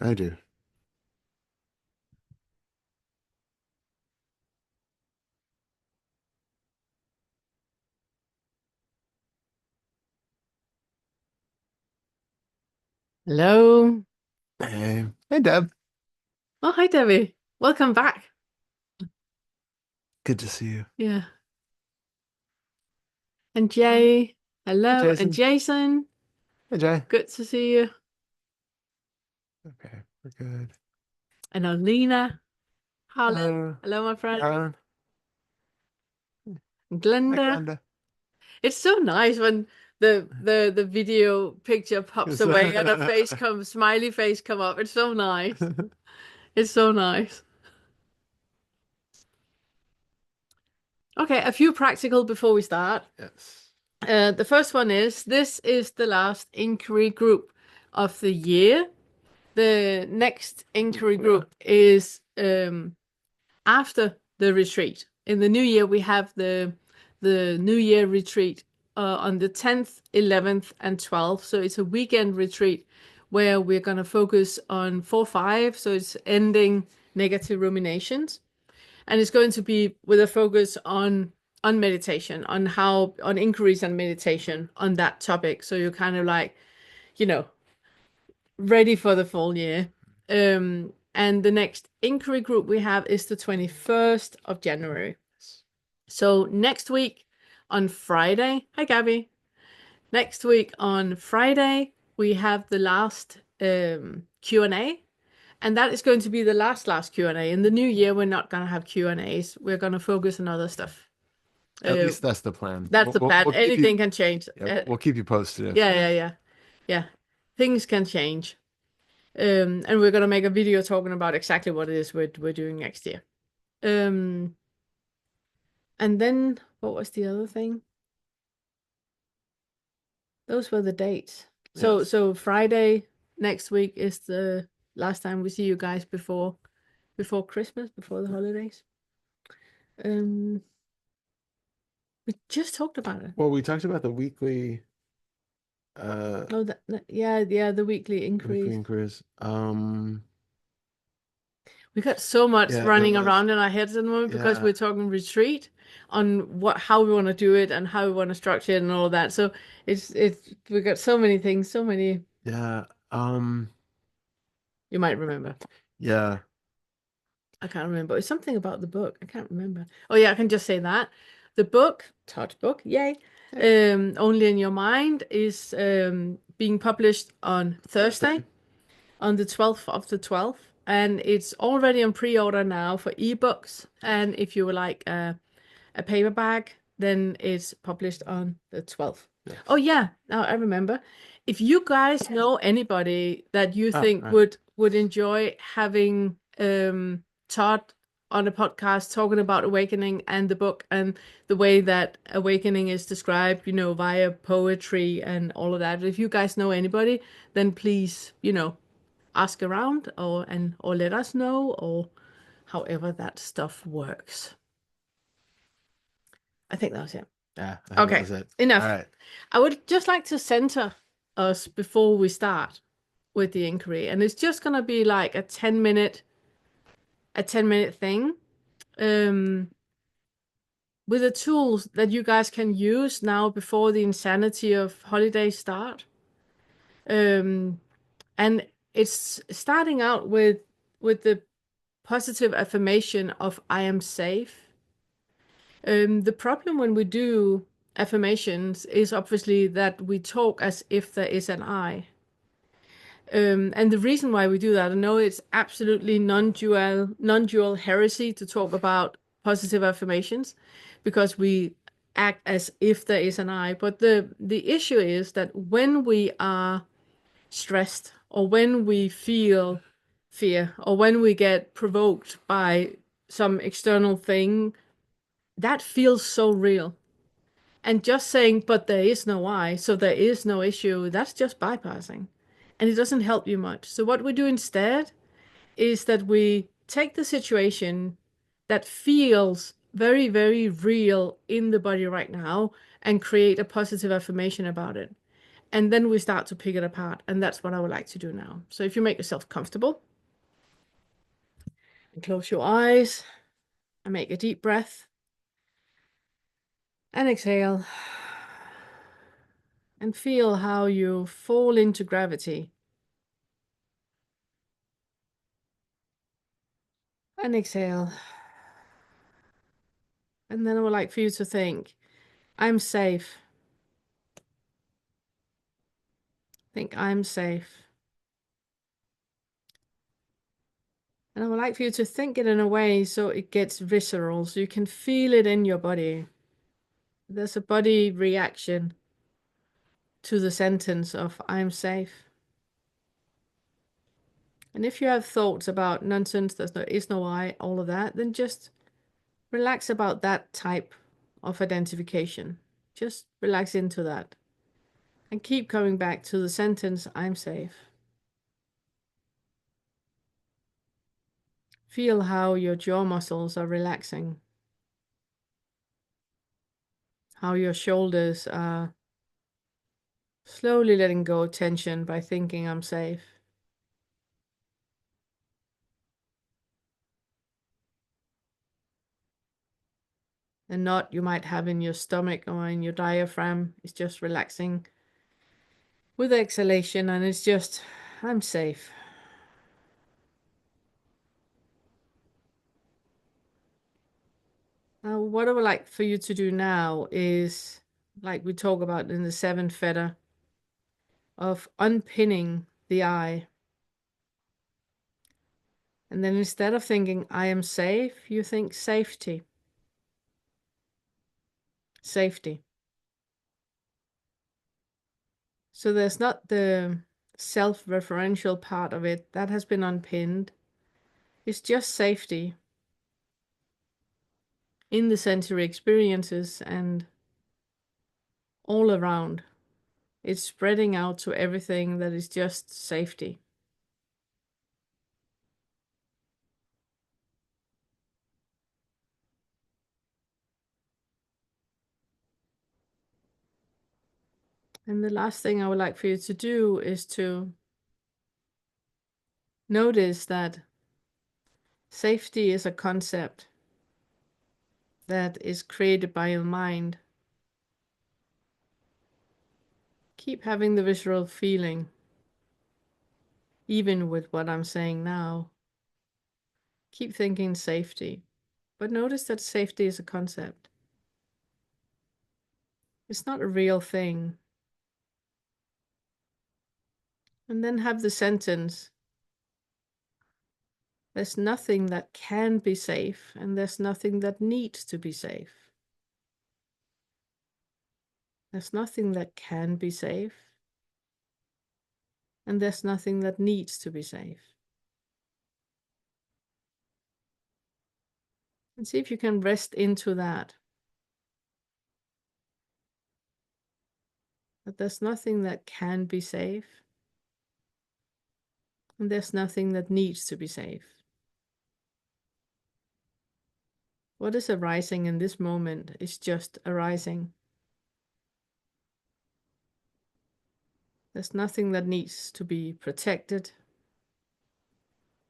I do. Hello. Hey, Deb. Oh, hi, Debbie. Welcome back. Good to see you. Yeah. And Jay. Hey, Hello. And Jason. Jason. Hey, Jay. Good to see you. Okay, we're good. And Alina. Harlan. Hello, Hello, my friend. Aaron. And Hi, Glenda. Glenda. It's so nice when the video picture pops Yes. away and a face comes, smiley face come up. It's so nice. It's so nice. Okay, a few practical before we start. Yes. The first one is this is the last inquiry group of the year. The next inquiry group is after the retreat. In the new year, we have the New Year retreat on the 10th, 11th, and 12th. So it's a weekend retreat where we're going to focus on 4-5. So it's ending negative ruminations, and it's going to be with a focus on meditation, on how on inquiries and meditation on that topic. So you're kind of like, you know, ready for the full year. And the next inquiry group we have is the 21st of January. So next week on Friday, hi Gabby. Next week on Friday, we have the last Q&A, and that is going to be the last Q&A. In the new year, we're not going to have Q&As. We're going to focus on other stuff. At Uh, least that's the plan. that's We'll, the we'll, plan. we'll keep you. Anything can change. Yeah, we'll keep you posted. Yeah, yeah, yeah, yeah. Things can change. And we're gonna make a video talking about exactly what it is we're doing next year. Um, and then what was the other thing? Those were the dates. So Yes. so Friday next week is the last time we see you guys before Christmas, before the holidays. Um, we just talked about it. Well, we talked about Oh, yeah, the weekly weekly increase. inquiries. We got so much Yeah, there running was. around in our heads at the moment because Yeah, we're talking retreat on how we want to do it and how we want to structure it and all that. So it's we got so many things, so many yeah. you might remember. Yeah. I can't remember. It's something about the book. I can't remember. Oh yeah, I can just say that. The book, Todd's book, yay. Hey, Only in Your Mind is being published on Thursday, Thursday. on the 12th of the 12th. And it's already on pre-order now for ebooks. And if you would like a paperback, then it's published on the 12th. Oh Yes. yeah, now I remember. If you guys know anybody that you Oh, think right. would enjoy having Todd on a podcast talking about awakening and the book and the way that awakening is described, via poetry and all of that. If you guys know anybody, then please, ask around or let us know or however that stuff works. I think that was it. Yeah, I think that Okay, was it. All enough. right. I would just like to center us before we start with the inquiry, and it's just gonna be like a 10-minute thing. Um, with the tools that you guys can use now before the insanity of holidays start. Um, and it's starting out with the positive affirmation of I am safe. The problem when we do affirmations is obviously that we talk as if there is an I. And the reason why we do that, I know it's absolutely non-dual heresy to talk about positive affirmations because we act as if there is an I. But the issue is that when we are stressed or when we feel fear or when we get provoked by some external thing, that feels so real. And just saying, but there is no I, so there is no issue, that's just bypassing. And it doesn't help you much. So, what we do instead is that we take the situation that feels very, very real in the body right now and create a positive affirmation about it. And then we start to pick it apart. And that's what I would like to do now. So if you make yourself comfortable and close your eyes and make a deep breath and exhale and feel how you fall into gravity. And exhale. And then I would like for you to think, I'm safe. Think I'm safe. And I would like for you to think it in a way so it gets visceral, so you can feel it in your body. There's a body reaction to the sentence of I'm safe. And if you have thoughts about nonsense, there is no I, all of that, then just relax about that type of identification. Just relax into that. And keep coming back to the sentence, I'm safe. Feel how your jaw muscles are relaxing. How your shoulders are slowly letting go of tension by thinking I'm safe. The knot you might have in your stomach or in your diaphragm is just relaxing with exhalation, and it's just, I'm safe. Now, what I would like for you to do now is, like we talk about in the 7 fetter, of unpinning the I. And then instead of thinking I am safe, you think safety. Safety. So there's not the self-referential part of it that has been unpinned. It's just safety in the sensory experiences and all around. It's spreading out to everything that is just safety. And the last thing I would like for you to do is to notice that safety is a concept that is created by your mind. Keep having the visceral feeling, even with what I'm saying now. Keep thinking safety, but notice that safety is a concept. It's not a real thing. And then have the sentence, there's nothing that can be safe, and there's nothing that needs to be safe. There's nothing that can be safe, and there's nothing that needs to be safe. And see if you can rest into that. That there's nothing that can be safe, and there's nothing that needs to be safe. What is arising in this moment is just arising. There's nothing that needs to be protected,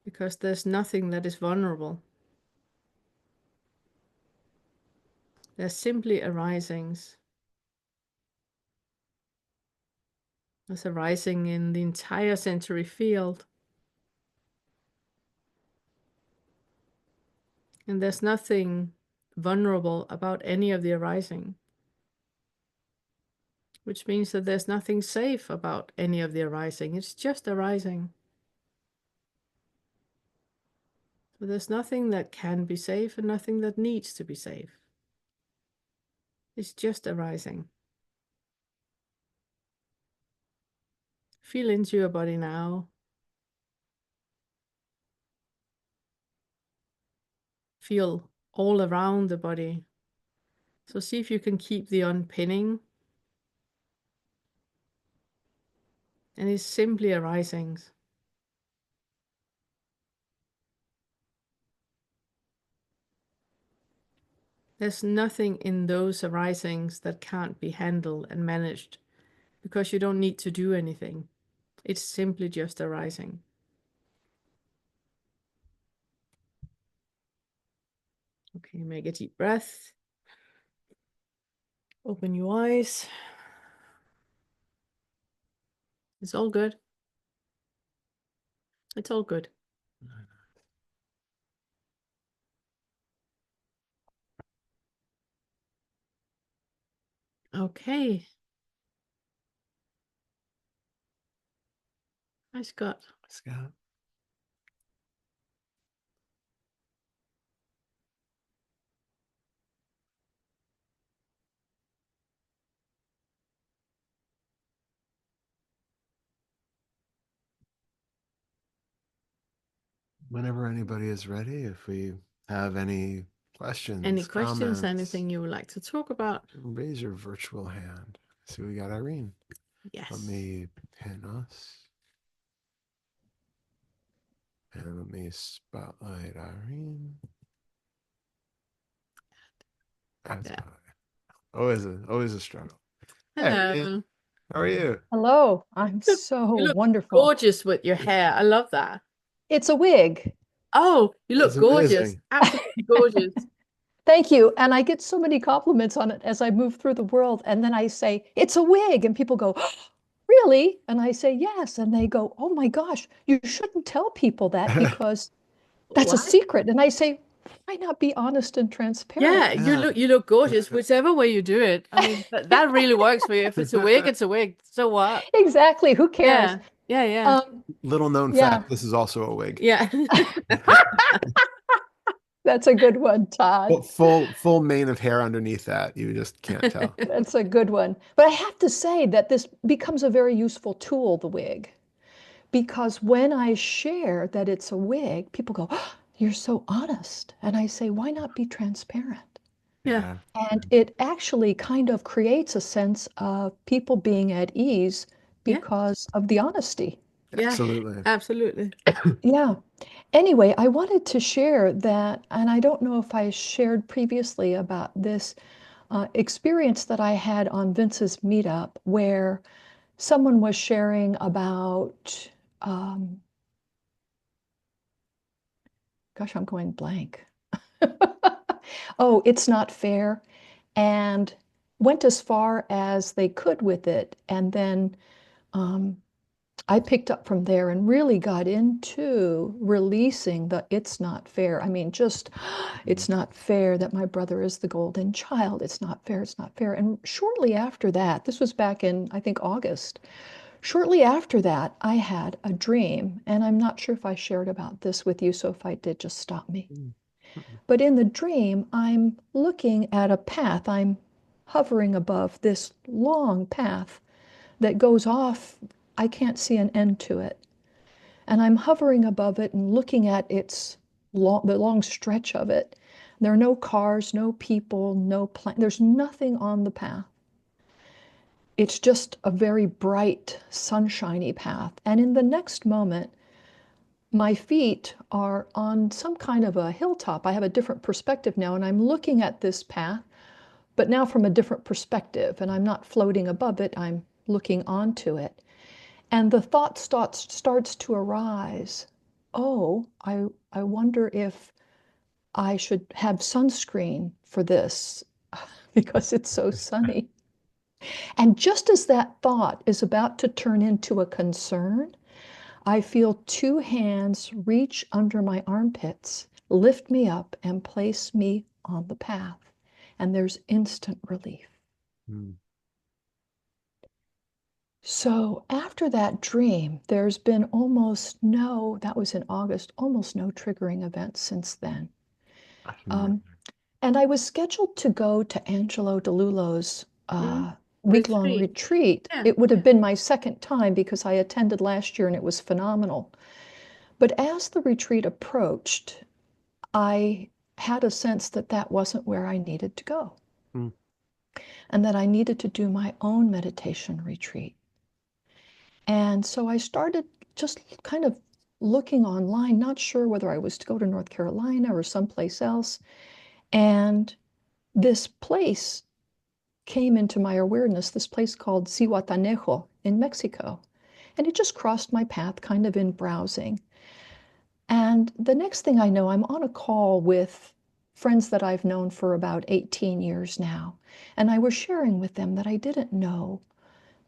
because there's nothing that is vulnerable. There's simply arisings. There's arising in the entire sensory field. And there's nothing vulnerable about any of the arising, which means that there's nothing safe about any of the arising. It's just arising. So there's nothing that can be safe and nothing that needs to be safe. It's just arising. Feel into your body now. Feel all around the body. So see if you can keep the unpinning. And it's simply arisings. There's nothing in those arisings that can't be handled and managed because you don't need to do anything. It's simply just arising. Okay, make a deep breath. Open your eyes. It's all good. It's all good. Okay. Hi, Scott. Scott. Whenever anybody is ready, if we have any questions, Any questions, comments, anything you would like to talk about? raise your virtual hand. See, we got Irene. Yes. Let me pin us. And let me spotlight Irene. That's Yeah. always a struggle. Hey, Hello. Irene. How are you? Hello, I'm so You look wonderful. gorgeous with your hair. I love that. It's a wig. Oh, you look It's gorgeous. amazing. Absolutely gorgeous. Thank you. And I get so many compliments on it as I move through the world. And then I say, it's a wig. And people go, really? And I say, yes. And they go, oh my gosh, you shouldn't tell people that because that's a What? secret. And I say, why not be honest and transparent? Yeah, Yeah. you look gorgeous, whichever way you do it. I mean, that really works for you. If it's a wig, it's a wig. So what? Exactly. Who cares? Yeah, yeah, yeah, Um, Little known yeah, fact, this is also a wig. yeah. that's a good one, Todd. Full mane of hair underneath that. You just can't tell. That's a good one. But I have to say that this becomes a very useful tool, the wig. Because when I share that it's a wig, people go, oh, you're so honest. And I say, why not be transparent? Yeah, Yeah. And it actually kind of creates a sense of people being at ease yeah, because of the honesty. yeah, Absolutely. absolutely. Yeah. Anyway, I wanted to share that, and I don't know if I shared previously about this experience that I had on Vince's meetup where someone was sharing about um, gosh, I'm going blank. Oh, it's not fair. And went as far as they could with it. And then um, I picked up from there and really got into releasing the it's not fair. I mean, just it's not fair that my brother is the golden child. It's not fair. It's not fair. And shortly after that, this was back in, I think, August. Shortly after that, I had a dream, and I'm not sure if I shared about this with you, so if I did, just stop me. But in the dream, I'm looking at a path. I'm hovering above this long path that goes off. I can't see an end to it. And I'm hovering above it and looking at the long stretch of it. There are no cars, no people, there's nothing on the path. It's just a very bright, sunshiny path. And in the next moment, my feet are on some kind of a hilltop. I have a different perspective now, and I'm looking at this path, but now from a different perspective. And I'm not floating above it, I'm looking onto it. And the thought starts to arise. Oh, I wonder if I should have sunscreen for this because it's so sunny. And just as that thought is about to turn into a concern, I feel two hands reach under my armpits, lift me up, and place me on the path. And there's instant relief. Mm. So after that dream, there's been that was in August, almost no triggering events since then. I can Um, imagine. and I was scheduled to go to Angelo DeLullo's Mm. week-long Retreat. retreat. Yeah, It would have been my second time because I attended last year and it was phenomenal. But as the retreat approached, I had a sense that that wasn't where I needed to go Mm. and that I needed to do my own meditation retreat. And so I started just kind of looking online, not sure whether I was to go to North Carolina or someplace else. And this place came into my awareness this place called Zihuatanejo in Mexico. And it just crossed my path kind of in browsing. And the next thing I know, I'm on a call with friends that I've known for about 18 years now. And I was sharing with them that I didn't know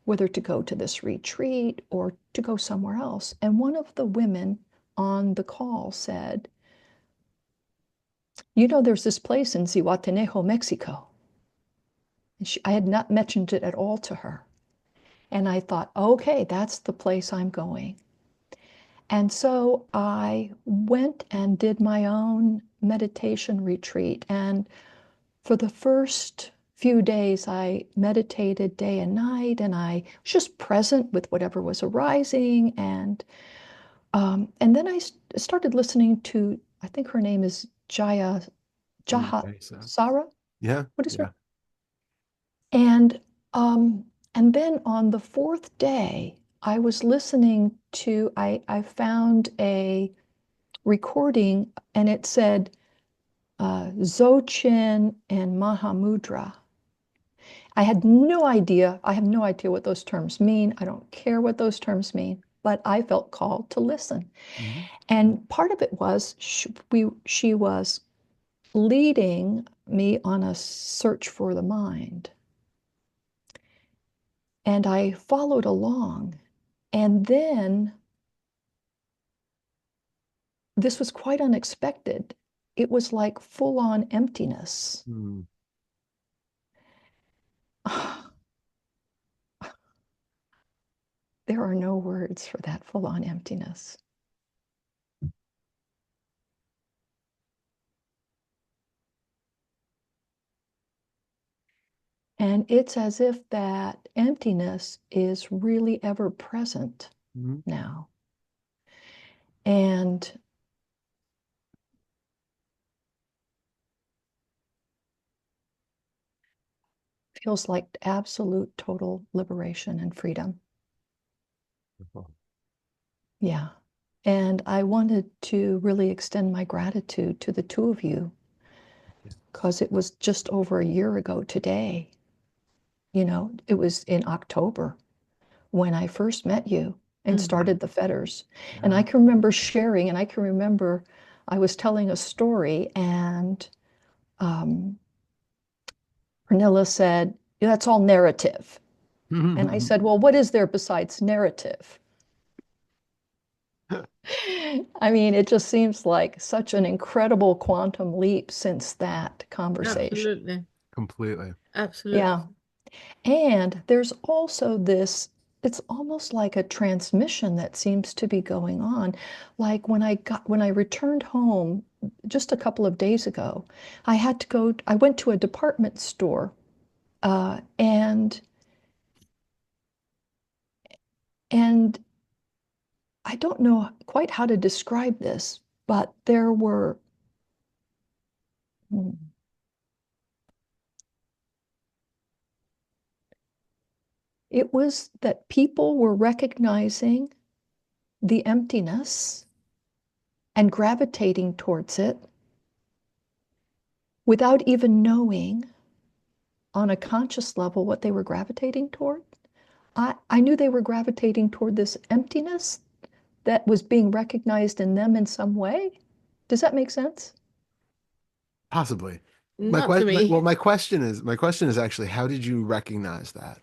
whether to go to this retreat or to go somewhere else. And one of the women on the call said, you know, there's this place in Zihuatanejo, Mexico. And I had not mentioned it at all to her. And I thought, okay, that's the place I'm going. And so I went and did my own meditation retreat. And for the first few days, I meditated day and night, and I was just present with whatever was arising. And then I started listening to, I think her name is Jaha So, Sarah. yeah. What is Yeah. her? And um, and then on the fourth day, I was listening to, I found a recording and it said Dzogchen and Mahamudra. I had no idea. I have no idea what those terms mean. I don't care what those terms mean, but I felt called to listen. Mm-hmm. And part of it was she was leading me on a search for the mind. And I followed along. And then this was quite unexpected. It was like full on emptiness. Mm. There are no words for that full on emptiness. And it's as if that emptiness is really ever present Mm-hmm. now. And feels like absolute total liberation and freedom. Yeah. And I wanted to really extend my gratitude to the two of you because it was just over a year ago today. You know, it was in October when I first met you and started the Fetters. And I can remember sharing, and I can remember I was telling a story, and Pernille said, that's all narrative. And I said, well, what is there besides narrative? I mean, it just seems like such an incredible quantum leap since that conversation. Absolutely. Completely. Absolutely. Yeah. And there's also this, it's almost like a transmission that seems to be going on. Like when I returned home just a couple of days ago, I went to a department store, and I don't know quite how to describe this, but hmm, it was that people were recognizing the emptiness and gravitating towards it without even knowing on a conscious level what they were gravitating toward. I knew they were gravitating toward this emptiness that was being recognized in them in some way. Does that make sense? Possibly. Not to me. My question is actually, how did you recognize that?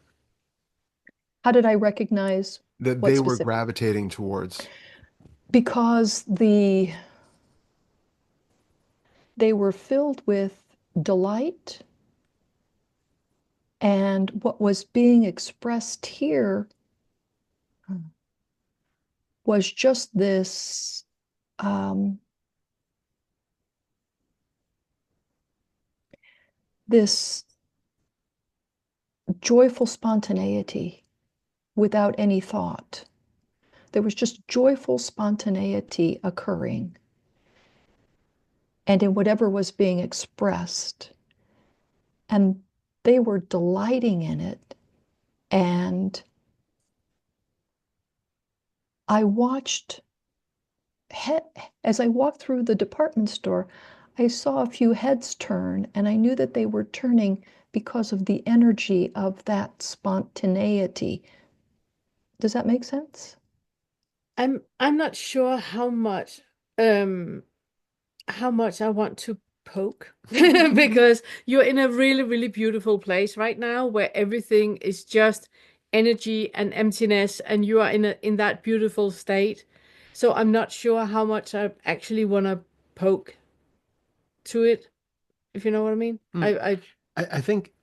How did I recognize That what they were specific? gravitating towards. Because they were filled with delight, and what was being expressed here was just um, this joyful spontaneity without any thought. There was just joyful spontaneity occurring, and in whatever was being expressed. And they were delighting in it. And I watched, as I walked through the department store, I saw a few heads turn, and I knew that they were turning because of the energy of that spontaneity. Does that make sense? I'm not sure um how much I want to poke because you're in a really, really beautiful place right now where everything is just energy and emptiness, and you are in that beautiful state. So I'm not sure how much I actually want to poke to it, if you know what I mean. Hmm. I think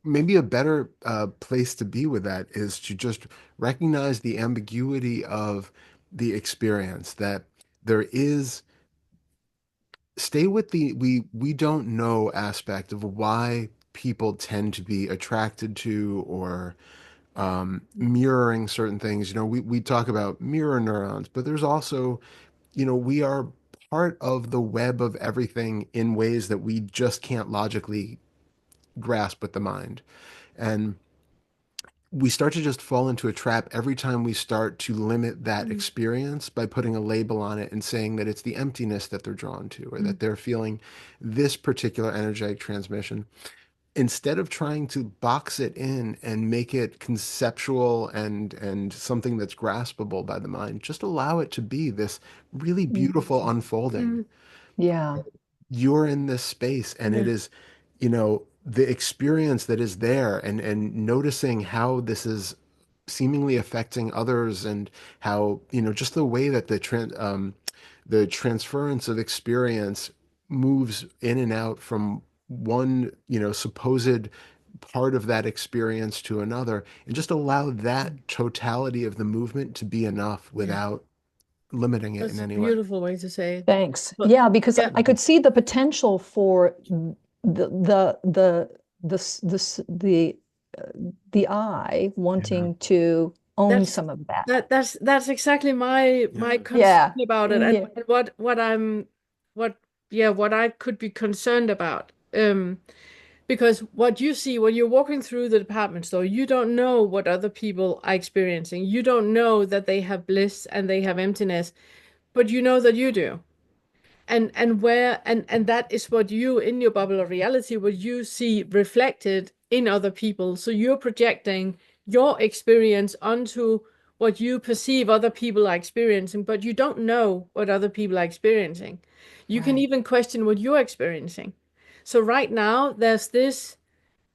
maybe a better place to be with that is to just recognize the ambiguity of the experience, that there is, stay with the we don't know aspect of why people tend to be attracted to or mirroring certain things. We talk about mirror neurons, but there's also, we are part of the web of everything in ways that we just can't logically grasp with the mind. And we start to just fall into a trap every time we start to limit that Mm, experience by putting a label on it and saying that it's the emptiness that they're drawn to or mm, that they're feeling this particular energetic transmission. Instead of trying to box it in and make it conceptual and something that's graspable by the mind, just allow it to be this really beautiful Mm. unfolding. mm, Yeah, You're in this space and it yeah, is, the experience that is there, and noticing how this is seemingly affecting others, and how, just the way that the transference of experience moves in and out from one, supposed part of that experience to another, and just allow that totality of the movement to be enough yeah. without limiting it in That's a any way. beautiful way to say it. thanks. But Yeah, because yeah, I could see the potential for the the I Yeah. wanting to own that's some of that. that's exactly my Yeah. concern Yeah, about it, and yeah, what what I could be concerned about. Because what you see when you're walking through the department store, you don't know what other people are experiencing. You don't know that they have bliss and they have emptiness, but you know that you do. And that is what you, in your bubble of reality, what you see reflected in other people. So you're projecting your experience onto what you perceive other people are experiencing, but you don't know what other people are experiencing. You can right, even question what you're experiencing. So right now there's this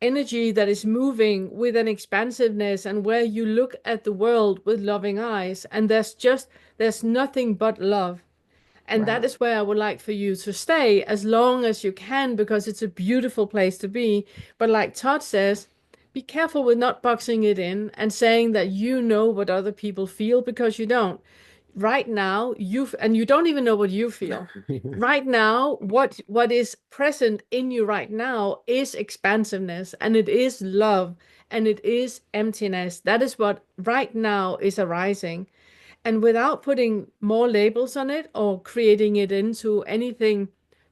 energy that is moving with an expansiveness, and where you look at the world with loving eyes, and there's nothing but love. And that right, is where I would like for you to stay as long as you can, because it's a beautiful place to be. But like Todd says, be careful with not boxing it in and saying that you know what other people feel, because you don't. Right now, and you don't even know what you feel. Right now, what is present in you right now is expansiveness, and it is love, and it is emptiness. That is what right now is arising. And without putting more labels on it or creating it into anything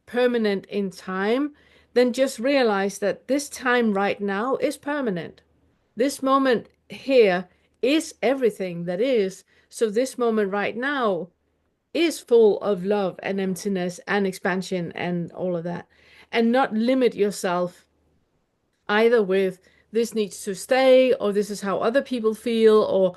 permanent in time, then just realize that this time right now is permanent. This moment here is everything that is. So this moment right now is full of love and emptiness and expansion and all of that. And not limit yourself either with this needs to stay, or this is how other people feel, or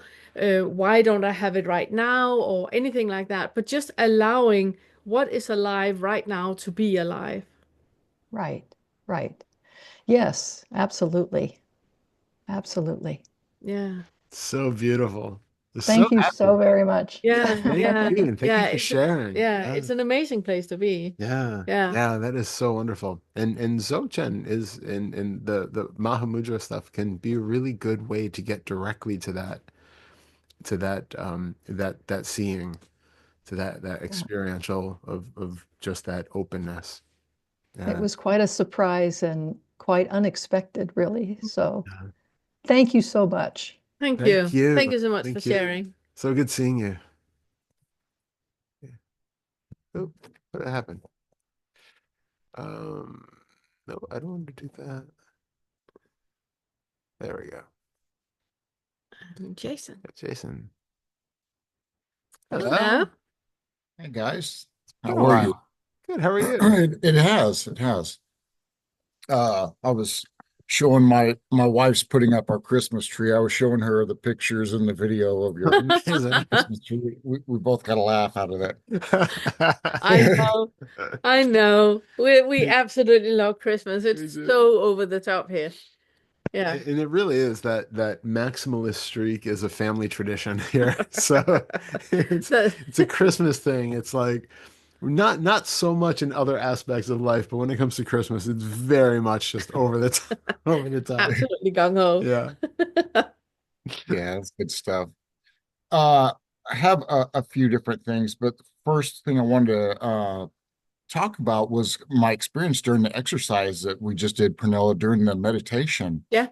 why don't I have it right now, or anything like that, but just allowing what is alive right now to be alive. right, right. Yes, absolutely, absolutely. Yeah. So beautiful. So Thank you so happy. very much. Yeah, Thank yeah, you. And thank yeah. you for sharing. It's an amazing place to be. Yeah. Yeah. Yeah, that is so wonderful. And Dzogchen is in the Mahamudra stuff can be a really good way to get directly to that seeing, to that Yeah. experiential of just that openness. It Yeah. was quite a surprise and quite unexpected, really. So Yeah. thank you so much. Thank Thank you. Thank you. you so much for Thank you. sharing. So good seeing you. Yeah. Oh, what happened? Um, no, I don't want to do that. There we go. Jason. Jason. Hello. Hello. Hey guys, how are Hello. you? Good. How are you? It has. It has. I was showing my wife's putting up our Christmas tree. I was showing her the pictures and the video of your Amazing. Christmas tree. We both got a laugh out of I that. know, I know. We absolutely love Christmas. We It's do. so over the top here. Yeah. And it really is that maximalist streak is a family tradition here. So it's So, it's a Christmas thing. It's like not so much in other aspects of life, but when it comes to Christmas, it's very much just over the top, over the top. absolutely gung ho. Yeah. Yeah, that's good stuff. I have a few different things, but the first thing I wanted to talk about was my experience during the exercise that we just did, Pernille, during the meditation. Yeah.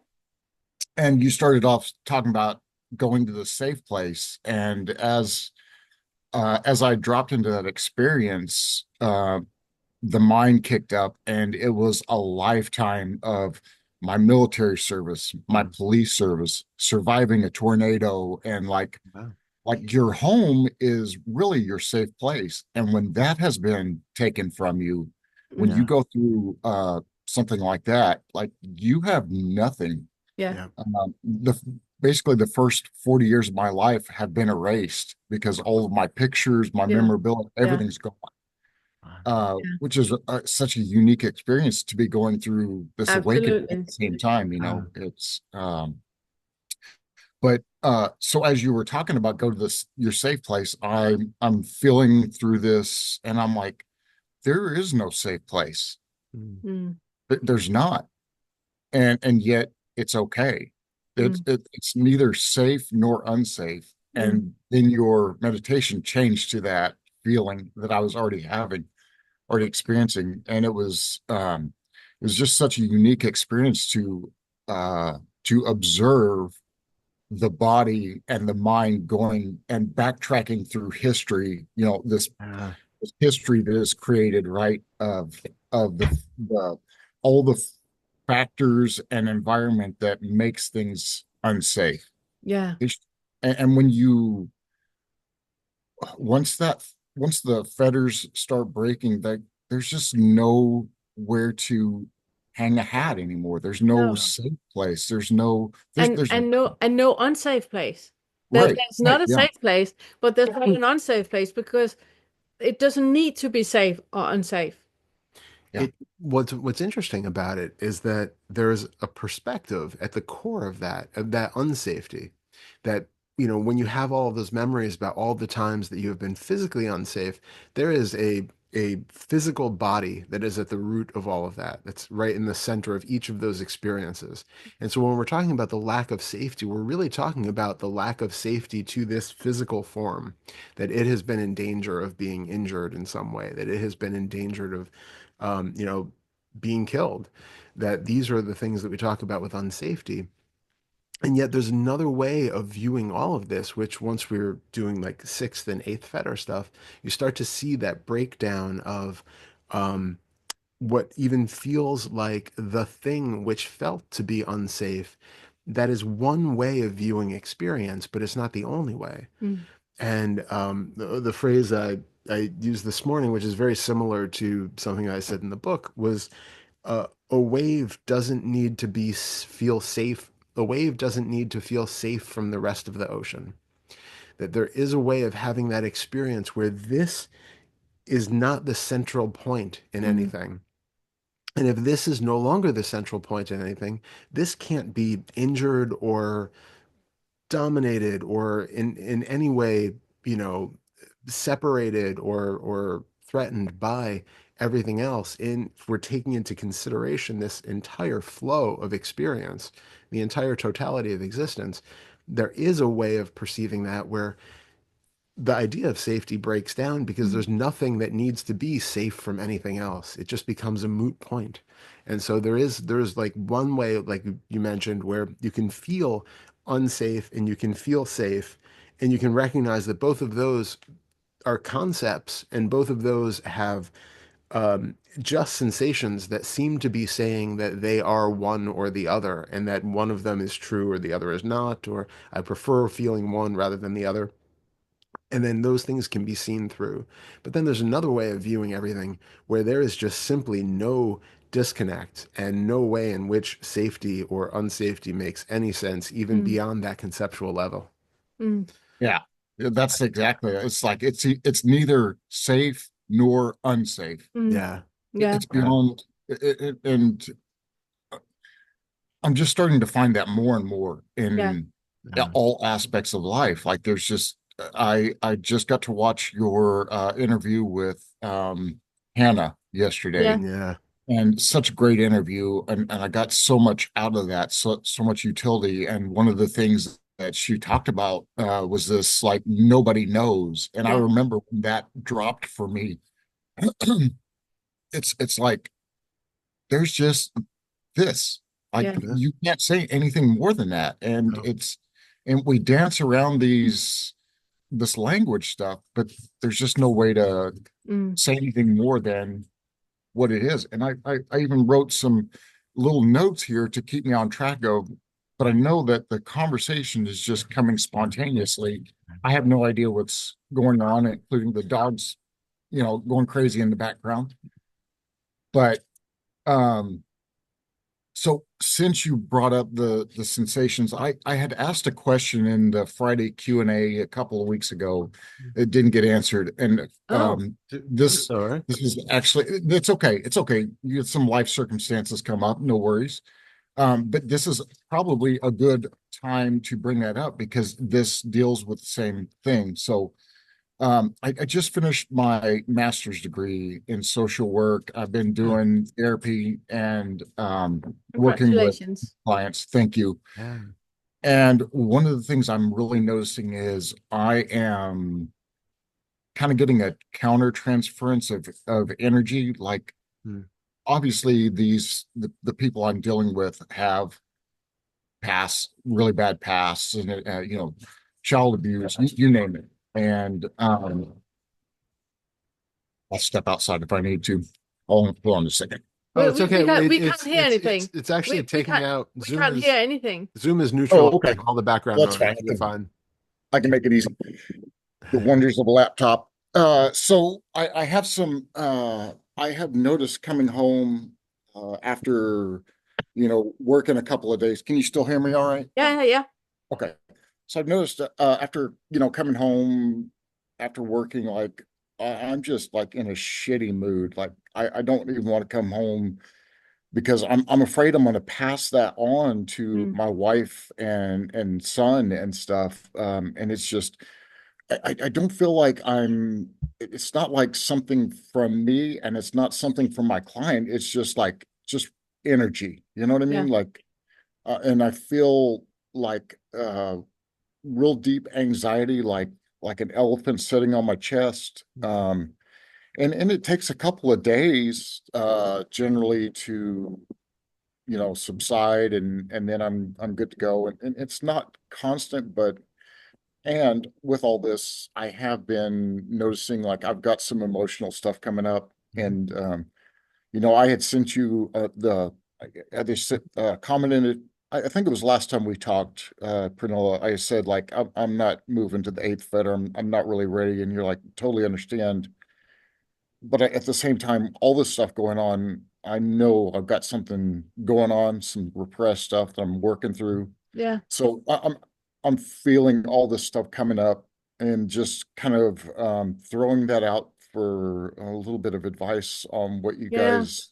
And you started off talking about going to the safe place, and as I dropped into that experience, the mind kicked up, and it was a lifetime of my military service, my Mm. police service, surviving a tornado, and Wow. like your home is really your safe place. And when that has been taken from you, when Mm, you Yeah. go through something like that, like you have nothing. yeah. Yeah. The basically the first 40 years of my life have been erased because all of my pictures, my Yeah. memorabilia, Yeah. everything's gone. Wow. Yeah. Which is such a unique experience to be going through this awakening at Absolutely. the same time. Wow. It's but so as you were talking about go to this your safe place, I'm feeling through this, and I'm like, there is no safe place. Mm. Mm, There's not, and yet it's okay. mm, It's neither safe nor unsafe. mm. And then your meditation changed to that feeling that I was already having, already experiencing, and it was just such a unique experience to observe the body and the mind going and backtracking through history, Yeah. this history that is created, right, of the all the factors and environment that makes things unsafe. Yeah. It's- and when you once that once the fetters start breaking, that there's just nowhere to hang a hat anymore. There's no No. safe place. There's And no unsafe place. right, There's not right, a yeah, safe place, but there's not an unsafe place because it doesn't need to be safe or unsafe. yeah. It what's interesting about it is that there's a perspective at the core of that unsafety, that when you have all of those memories about all the times that you have been physically unsafe, there is a physical body that is at the root of all of that. That's right in the center of each of those experiences. And so when we're talking about the lack of safety, we're really talking about the lack of safety to this physical form, that it has been in danger of being injured in some way, that it has been in danger of being killed. That these are the things that we talk about with unsafety. And yet there's another way of viewing all of this, which once we're doing like sixth and eighth fetter stuff, you start to see that breakdown of um, what even feels like the thing which felt to be unsafe. That is one way of viewing experience, but it's not the only way. Mm, And the phrase I used this morning, which is very similar to something I said in the book, was a wave doesn't need to feel safe. A wave doesn't need to feel safe from the rest of the ocean. That there is a way of having that experience where this is not the central point in mm, anything. And if this is no longer the central point in anything, this can't be injured or dominated or in any way, you know, separated or threatened by everything else. If we're taking into consideration this entire flow of experience, the entire totality of existence, there is a way of perceiving that where the idea of safety breaks down because mm, there's nothing that needs to be safe from anything else. It just becomes a moot point. And so there's like one way, like you mentioned, where you can feel unsafe and you can feel safe, and you can recognize that both of those are concepts, and both of those have just sensations that seem to be saying that they are one or the other, and that one of them is true or the other is not, or I prefer feeling one rather than the other. And then those things can be seen through. But then there's another way of viewing everything where there is just simply no disconnect and no way in which safety or unsafety makes any sense, even Mm, beyond that conceptual level. mm, Yeah, that's exactly it. It's like it's neither safe nor unsafe. mm. Yeah. Yeah, It's beyond, and I'm just starting to find that more and more yeah, in Yeah. all aspects of life. Like there's just I just got to watch your interview with Hannah yeah, yesterday, Yeah. and such a great interview, and I got so much out of that, so much utility. And one of the things that she talked about was this like nobody knows, and I yeah, remember when that dropped for me. It's like there's just this. Like yeah, Yeah. you can't say anything more than that. And No. and we dance around this language stuff, but there's just no way to mm, say anything more than what it is. And I even wrote some little notes here to keep me on track of, but I know that the conversation is just coming spontaneously. I have no idea what's going on, including the dogs, going crazy in the background. But um so since you brought up the sensations, I had asked a question in the Friday Q&A a couple of weeks ago. It didn't get answered. And oh, this All right. this is actually it's okay. It's okay. You had some life circumstances come up, no worries. But this is probably a good time to bring that up because this deals with the same thing. So I just finished my master's degree in social work. I've been Yeah. doing therapy and working with congratulations. clients. Thank you. Yeah. And one of the things I'm really noticing is I am kind of getting a counter transference of energy. Like Mm. obviously the people I'm dealing with have past really bad pasts and child abuse, you name it. And I'll step outside if I need to. Hold on a second. Oh, it's okay. We can't hear anything. It's actually taking out We can't hear anything. Zoom is Oh, neutralizing okay. all the background Well, that's noise. fine. You're fine. I can make it easy. The wonders of a laptop. So I have some I have noticed coming home after working a couple of days. Can you still hear me all right? Yeah, yeah, yeah. Okay. So I've noticed after coming home after working, like I'm just like in a shitty mood. Like I don't even want to come home because I'm afraid I'm going to pass that on to Mm, my wife and son and stuff. And it's just I don't feel like it's not like something from me and it's not something from my client. It's just energy. You know what I yeah, mean? Like, and I feel like real deep anxiety, like an elephant sitting on my chest. And it takes a couple of days generally to subside and then I'm good to go. And it's not constant, but and with all this, I have been noticing like I've got some emotional stuff coming up. Mhm. And I had sent you I just commented. I think it was last time we talked, Pernille. I said like I'm not moving to the eighth fetter. I'm not really ready, and you're like totally understand. But at the same time, all this stuff going on, I know I've got something going on, some repressed stuff that I'm working through. yeah, So I'm feeling all this stuff coming up and just kind of throwing that out for a little bit of advice on what you yeah, guys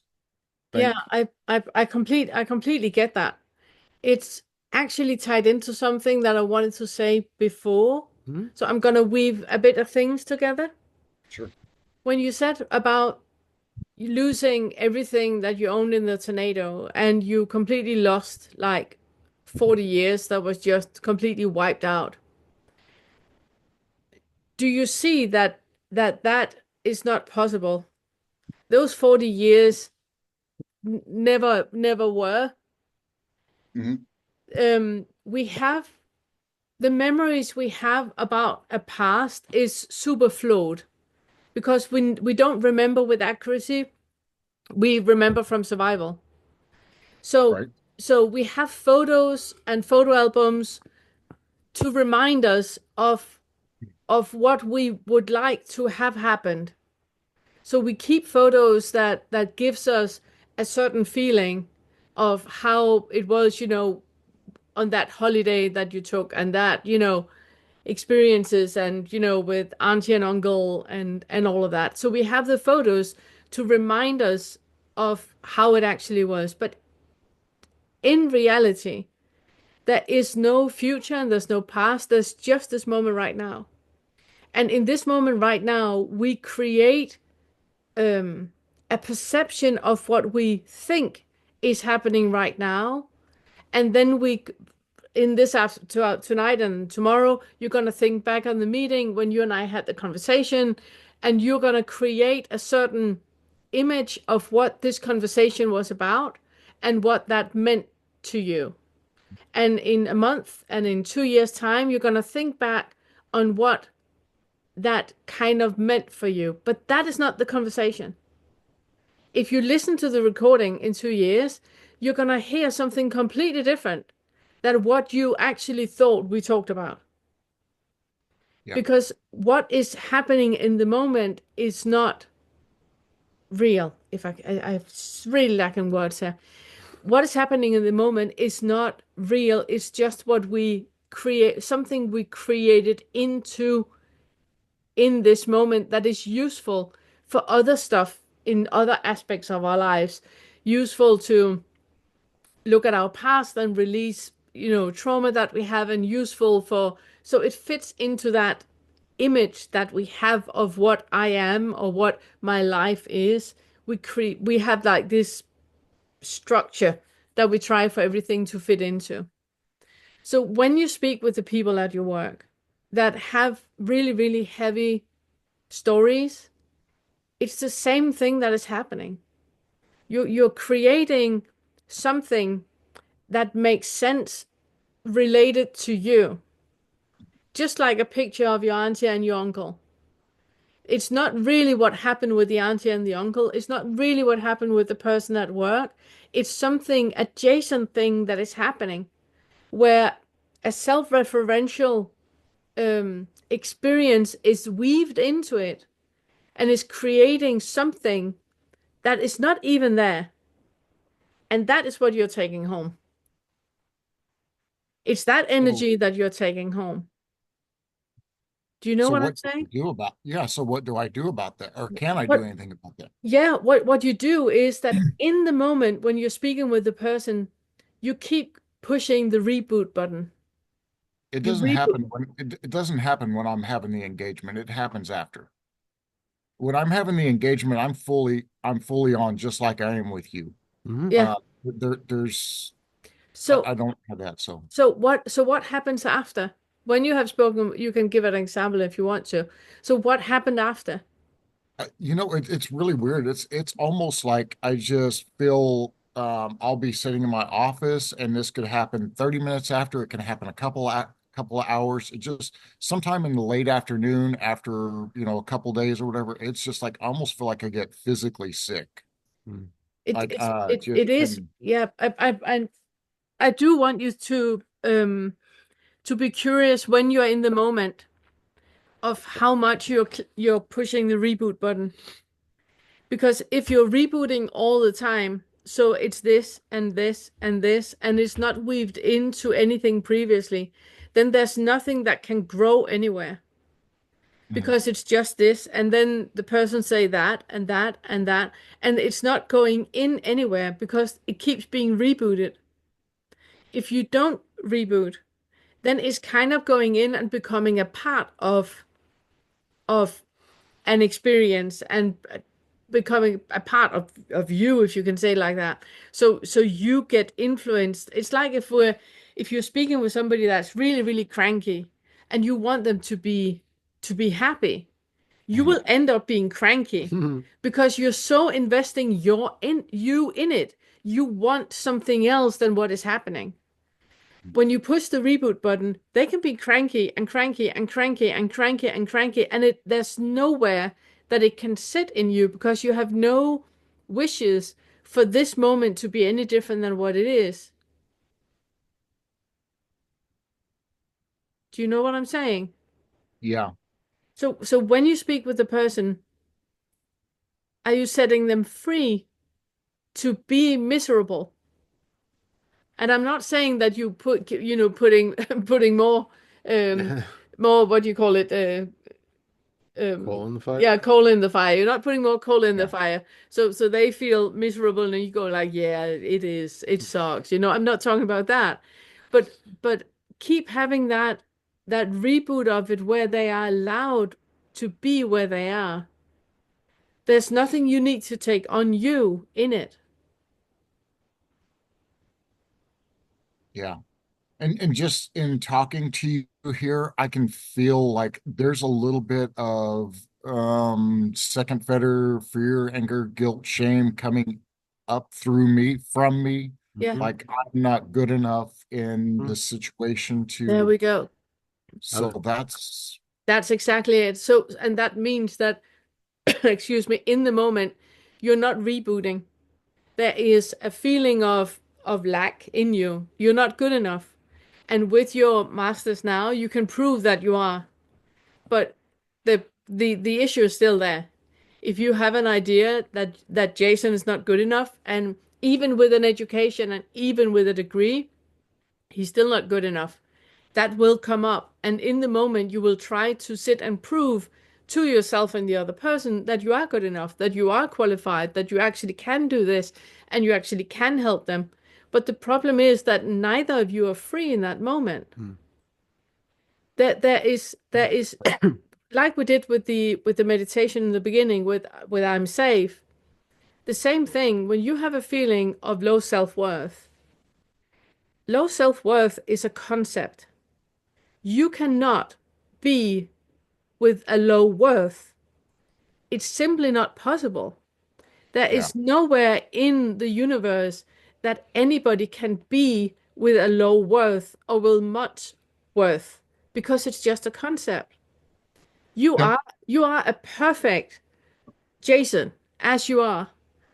yeah. think. I completely get that. It's actually tied into something that I wanted to say before. Mhm. So I'm gonna weave a bit of things together. Sure. When you said about losing everything that you owned in the tornado and you completely lost like 40 years that was just completely wiped out. Do you see that is not possible? Those 40 years never were. Hmm. We have the memories we have about a past is super flawed because we don't remember with accuracy. We remember from survival. So Right. so we have photos and photo albums to remind us of of what we would like to have happened. So we keep photos that gives us a certain feeling of how it was, on that holiday that you took, and that, experiences, and, with auntie and uncle, and all of that. So we have the photos to remind us of how it actually was. But in reality, there is no future and there's no past. There's just this moment right now. And in this moment right now, we create um, a perception of what we think is happening right now. And then in this after tonight and tomorrow, you're going to think back on the meeting when you and I had the conversation, and you're going to create a certain image of what this conversation was about and what that meant to you. And in a month and in 2 years' time, you're going to think back on what that kind of meant for you. But that is not the conversation. If you listen to the recording in 2 years, you're going to hear something completely different than what you actually thought we talked about. Yeah. Because what is happening in the moment is not real. If I'm really lacking words here. What is happening in the moment is not real. It's just what we create, something we created into in this moment that is useful for other stuff in other aspects of our lives, useful to look at our past and release, trauma that we have, and useful for, so it fits into that image that we have of what I am or what my life is. We have like this structure that we try for everything to fit into. So when you speak with the people at your work that have really, really heavy stories, it's the same thing that is happening. You're creating something that makes sense related to you, just like a picture of your auntie and your uncle. It's not really what happened with the auntie and the uncle. It's not really what happened with the person at work. It's something adjacent thing that is happening where a self-referential experience is weaved into it and is creating something that is not even there. And that is what you're taking home. It's that So, energy that you're taking home. Do you know so what I'm what do I saying? do about, yeah, so what do I do about that? Or can I do What, anything about that? yeah, what you do is that in the moment when you're speaking with the person, you keep pushing the reboot button. It You doesn't reboot. happen when it doesn't happen when I'm having the engagement. It happens after. When I'm having the engagement, I'm fully on just like I am with you. Hmm. Yeah. There's So I don't have that. So so what happens after? When you have spoken, you can give an example if you want to. So what happened after? it's really weird. It's almost like I just feel I'll be sitting in my office and this could happen 30 minutes after, it can happen a couple of hours. It just sometime in the late afternoon after, a couple days or whatever, it's just like I almost feel like I get physically sick. It Like it's it just it is, and yeah. I do want you to be curious when you're in the moment of how much you're pushing the reboot button. Because if you're rebooting all the time, so it's this and this and this, and it's not weaved into anything previously, then there's nothing that can grow anywhere Mhm. because it's just this. And then the person say that and that and that, and it's not going in anywhere because it keeps being rebooted. If you don't reboot, then it's kind of going in and becoming a part of an experience and becoming a part of you, if you can say it like that. So you get influenced. It's like if you're speaking with somebody that's really, really cranky and you want them to be happy, you Mhm. will end up being cranky Hmm. because you're so investing you in it. You want something else than what is happening. When you push the reboot button, they can be cranky and cranky and cranky and cranky and cranky, and there's nowhere that it can sit in you because you have no wishes for this moment to be any different than what it is. Do you know what I'm saying? Yeah. So when you speak with the person, are you setting them free to be miserable? And I'm not saying that you putting putting more um more what do you call it Coal in the fire. yeah, coal in the fire. You're not putting more coal in the Yeah. fire. So they feel miserable and you go like, yeah, it is. It sucks. I'm not talking about that. But keep having that reboot of it where they are allowed to be where they are. There's nothing you need to take on you in it. Yeah. And just in talking to you here, I can feel like there's a little bit of second fetter, fear, anger, guilt, shame coming up through me, from me. Yeah, Hmm. Like I'm not good enough in Hmm. the situation there to, we go. so that's, That's exactly it. So, and that means that, excuse me, in the moment, you're not rebooting. There is a feeling of lack in you. You're not good enough. And with your masters now, you can prove that you are. But the issue is still there. If you have an idea that Jason is not good enough, and even with an education and even with a degree, he's still not good enough. That will come up. And in the moment, you will try to sit and prove to yourself and the other person that you are good enough, that you are qualified, that you actually can do this, and you actually can help them. But the problem is that neither of you are free in that moment. Hmm. There is like we did with the meditation in the beginning with I'm safe. The same thing when you have a feeling of low self-worth. Low self-worth is a concept. You cannot be with a low worth. It's simply not possible. There yeah. is nowhere in the universe that anybody can be with a low worth or with much worth because it's just a concept. You Yep. are you are a perfect Jason as you are.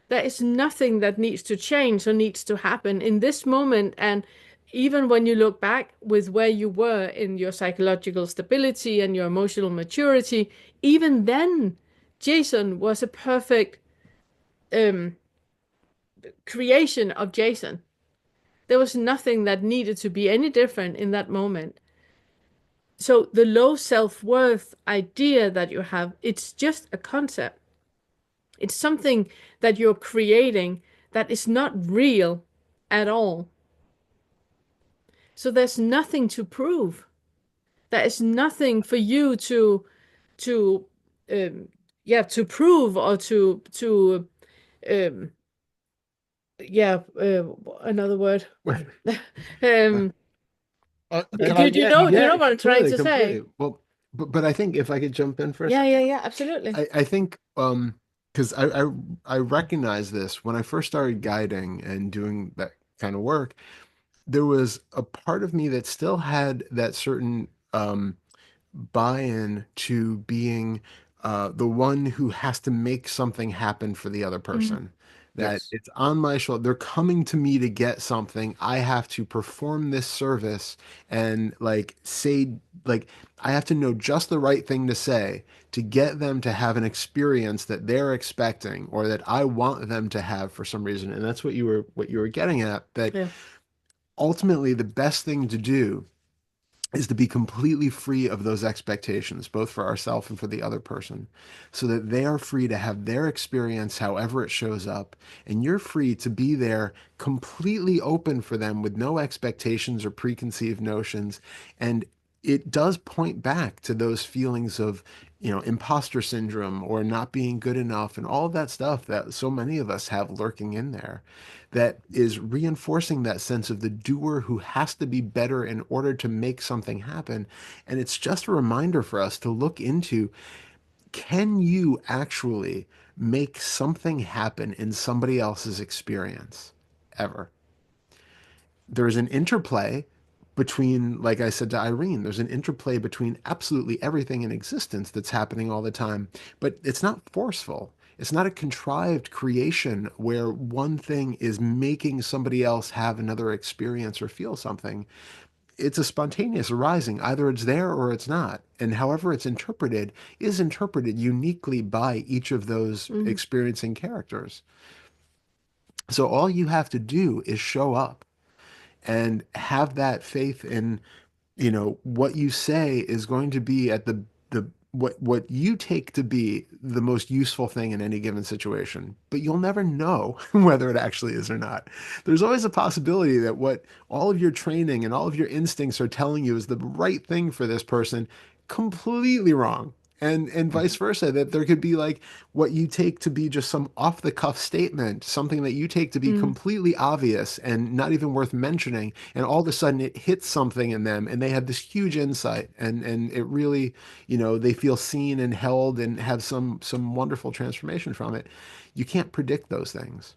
There is nothing that needs to change or needs to happen in this moment. And even when you look back with where you were in your psychological stability and your emotional maturity, even then, Jason was a perfect um, creation of Jason. There was nothing that needed to be any different in that moment. So the low self-worth idea that you have, it's just a concept. It's something that you're creating that is not real at all. So there's nothing to prove. There is nothing for you to um, yeah, to prove or to um yeah, another word. um Okay. Can I, do you Yeah, know do you yeah, know what I'm trying completely, to say? completely. Well, but I think if I could jump in for a Yeah, second, yeah, yeah, absolutely. I think because I recognize this when I first started guiding and doing that kind of work, there was a part of me that still had that certain buy-in to being the one who has to make something happen for the other Mhm. person. That yes. it's on my shoulder. They're coming to me to get something. I have to perform this service and like say, like, I have to know just the right thing to say to get them to have an experience that they're expecting or that I want them to have for some reason. And that's what you were getting at, that Yeah. ultimately the best thing to do is to be completely free of those expectations, both for ourselves and for the other person, so that they are free to have their experience however it shows up. And you're free to be there completely open for them with no expectations or preconceived notions. And it does point back to those feelings of, imposter syndrome or not being good enough and all of that stuff that so many of us have lurking in there, that is reinforcing that sense of the doer who has to be better in order to make something happen. And it's just a reminder for us to look into, can you actually make something happen in somebody else's experience ever? There's an interplay between, like I said to Irene, there's an interplay between absolutely everything in existence that's happening all the time, but it's not forceful. It's not a contrived creation where one thing is making somebody else have another experience or feel something. it's a spontaneous arising. Either it's there or it's not. And however it's interpreted is interpreted uniquely by each of those Mhm. experiencing characters. So all you have to do is show up and have that faith in, what you say is going to be at the what you take to be the most useful thing in any given situation, but you'll never know whether it actually is or not. There's always a possibility that what all of your training and all of your instincts are telling you is the right thing for this person, completely wrong. And vice versa, that there could be like what you take to be just some off the cuff statement, something that you take to be Mm. completely obvious and not even worth mentioning, and all of a sudden it hits something in them and they have this huge insight, and it really, they feel seen and held and have some wonderful transformation from it. You can't predict those things.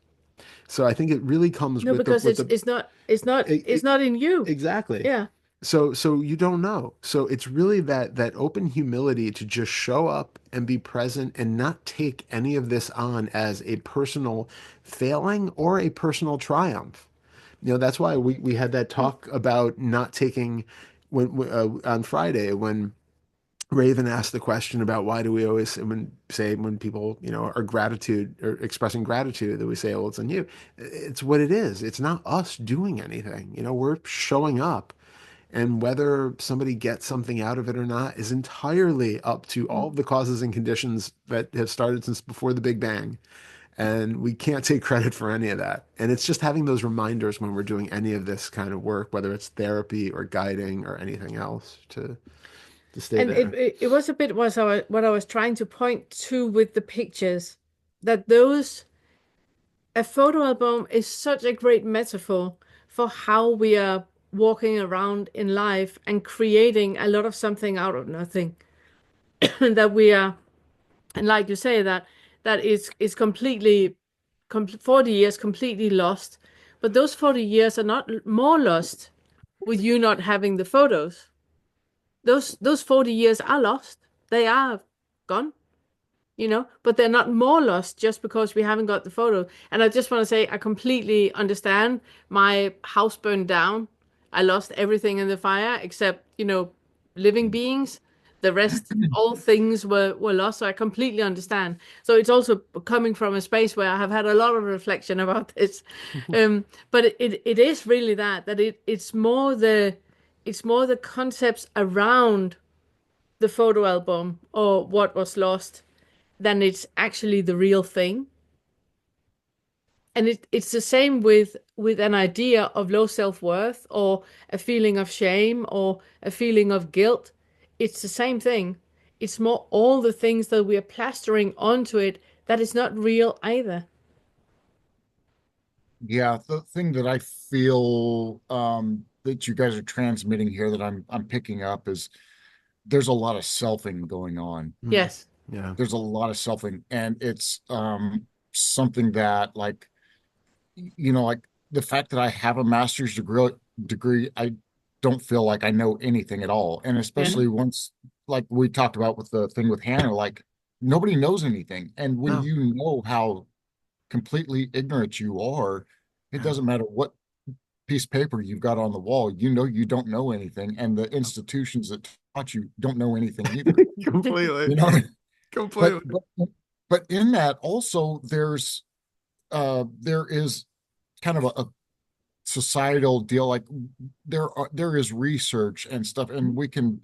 So I think it really comes No, with the because with the it, it's it, not in you. exactly. Yeah. So you don't know. So it's really that open humility to just show up and be present and not take any of this on as a personal failing or a personal triumph. That's why we had that Mm. talk about not taking on Friday when Raven asked the question about why do we always when people are gratitude or expressing gratitude that we say, well, it's on you. It's what it is. It's not us doing anything. We're showing up, and whether somebody gets something out of it or not is entirely up to all of the causes and conditions that have started since before the Big Bang. And we can't take credit for any of that. And it's just having those reminders when we're doing any of this kind of work, whether it's therapy or guiding or anything else, to stay And there. it was a bit what I was trying to point to with the pictures, that those a photo album is such a great metaphor for how we are walking around in life and creating a lot of something out of nothing. That we are, and like you say, that is completely 40 years completely lost. But those 40 years are not more lost with you not having the photos. Those 40 years are lost. They are gone, but they're not more lost just because we haven't got the photo. And I just want to say, I completely understand. My house burned down. I lost everything in the fire except, living beings. The rest, all things were lost. So I completely understand. So it's also coming from a space where I have had a lot of reflection about this. But it is really it's more the concepts around the photo album or what was lost than it's actually the real thing. And it's the same with an idea of low self-worth or a feeling of shame or a feeling of guilt. It's the same thing. It's more all the things that we are plastering onto it that is not real either. Yeah, the thing that I feel that you guys are transmitting here that I'm picking up is there's a lot of selfing going on. Mm. Yes. Yeah. There's a lot of selfing, and it's something that like the fact that I have a master's degree, I don't feel like I know anything at all. And Yeah. especially once, like we talked about with the thing with Hannah, like nobody knows anything. And when No. you know how completely ignorant you are, it Yeah. doesn't matter what piece of paper you've got on the wall, you don't know anything. And the institutions that taught you don't know anything either. Completely. You know, but Completely. but in that also there is kind of a societal deal. Like there is research and stuff, and we can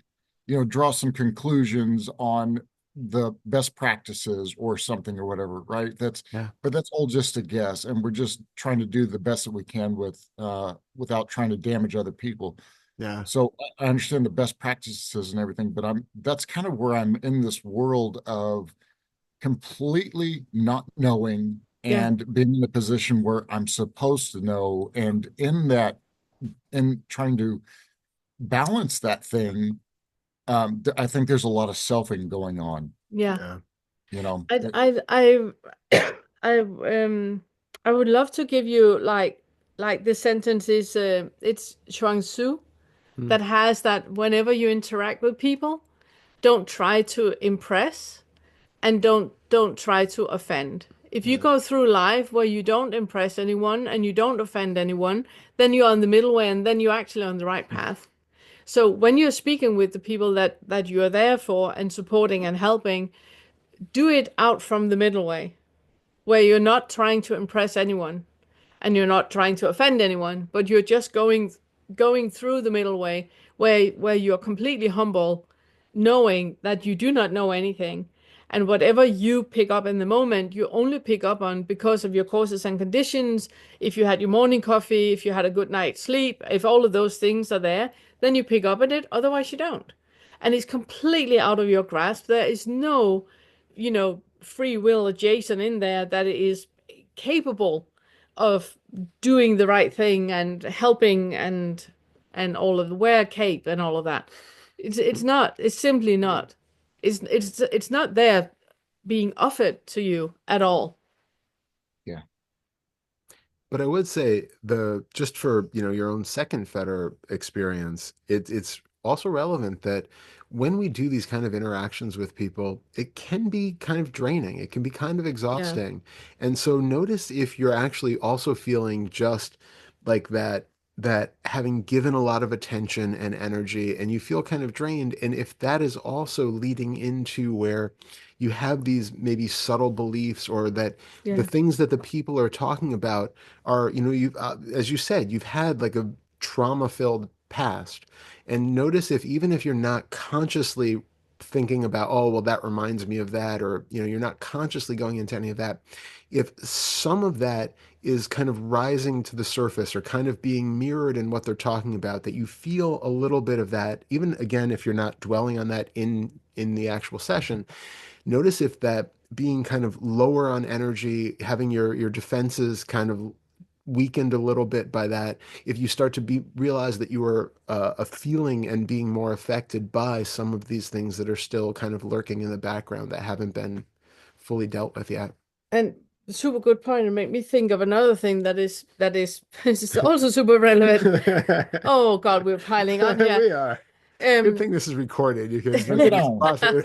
draw some conclusions on the best practices or something or whatever, right? Yeah. But that's all just a guess, and we're just trying to do the best that we can without trying to damage other people. Yeah. So I understand the best practices and everything, but that's kind of where I'm in this world of completely not knowing Yeah. and being in a position where I'm supposed to know. And in trying to balance that thing, I think there's a lot of selfing going on, Yeah. Yeah. you know. I I would love to give you like the sentence is it's Chuang Tzu Mm. that has that whenever you interact with people, don't try to impress and don't try to offend. If you Yeah. go through life where you don't impress anyone and you don't offend anyone, then you're on the middle way and then you're actually on the right path. So when you're speaking with the people that you are there for and supporting and helping, do it out from the middle way, where you're not trying to impress anyone and you're not trying to offend anyone, but you're just going through the middle way where you're completely humble, knowing that you do not know anything. And whatever you pick up in the moment, you only pick up on because of your causes and conditions. If you had your morning coffee, if you had a good night's sleep, if all of those things are there, then you pick up on it. Otherwise, you don't. And it's completely out of your grasp. There is no, free will adjacent in there that is capable of doing the right thing and helping and all of the wear cape and all of that. It's not. It's simply not. It's not there being offered to you at all. Yeah. But I would say the just for, your own second Fetter experience, it's also relevant that when we do these kind of interactions with people, it can be kind of draining. It can be kind of Yeah. exhausting. And so notice if you're actually also feeling just like that having given a lot of attention and energy and you feel kind of drained, and if that is also leading into where you have these maybe subtle beliefs or that the Yeah. things that the people are talking about are, you as you said, you've had like a trauma-filled past. And notice if even if you're not consciously thinking about, oh, well, that reminds me of that, or, you're not consciously going into any of that, if some of that is kind of rising to the surface or kind of being mirrored in what they're talking about, that you feel a little bit of that, even again, if you're not dwelling on that in the actual session, notice if that being kind of lower on energy, having your defenses kind of weakened a little bit by that, if you start to realize that you are feeling and being more affected by some of these things that are still kind of lurking in the background that haven't been fully dealt with yet. And super good point, and make me think of another thing that is is also super relevant. Oh God, we're piling on here. We are. Good Um, thing this is recorded. You can Bring it just on. watch it.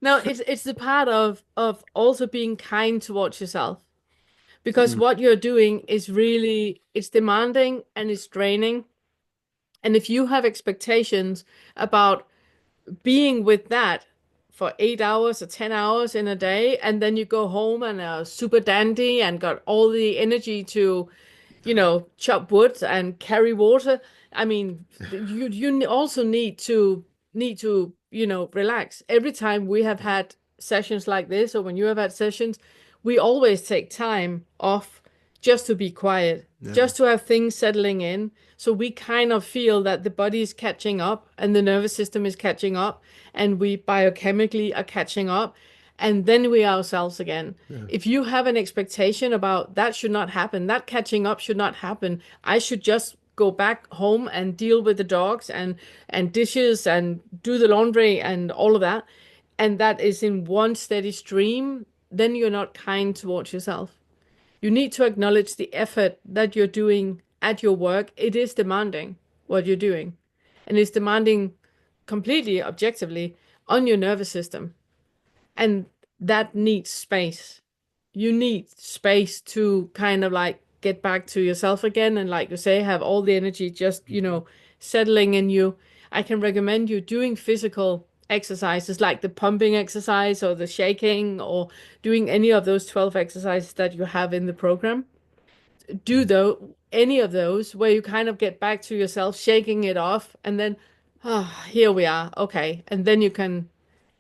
no, it's the part of also being kind towards yourself. Because Mm, what you're doing is really it's demanding and it's draining. And if you have expectations about being with that for 8 hours or 10 hours in a day, and then you go home and are super dandy and got all the energy to, chop wood and carry water. I mean, you also need to, relax. Every time we have had sessions like this, or when you have had sessions, we always take time off just to be quiet, yeah, just to have things settling in. So we kind of feel that the body is catching up and the nervous system is catching up and we biochemically are catching up. And then we ourselves again. yeah, If you have an expectation about that should not happen, that catching up should not happen, I should just go back home and deal with the dogs and dishes and do the laundry and all of that, and that is in one steady stream, then you're not kind towards yourself. You need to acknowledge the effort that you're doing at your work. It is demanding what you're doing, and it's demanding completely objectively on your nervous system. And that needs space. You need space to kind of like get back to yourself again. And like you say, have all the energy just, settling in you. I can recommend you doing physical exercises like the pumping exercise or the shaking or doing any of those 12 exercises that you have in the program. Do though any of those where you kind of get back to yourself, shaking it off, and then, here we are. Okay. And then you can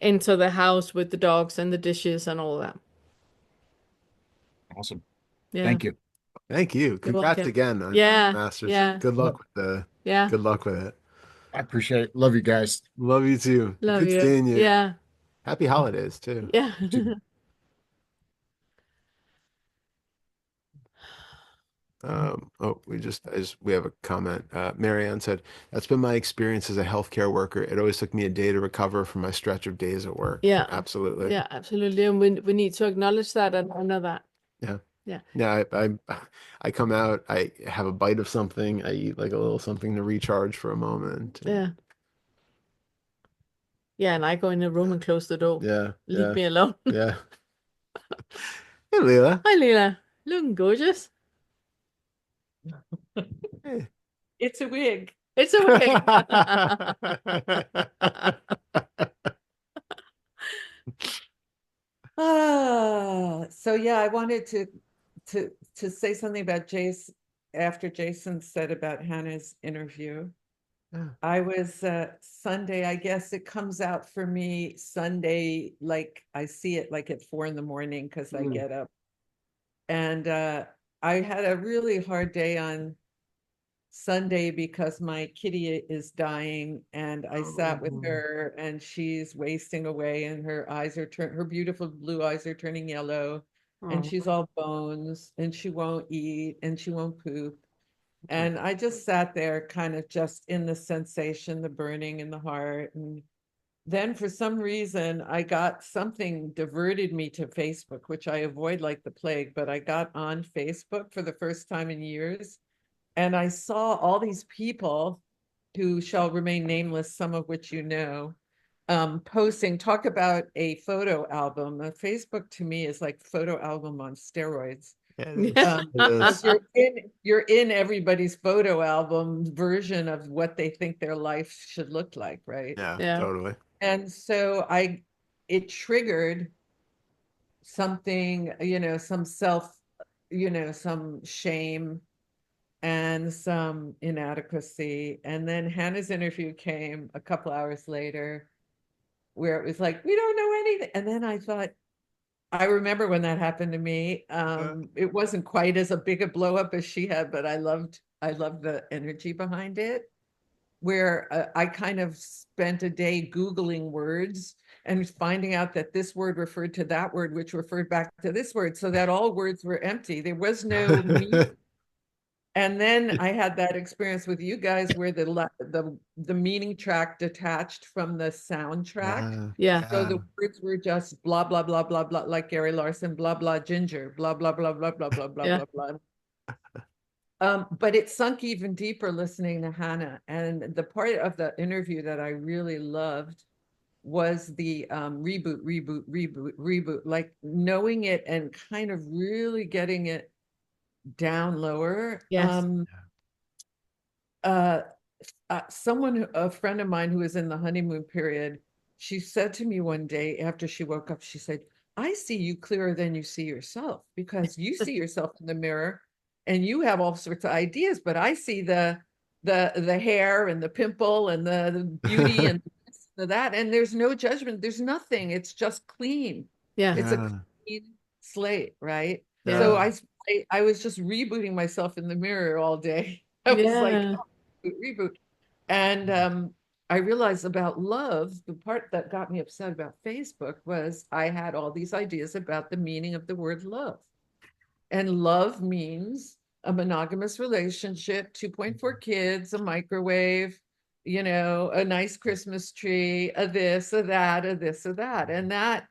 enter the house with the dogs and the dishes and all that. Awesome. Yeah. Thank you. thank you. You're Congrats welcome. again on Yeah. Masters. Yeah. Love, Yeah. Good luck with it. I appreciate it. Love you guys. Love you too. Love Good you. seeing you. Yeah. Happy holidays too. Yeah. You too. We have a comment. Marianne said, "That's been my experience as a healthcare worker. It always took me a day to recover from my stretch of days at work." Yeah. Absolutely. Yeah, absolutely. And we need to acknowledge that and honor that. Yeah. Yeah. Yeah. I come out, I have a bite of something, I eat like a little something to recharge for a moment. Yeah. Yeah. And I go in the room and close the door. Yeah. Leave Yeah. me alone. Yeah. Hey, Leela. Hi, Leela. Looking gorgeous. Hey. It's a wig. It's okay. So yeah, I wanted to say something about Jace after Jason said about Hannah's interview. Yeah. I was Sunday, I guess it comes out for me Sunday, like I see it like at 4 a.m. because I get up. And I had a really hard day on Sunday because my kitty is dying, and I sat with her and she's wasting away, and her beautiful blue eyes are turning yellow, and she's all bones, and she won't eat and she won't poop. And I just sat there kind of just in the sensation, the burning in the heart. And then for some reason, I got something diverted me to Facebook, which I avoid like the plague, but I got on Facebook for the first time in years. And I saw all these people who shall remain nameless, some of which you know, posting, talk about a photo album. Facebook to me is like photo album on steroids. It Because is. you're in everybody's photo album version of what they think their life should look like, right? Yeah, Yeah. totally. And so it triggered something, some shame and some inadequacy. And then Hannah's interview came a couple hours later, where it was like, we don't know anything. And then I thought, I remember when that happened to me. It wasn't quite as a big a blow up as she had, but I loved the energy behind it. Where I kind of spent a day Googling words and finding out that this word referred to that word, which referred back to this word, so that all words were empty. There was no meaning. And then I had that experience with you guys where the meaning track detached from the soundtrack. Yeah. So the words were just blah, blah, blah, blah, blah, like Gary Larson, blah, blah, ginger, blah, blah, blah, blah, blah, blah, blah, Yeah. blah, blah. But it sunk even deeper listening to Hannah. And the part of the interview that I really loved was the reboot, like knowing it and kind of really getting it down lower. Yes. A friend of mine who was in the honeymoon period, she said to me one day after she woke up, she said, I see you clearer than you see yourself, because you see yourself in the mirror and you have all sorts of ideas, but I see the hair and the pimple and the beauty and that, and there's no judgment, there's nothing, it's just clean. Yeah. It's a clean slate, right? Yeah. So I was just rebooting myself in the mirror all day. I was like, Yeah. oh, reboot. And I realized about love, the part that got me upset about Facebook was I had all these ideas about the meaning of the word love. And love means a monogamous relationship, 2.4 kids, a microwave, a nice Christmas tree, a this, a that, a this, a that. And that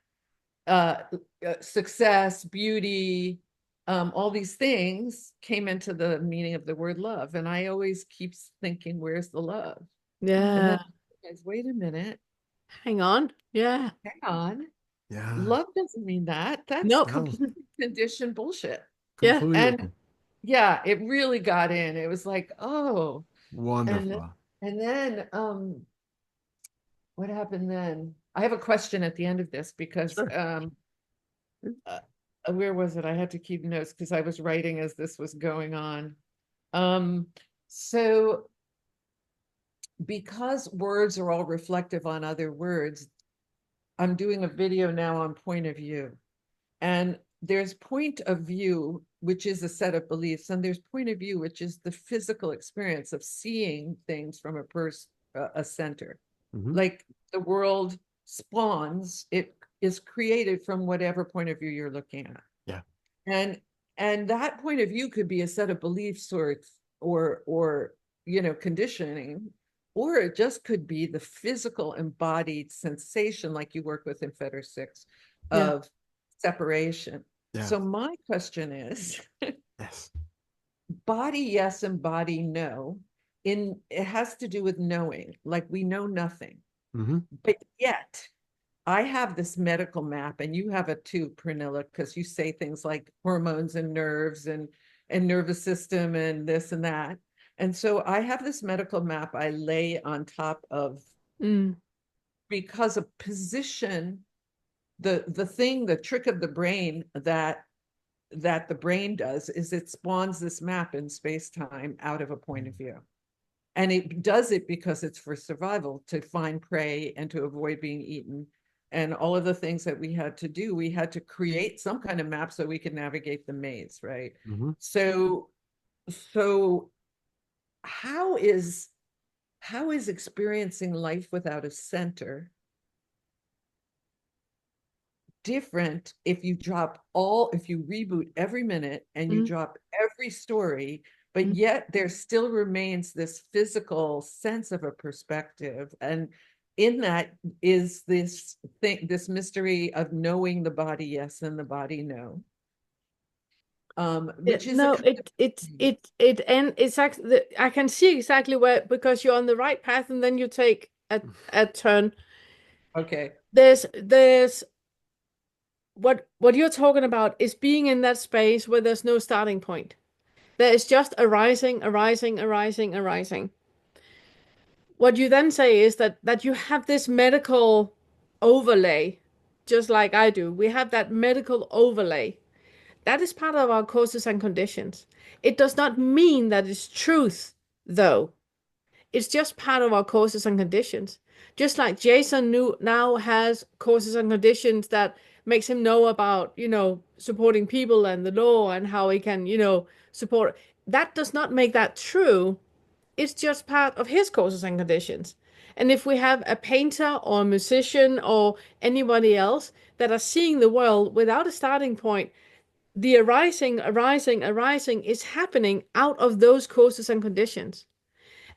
success, beauty, all these things came into the meaning of the word love. And I always keep thinking, where's the love? And then, Yeah. guys, wait a minute, Hang on. Yeah. hang on. Yeah. Love doesn't mean that. That's Nope. complete conditioned bullshit. Yeah. Completely. And yeah, it really got in. It was like, oh, Wonderful. and then what happened then? I have a question at the end of this because Sure. Where was it? I had to keep notes because I was writing as this was going on. So because words are all reflective on other words, I'm doing a video now on point of view. And there's point of view, which is a set of beliefs, and there's point of view, which is the physical experience of seeing things from a center. Like the world spawns, it is created from whatever point of view you're looking at. Yeah. And that point of view could be a set of beliefs or conditioning, or it just could be the physical embodied sensation, like you work with in Fetter 6, of separation. Yeah. So my question is, Yes. body yes and body no, it has to do with knowing, like we know nothing. But yet I have this medical map, and you have it too, Pernille, because you say things like hormones and nerves and nervous system and this and that. And so I have this medical map I lay on top of, Mm. because a position, the trick of the brain that the brain does is it spawns this map in space-time out of a point of view. And it does it because it's for survival, to find prey and to avoid being eaten. And all of the things that we had to do, we had to create some kind of map so we could navigate the maze, right? Hmm. So, so how is experiencing life without a center different if you reboot every minute and you Mm. drop every story, but Mm. yet there still remains this physical sense of a perspective? And in that is this mystery of knowing the body yes and the body no, Yeah, which is a no, kind of and it's actually, I can see exactly where, because you're on the right path and then you take a turn. okay. There's what you're talking about is being in that space where there's no starting point. There is just arising, arising, arising, arising. What you then say is that you have this medical overlay, just like I do. We have that medical overlay. That is part of our causes and conditions. It does not mean that it's truth, though. It's just part of our causes and conditions. Just like Jason now has causes and conditions that makes him know about, supporting people and the law and how he can, support. That does not make that true. It's just part of his causes and conditions. And if we have a painter or a musician or anybody else that are seeing the world without a starting point, the arising, arising, arising is happening out of those causes and conditions.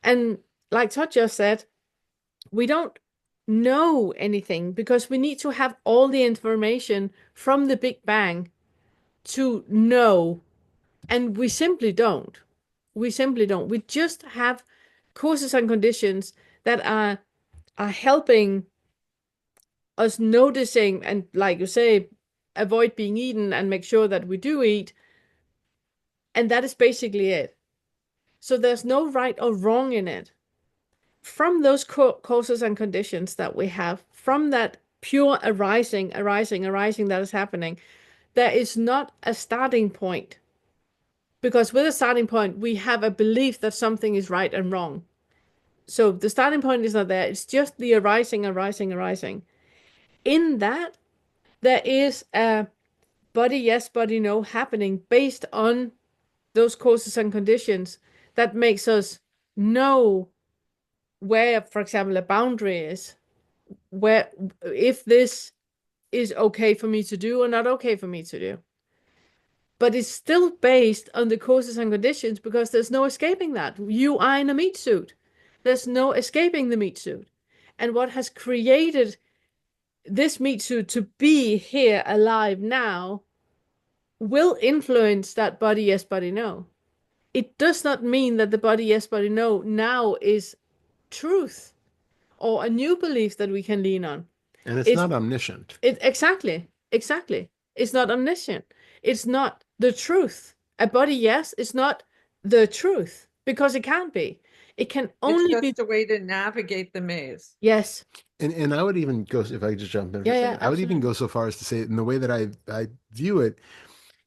And like Todd just said, we don't know anything because we need to have all the information from the Big Bang to know. And we simply don't. We simply don't. We just have causes and conditions that are helping us noticing and, like you say, avoid being eaten and make sure that we do eat. And that is basically it. So there's no right or wrong in it. From those causes and conditions that we have, from that pure arising, arising, arising that is happening, there is not a starting point. Because with a starting point, we have a belief that something is right and wrong. So the starting point is not there. It's just the arising, arising, arising. In that, there is a body yes, body no happening based on those causes and conditions that makes us know where, for example, a boundary is, where if this is okay for me to do or not okay for me to do. But it's still based on the causes and conditions because there's no escaping that. You are in a meat suit. There's no escaping the meat suit. And what has created this meat suit to be here alive now will influence that body yes, body no. It does not mean that the body yes, body no now is truth or a new belief that we can lean on. And it's It's not omniscient. exactly. It's not omniscient. It's not the truth. A body, yes, it's not the truth because it can't be. It can It's only be just a way to navigate the maze. yes. And I would even go, if I could just jump in for a Yeah, yeah, second, I would even absolutely. go so far as to say, in the way that I view it,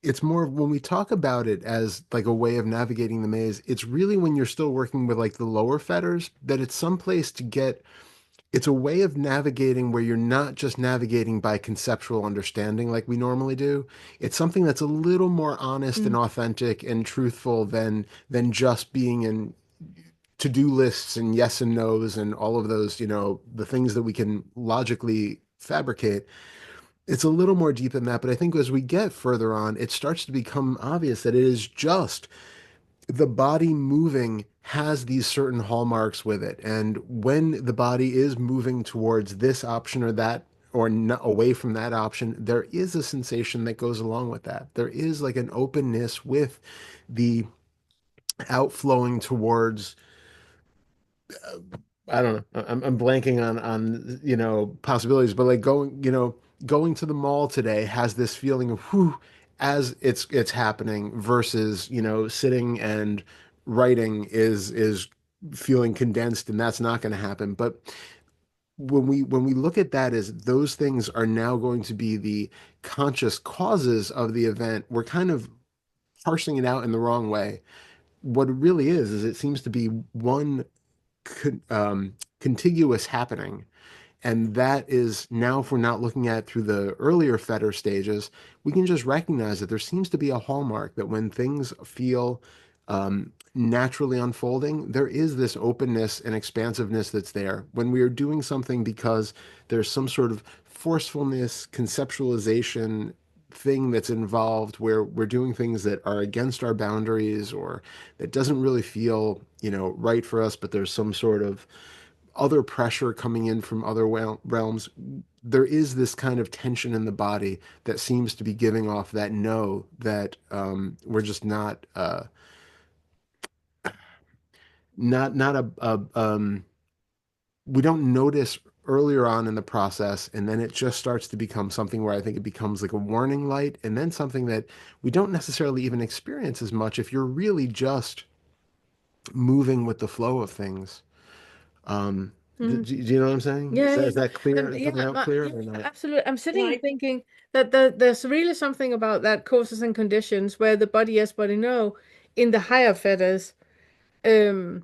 it's more when we talk about it as like a way of navigating the maze, it's really when you're still working with like the lower fetters, that it's someplace to get, it's a way of navigating where you're not just navigating by conceptual understanding like we normally do. It's something that's a little more honest and Mm. authentic and truthful than just being in to-do lists and yes and no's and all of those, the things that we can logically fabricate. It's a little more deep than that, but I think as we get further on, it starts to become obvious that it is just the body moving has these certain hallmarks with it. And when the body is moving towards this option or that, or away from that option, there is a sensation that goes along with that. There is like an openness with the outflowing towards, I don't know. I'm blanking on possibilities, but like going to the mall today has this feeling of whew as it's happening versus sitting and writing is feeling condensed, and that's not going to happen. But when we look at that as those things are now going to be the conscious causes of the event, we're kind of parsing it out in the wrong way. What it really is it seems to be one contiguous happening. And that is now, if we're not looking at through the earlier Fetter stages, we can just recognize that there seems to be a hallmark that when things feel naturally unfolding, there is this openness and expansiveness that's there. When we are doing something because there's some sort of forcefulness, conceptualization thing that's involved where we're doing things that are against our boundaries or that doesn't really feel, right for us, but there's some sort of other pressure coming in from other realms, there is this kind of tension in the body that seems to be giving off that no, that we're just not we don't notice earlier on in the process, and then it just starts to become something where I think it becomes like a warning light, and then something that we don't necessarily even experience as much if you're really just moving with the flow of things. Do you know what I'm saying? Yeah, Is that clear? and Is that out clear yeah, or not? absolutely. I'm sitting and Like, thinking that there's really something about that causes and conditions where the body yes, body no in the higher feathers. And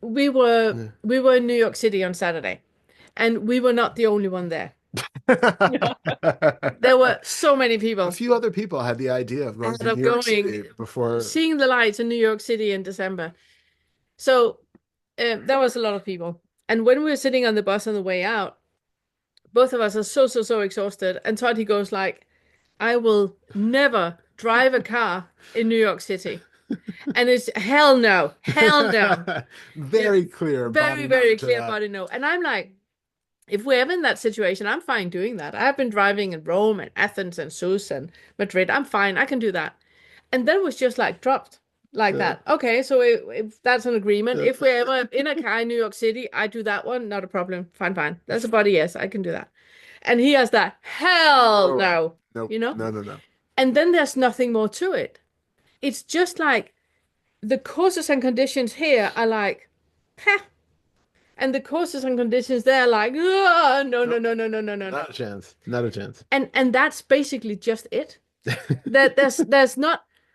we were Yeah. we were in New York City on Saturday, and we were not the only one there. There were so many A people few other people had the idea of going out to New of York going, City before. seeing the lights in New York City in December. So that was a lot of people. And when we were sitting on the bus on the way out, both of us are so exhausted. And Todd, he goes like, I will never drive a car in New York City. And it's hell no, hell no. Yeah, Very clear very, body no very to clear that. body no. And I'm like, if we're ever in that situation, I'm fine doing that. I've been driving in Rome and Athens and Sousse and Madrid. I'm fine. I can do that. And then was just like dropped like Yeah. that. Okay, so if that's an agreement, Yeah. if we're ever in a car in New York City, I do that one, not a problem. Fine, fine. That's a body yes, I can do that. And he has that, hell Oh, no, nope. you know? No, no, no. And then there's nothing more to it. It's just like the causes and conditions here are like, huh. And the causes and conditions there are like, oh, no, no, Nope. no, no, no, no, no, no. Not a chance. Not a chance. And that's basically just it. That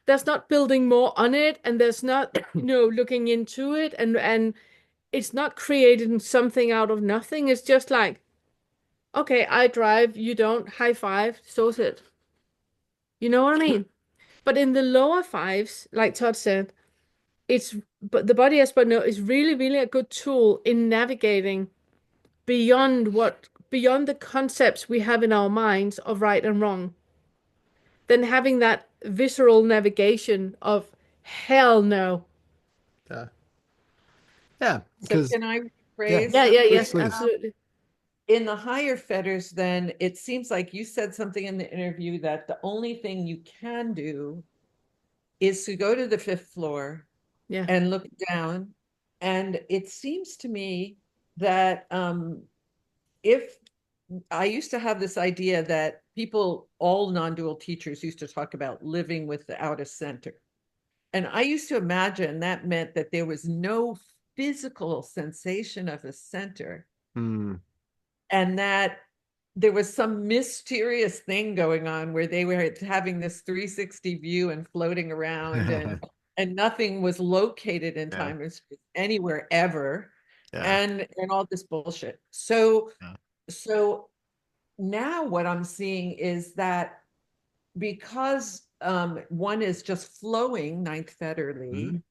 there's not building more on it, and there's not, looking into it, and it's not creating something out of nothing. It's just like, okay, I drive, you don't, high five, so's it. You know what I mean? But in the lower fives, like Todd said, but the body as but no is really, really a good tool in navigating beyond the concepts we have in our minds of right and wrong. Then having that visceral navigation of hell no. Yeah. Yeah. so Because, can I yeah, rephrase Yeah, yeah, something? please, yes, please. absolutely. In the higher fetters, then it seems like you said something in the interview that the only thing you can do is to go to the fifth floor Yeah. and look down. And it seems to me that if I used to have this idea that all non-dual teachers used to talk about living without a center. And I used to imagine that meant that there was no physical sensation of a center, Hmm. and that there was some mysterious thing going on where they were having this 360 view and floating around, and nothing was located in Yeah. time or space anywhere ever, Yeah. and all this bullshit. So Yeah. so now what I'm seeing is that because one is just flowing ninth fetterly Mhm.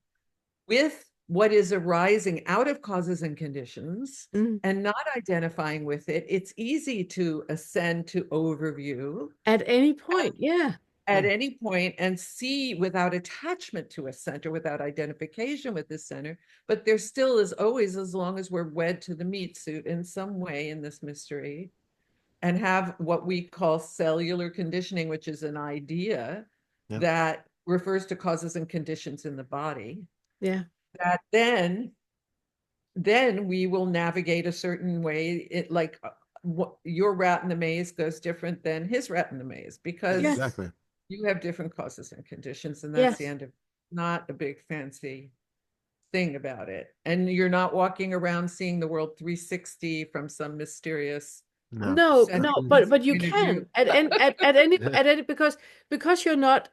with what is arising out of causes and conditions Mm. and not identifying with it, it's easy to ascend to overview At any point, yeah. at Yeah. any point and see without attachment to a center, without identification with the center. But there still is always, as long as we're wed to the meat suit in some way in this mystery, and have what we call cellular conditioning, which is an idea Yeah. that refers to causes and conditions in the body, Yeah. that then we will navigate a certain way. It like your rat in the maze goes different than his rat in the maze, because Yes. Exactly. you have different causes and conditions, and that's the Yes. end of not a big fancy. thing about it. And you're not walking around seeing the world 360 from some mysterious No. No, no, but you point of view. can at any because you're not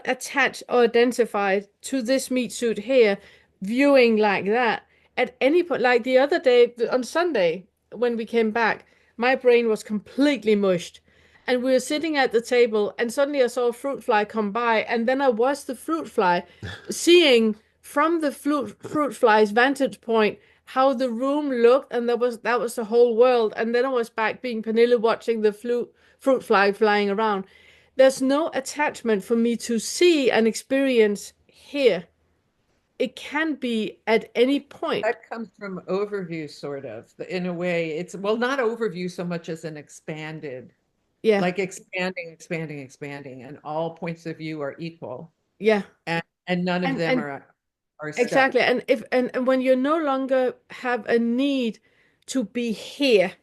attached or identified to this meat suit here, viewing like that at any point. Like the other day on Sunday when we came back, my brain was completely mushed, and we were sitting at the table, and suddenly I saw a fruit fly come by, and then I watched the fruit fly, seeing from the fruit fly's vantage point how the room looked, and that was the whole world. And then I was back being Pernille watching the fruit fly flying around. There's no attachment for me to see and experience here. It can be at any point. That comes from overview, sort of, in a way. It's, well, not overview so much as an expanded, Yeah, like expanding, and all points of view are equal, yeah, and none of them and are exactly. stuck. And when you no longer have a need to be here,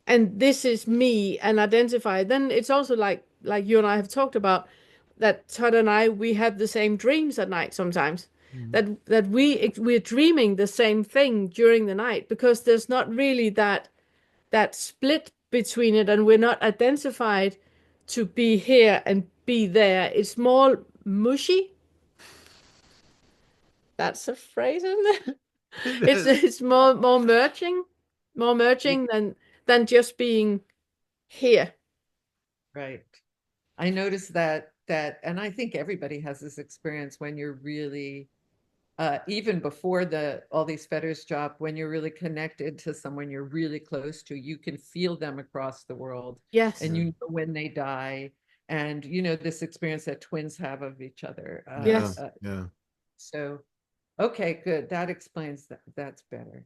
and this is me and identify, then it's also like you and I have talked about, that Todd and I, we have the same dreams at night sometimes. Mm. That we're dreaming the same thing during the night, because there's not really that split between it, and we're not identified to be here and be there. It's more mushy. That's a phrase, isn't it? It It's is. it's more Yeah, merging than just being here. right. I noticed that, and I think everybody has this experience when you're really, even before all these fetters drop, when you're really connected to someone you're really close to, you can feel them across the world, Yes, and Yeah. you know when they die, and you know this experience that twins have of each other. Yeah. yes. Yeah. So, okay, good. That explains that. That's better.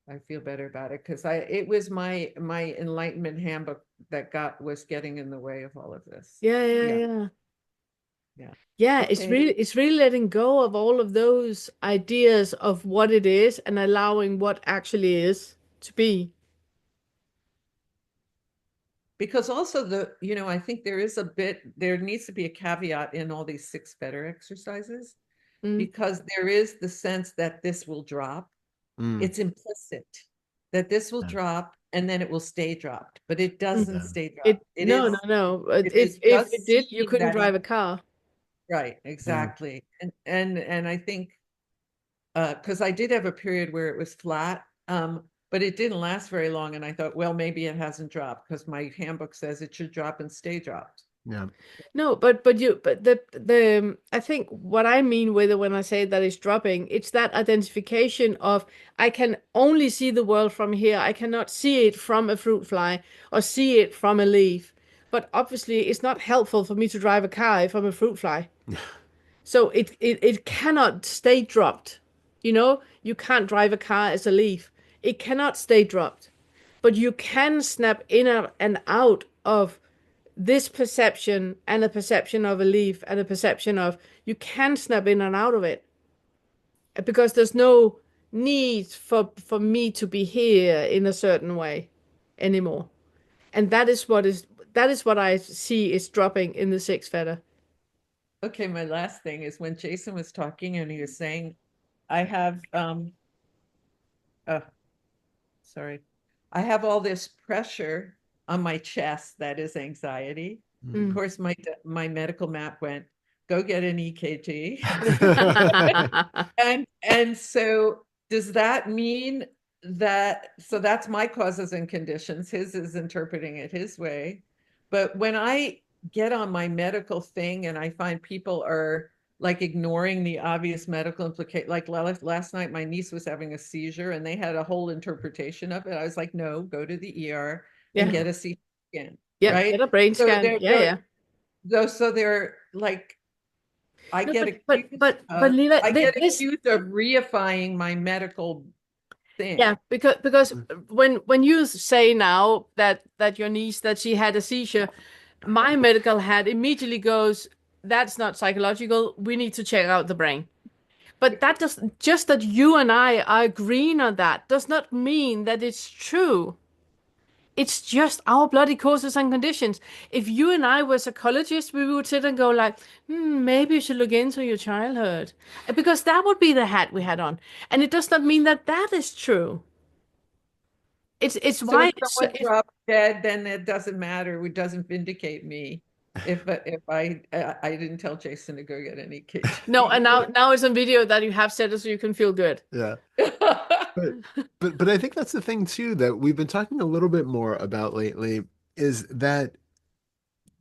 I feel better about it, because it was my enlightenment handbook that was getting in the way of all of this. Yeah, yeah, Yeah, yeah. yeah. Yeah, Okay. it's really letting go of all of those ideas of what it is and allowing what actually is to be. Because also I think there needs to be a caveat in all these six fetter exercises, Mm, because there is the sense that this will drop. Mm. It's implicit that this will Yeah. drop and then it will stay dropped, but it mm. doesn't Yeah. stay dropped. It no, no, no. It If is if it just did, you seeing couldn't that drive a car. right, Yeah. exactly. And I think, because I did have a period where it was flat, but it didn't last very long, and I thought, well, maybe it hasn't dropped, because my handbook says it should drop and stay dropped. Yeah. No, but the I think what I mean with it when I say that it's dropping, it's that identification of, I can only see the world from here. I cannot see it from a fruit fly or see it from a leaf. But obviously, it's not helpful for me to drive a car if I'm a fruit fly. So it cannot stay dropped. You can't drive a car as a leaf. It cannot stay dropped. But you can snap in and out of this perception and a perception of a leaf and a perception of, you can snap in and out of it, because there's no need for me to be here in a certain way anymore. And that is what I see is dropping in the sixth feather. Okay, my last thing is when Jason was talking and he was saying, I have uh sorry, I have all this pressure on my chest that is anxiety. Of Mm. course, my medical map went, go get an EKG. And so does that mean that, so that's my causes and conditions, his is interpreting it his way. But when I get on my medical thing and I find people are like ignoring the obvious medical implication, like last night my niece was having a seizure and they had a whole interpretation of it. I was like, no, go to the ER and Yeah. get a CT scan, Yeah, get right? a brain So scan. Yeah, yeah. they're like, No, but Leela, I get this. accused of reifying my medical Yeah, thing. because when you say now that your niece, that she had a seizure, my medical hat immediately goes, that's not psychological. We need to check out the brain. But that does, just that you and I are agreeing on that does not mean that it's true. It's just our bloody causes and conditions. If you and I were psychologists, we would sit and go like, maybe you should look into your childhood. Because that would be the hat we had on. And it does not mean that that is true. It's So why if someone drops dead, then it doesn't matter. It doesn't vindicate me if I didn't tell Jason to go get an no, and EKG. now it's on video that you have said it so you can feel good. Yeah. But but I think that's the thing too that we've been talking a little bit more about lately is that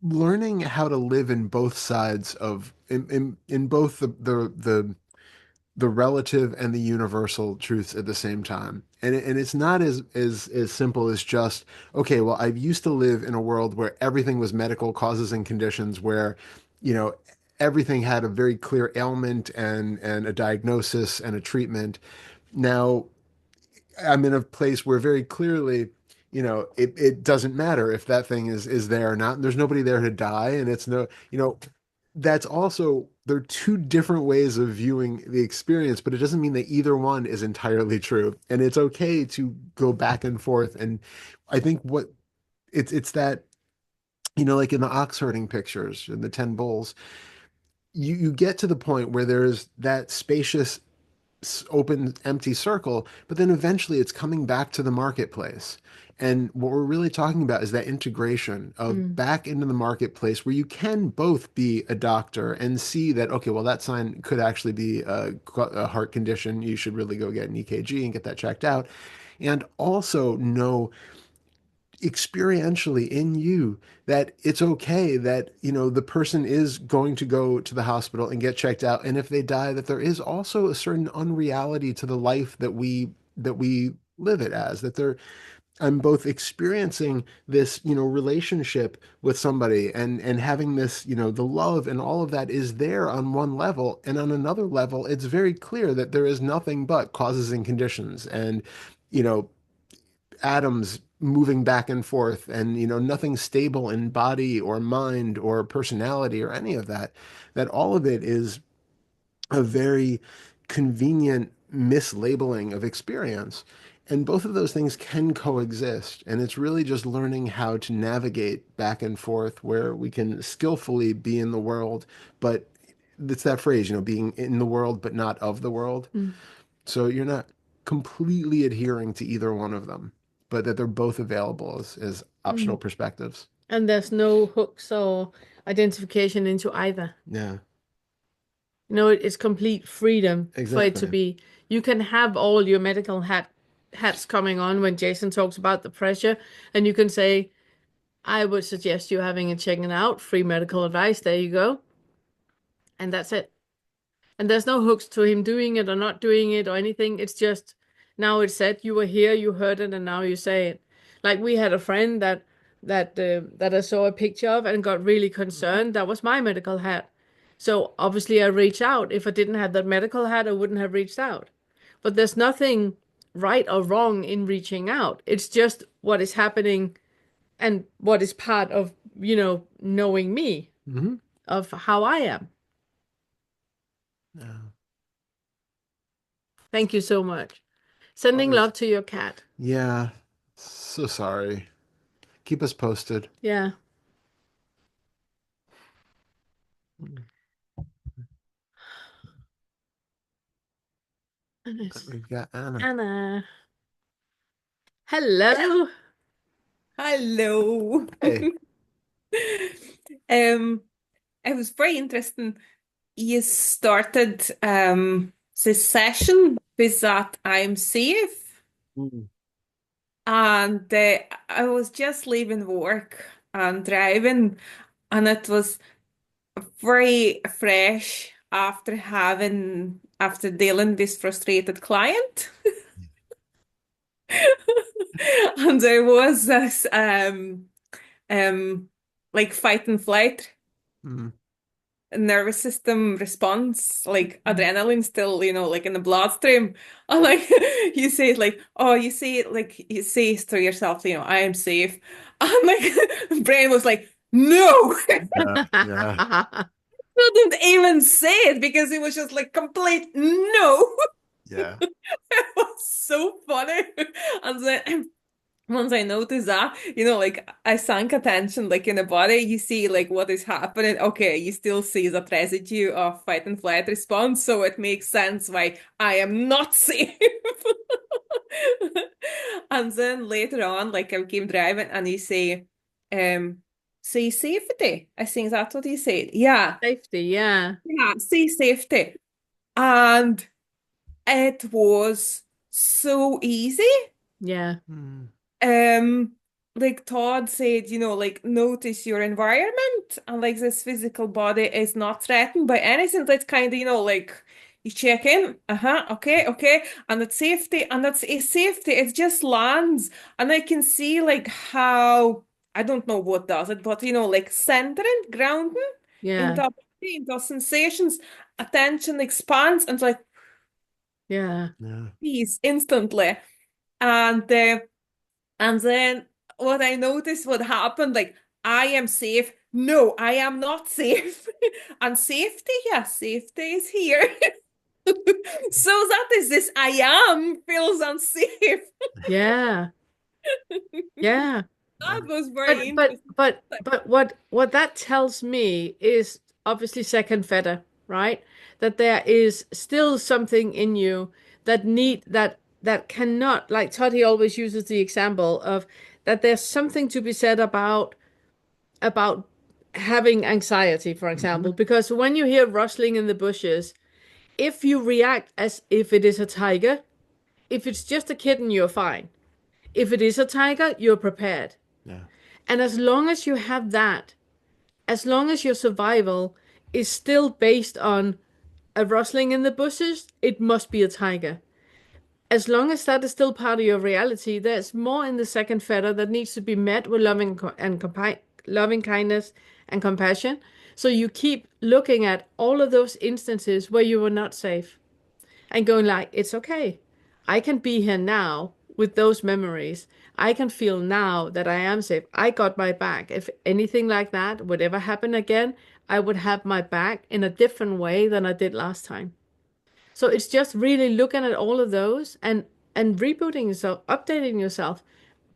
learning how to live in both sides of in both the relative and the universal truths at the same time. And it's not as simple as just, okay, well, I used to live in a world where everything was medical causes and conditions, where, you know, everything had a very clear ailment and a diagnosis and a treatment. Now I'm in a place where very clearly, it doesn't matter if that thing is there or not. And there's nobody there to die. And it's no, that's also, there are two different ways of viewing the experience, but it doesn't mean that either one is entirely true. And it's okay to go back and forth. And I think what it's that, like in the ox herding pictures in the 10 bulls, you get to the point where there's that spacious open empty circle, but then eventually it's coming back to the marketplace. And what we're really talking about is that integration of back into the marketplace where you can both be a doctor and see that, okay, well, that sign could actually be a heart condition. You should really go get an EKG and get that checked out. And also know experientially in you that it's okay that the person is going to go to the hospital and get checked out, and if they die, that there is also a certain unreality to the life that we live it as, that there I'm both experiencing this relationship with somebody and having this the love and all of that is there on one level, and on another level it's very clear that there is nothing but causes and conditions and you know atoms moving back and forth, and nothing stable in body or mind or personality or any of that, that all of it is a very convenient mislabeling of experience. And both of those things can coexist, and it's really just learning how to navigate back and forth where we can skillfully be in the world, but it's that phrase, being in the world but not of the world. So you're not completely adhering to either one of them, but that they're both available as optional perspectives. And there's no hooks or identification into either. Yeah, It's complete freedom for it to exactly. be. You can have all your medical hats coming on when Jason talks about the pressure, and you can say, I would suggest you having a checking out, free medical advice. There you go. And that's it. And there's no hooks to him doing it or not doing it or anything. It's just now it's said, you were here, you heard it, and now you say it. Like we had a friend that I saw a picture of and got really concerned. That was my medical hat. So obviously I reached out. If I didn't have that medical hat, I wouldn't have reached out. But there's nothing right or wrong in reaching out. It's just what is happening and what is part of, knowing me, Hmm. of how I am. Yeah. Thank you so much. Sending Always. love to your cat. Yeah. So sorry. Keep us posted. Yeah. We've got Anna. Anna. Hello. Hello. Hey. It was very interesting. You started the session with that I'm safe, Mm. and I was just leaving work and driving, and it was very fresh after dealing with frustrated client. And there was this like fight and flight Mm. nervous system response, like adrenaline still, like in the bloodstream. And like you say it like, oh, you say to yourself, I am safe. And like brain was like, no, Yeah. Yeah. couldn't even say it because it was just like complete no. Yeah. It was so funny. And then once I noticed that, like I sank attention, like in the body, you see like what is happening. Okay, you still see that residue of fight and flight response, so it makes sense why I am not safe. And then later on, like I came driving and you say safety. I think that's what you said. Yeah. Safety, yeah. Yeah, say safety. And it was so easy. Yeah. Mm. Um, like Todd said, like notice your environment and like this physical body is not threatened by anything. That's kind of, like you check in, okay, okay, and it's safety, and that's a safety. It just lands, and I can see like how I don't know what does it, but like centering, grounding Yeah. into body, into sensations, attention expands, and like Yeah. Yeah. peace instantly. And and then what I noticed what happened, like, I am safe. No, I am not safe. And safety, yes, safety is here. So that is this I am feels unsafe. Yeah. Yeah. That was But very but interesting. but but what that tells me is obviously second fetter, right? That there is still something in you that cannot, like Toddy always uses the example of that there's something to be said about having anxiety, for Hmm. example, because when you hear rustling in the bushes, if you react as if it is a tiger, if it's just a kitten, you're fine. If it is a tiger, you're prepared. Yeah. And as long as you have that, as long as your survival is still based on a rustling in the bushes, it must be a tiger. As long as that is still part of your reality, there's more in the second feather that needs to be met with loving kindness and compassion. So you keep looking at all of those instances where you were not safe and going like, it's okay. I can be here now with those memories. I can feel now that I am safe. I got my back. If anything like that would ever happen again, I would have my back in a different way than I did last time. So it's just really looking at all of those and rebooting yourself, updating yourself.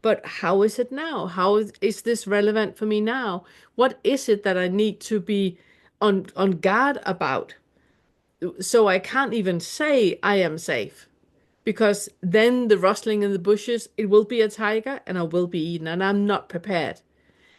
But how is it now? How is this relevant for me now? What is it that I need to be on guard about? So I can't even say I am safe because then the rustling in the bushes, it will be a tiger and I will be eaten and I'm not prepared.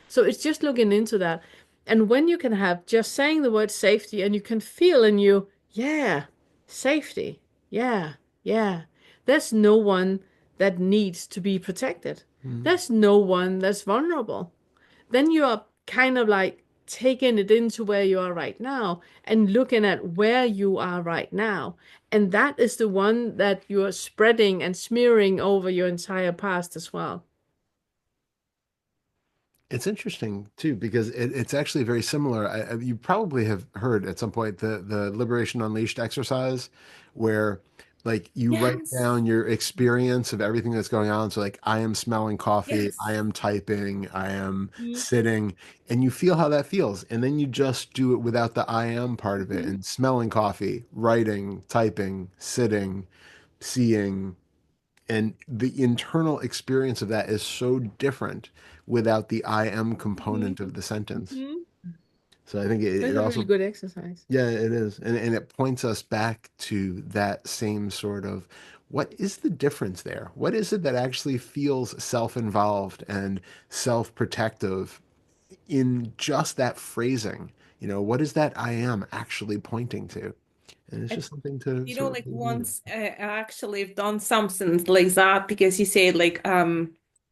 So it's just looking into that. And when you can have just saying the word safety and you can feel in you, yeah, safety. Yeah, yeah. There's no one that needs to be protected. Mm. There's no one that's vulnerable. Then you are kind of like taking it into where you are right now and looking at where you are right now. And that is the one that you are spreading and smearing over your entire past as well. It's interesting too because it's actually very similar. You probably have heard at some point the Liberation Unleashed exercise, where like you write Yes, down your experience of everything that's going on. So like I am smelling coffee, I yes. am typing, I am Mm-hmm. sitting, and you feel how that feels, and then you just do it without the I am part of it, Mm-hmm. and smelling coffee, writing, typing, sitting, seeing. And the internal experience of that is so different without the I am component of the sentence. Mm-hmm. So I think That's it a really also, good exercise. yeah, it is. And it points us back to that same sort of what is the difference there? What is it that actually feels self-involved and self-protective in just that phrasing? What is that I am actually pointing to? And it's just something to sort of Like leave in. once I actually have done something like that because you said like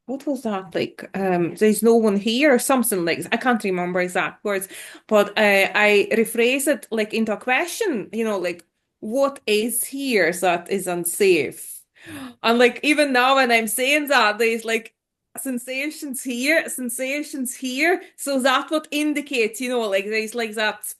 what was that like there's no one here or something like I can't remember exact words, but I rephrase it like into a question, like what is here that is unsafe? And like even now when I'm saying that, there's like sensations here. So that what indicates, like there's like that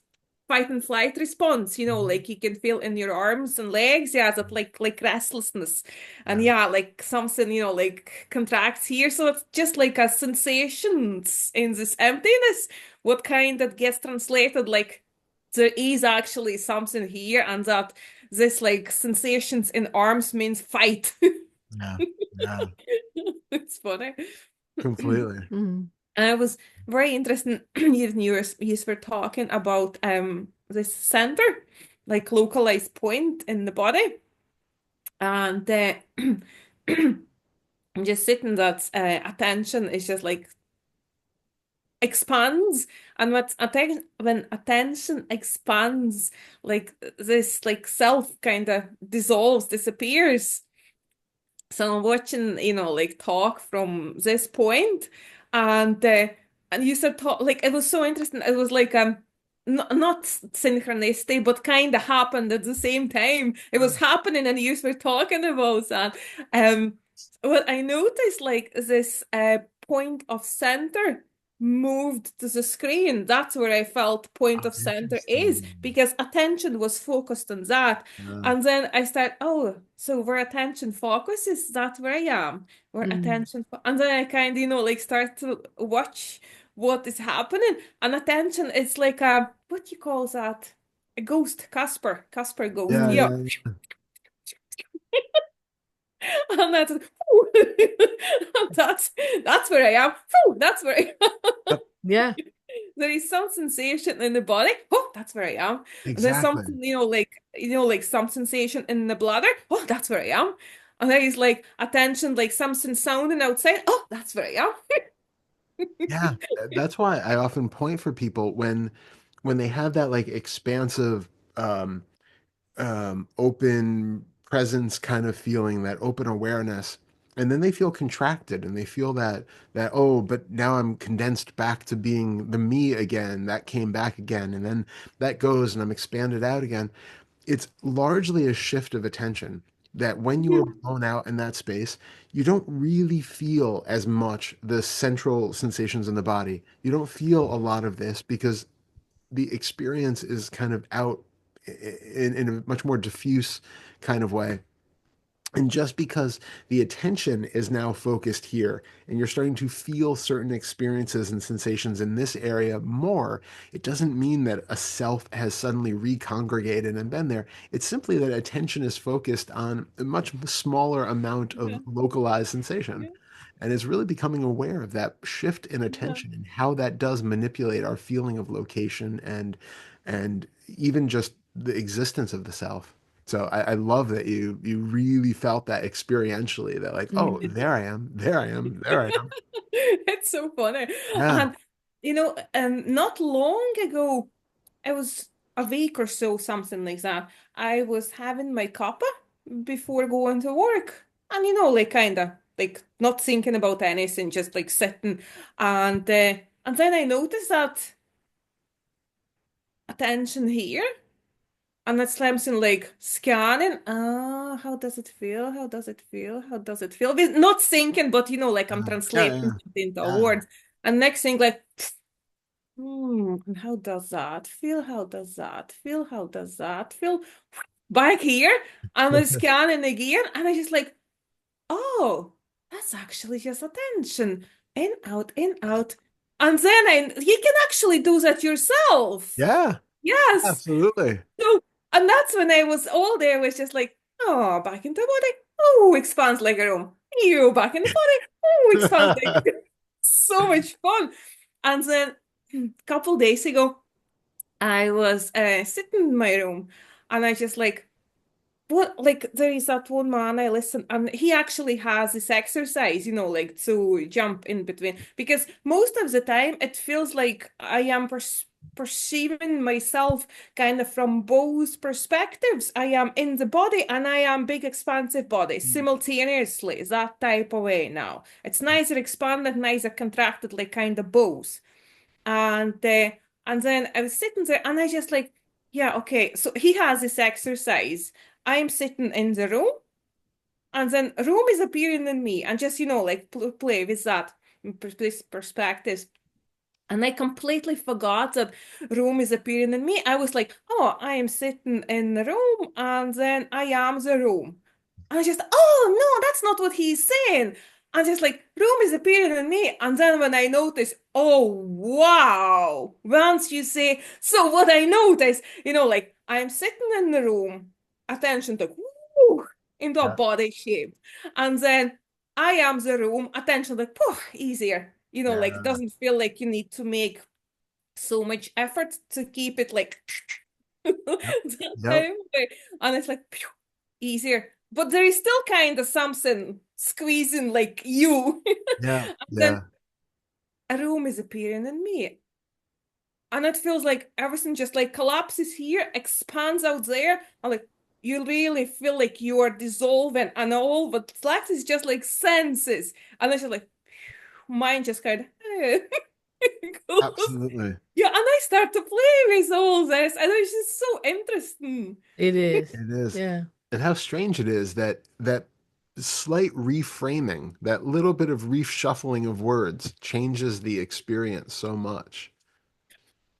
fight and flight response, Mhm. like you can feel in your arms and legs, yeah, that like restlessness. And Yeah. yeah, like something, like contracts here. So it's just like a sensations in this emptiness. What kind that gets translated like there is actually something here, and that this like sensations in arms means fight. Yeah. Yeah. It's funny. Completely. Mm. And I was very interested you were talking about this center, like localized point in the body. And I'm just sitting that attention is just like expands, and when attention expands, like this like self kind of disappears. So I'm watching, like talk from this point, and you said talk like it was so interesting. It was like not synchronicity, but kind of happened at the same time. It was happening, and you were talking about that. Um, what I noticed, like this point of center moved to the screen. That's where I felt point Oh, of center is, interesting. because attention was focused on that. Yeah. And then I start, oh, so where attention focuses, that's where I am. Where Mm. and then I kind of, like start to watch what is happening. And attention is like what you call that? A ghost, Casper ghost. Yeah, Yeah. yeah, And that's, that's where I am. That's where I am. yep, Yeah. There is some sensation in the body. Oh, that's where I am. And there's exactly. something, like some sensation in the bladder. Oh, that's where I am. And there is like attention, like something sounding outside. Oh, that's where I am. Yeah, that's why I often point for people when they have that like expansive um open presence kind of feeling, that open awareness, and then they feel contracted and they feel that oh, but now I'm condensed back to being the me again, that came back again, and then that goes and I'm expanded out again. It's largely a shift of attention that when you are blown out in that space, you don't really feel as much the central sensations in the body. You don't feel a lot of this because the experience is kind of out in a much more diffuse kind of way. And just because the attention is now focused here and you're starting to feel certain experiences and sensations in this area more, it doesn't mean that a self has suddenly recongregated and been there. It's simply that attention is focused on a much smaller amount Yeah, of localized sensation. yeah, And is really becoming aware of that shift in yeah. attention and how that does manipulate our feeling of location and even just the existence of the self. So I love that you really felt that experientially, that like, oh, Mm. there I am, there I am, there I am. It's so funny. Yeah. And not long ago, it was a week or so, something like that. I was having my cuppa before going to work. And like kind of like not thinking about anything, just like sitting. And then I noticed that attention here. And that's Slamson like scanning. Ah, how does it feel? How does it feel? How does it feel? Not thinking, but like I'm Yeah, translating yeah, it into yeah. words. And next thing, like, and how does that feel? How does that feel? How does that feel? Back here, and I'm scanning again, and I just like, oh, that's actually just attention. In, out, in, out. And then you can actually do that yourself. Yeah, Yes. absolutely. So, and that's when I was all there, was just like, oh, back into body. Oh, expands like a room. You back in the body. Oh, expands like so much fun. And then a couple days ago, I was sitting in my room, and I just what, like there is that one man I listen, and he actually has this exercise, like to jump in between. Because most of the time it feels like I am perceiving myself kind of from both perspectives. I am in the body and I am big expansive body simultaneously, that type of way now. It's neither expanded, neither contracted, like kind of both. And uh, and then I was sitting there and I just like, yeah, okay. So he has this exercise. I'm sitting in the room, and then room is appearing in me, and just like play with that this perspective. And I completely forgot that room is appearing in me. I was like, oh, I am sitting in the room, and then I am the room. And I just, oh no, that's not what he's saying. And just like, room is appearing in me. And then when I notice, oh wow, once you say, so what I notice, like I am sitting in the room, attention to woo, into a Yeah. body shape. And then I am the room, attention, like, poof, easier. Like, Yeah. doesn't feel like you need to make so much effort to keep it like Yep. that Yep. time. And it's like, phew, easier. But there is still kind of something squeezing like you. Yeah. And then Yeah. a room is appearing in me. And it feels like everything just like collapses here, expands out there, and like you really feel like you are dissolving, and all what's left is just like senses. And it's just like mine just kind of goes. Absolutely. Yeah, and I start to play with all this, and it's just so interesting. It is. It is. Yeah. And how strange it is that slight reframing, that little bit of reshuffling of words changes the experience so much.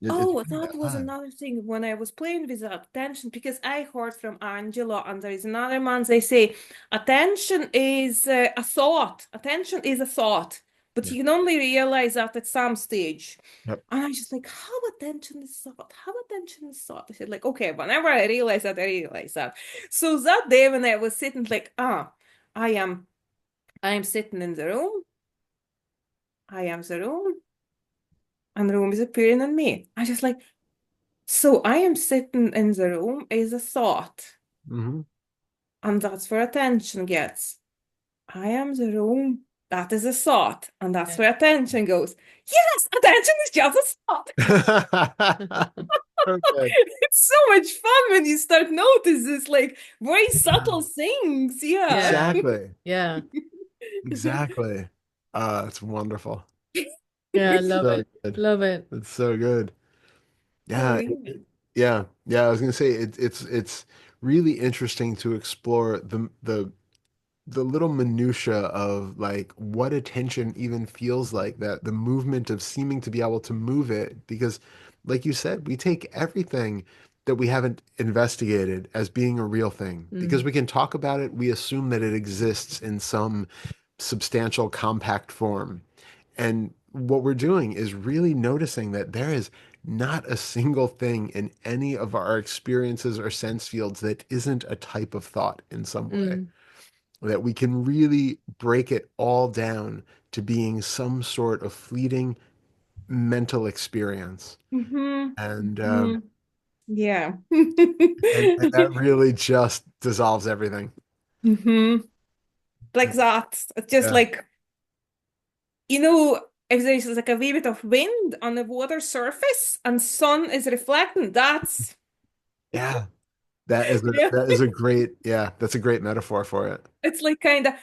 It's Oh, really that was odd. another thing when I was playing with the attention, because I heard from Angela, and there is another man, they say attention is a thought. Attention is a thought, but Yeah. you can only realize that at some stage. Yep. And I was just like, how attention is thought? How attention is thought? I said, like, okay, whenever I realize that, I realize that. So that day when I was sitting, like, I am, I am sitting in the room. I am the room, and the room is appearing in me. I just like, so I am sitting in the room is a thought, Hmm. and that's where attention gets. I am the room, that is a thought, and that's Yeah. where attention goes. Yes, attention is just a thought. Perfect. It's so much fun when you start notice this like very Yeah. subtle things. Yeah. Yeah. Exactly. Yeah. Exactly. It's wonderful. Yeah. I love So it. good. Love it. It's so good. So Yeah. yeah. Yeah. Yeah. I was gonna say it's really interesting to explore the little minutia of like what attention even feels like, that the movement of seeming to be able to move it, because like you said, we take everything that we haven't investigated as being a real thing because Mm. we can talk about it, we assume that it exists in some substantial compact form. And what we're doing is really noticing that there is not a single thing in any of our experiences or sense fields that isn't a type of thought in some way, Mm. that we can really break it all down to being some sort of fleeting mental experience. Mm-hmm. And Mm-hmm. Yeah. and that really just dissolves everything. Mm-hmm. Like that. It's just Yeah. like, if there's like a wee bit of wind on the water surface and sun is reflecting, that's Yeah. yeah, That's a great metaphor for it. it's like kind of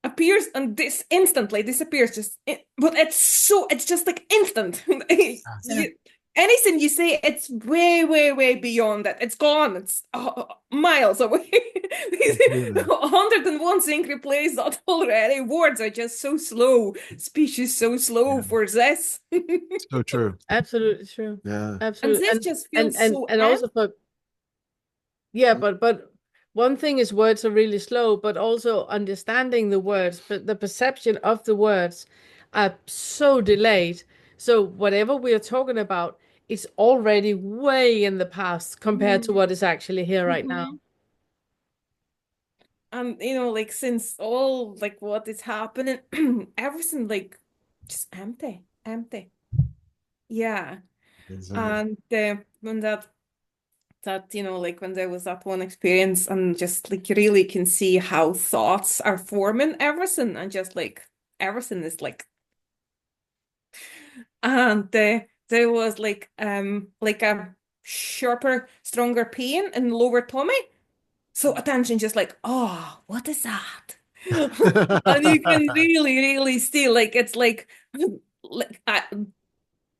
appears and this instantly disappears but it's just like instant. Yeah. Anything you say, it's way, way, way beyond that. It's gone. It's miles away. Completely. 101 thing replace that already. Words are just so slow. Speech is so slow Yeah. for this. So true. Absolutely true. Yeah. And Absolutely. this just feels so And empty. also for yeah, but one thing is words are really slow, but also understanding the words, but the perception of the words are so delayed. So whatever we are talking about is already way in the past compared to what is actually here right now. Mhm. And like since all like what is happening, everything like just empty, empty. Yeah. Isn't it? And when like when there was that one experience, and just like you really can see how thoughts are forming everything, and just like everything is and there was like a sharper, stronger pain in lower tummy. So attention just like, oh, what is that? And you can really, really see like it's like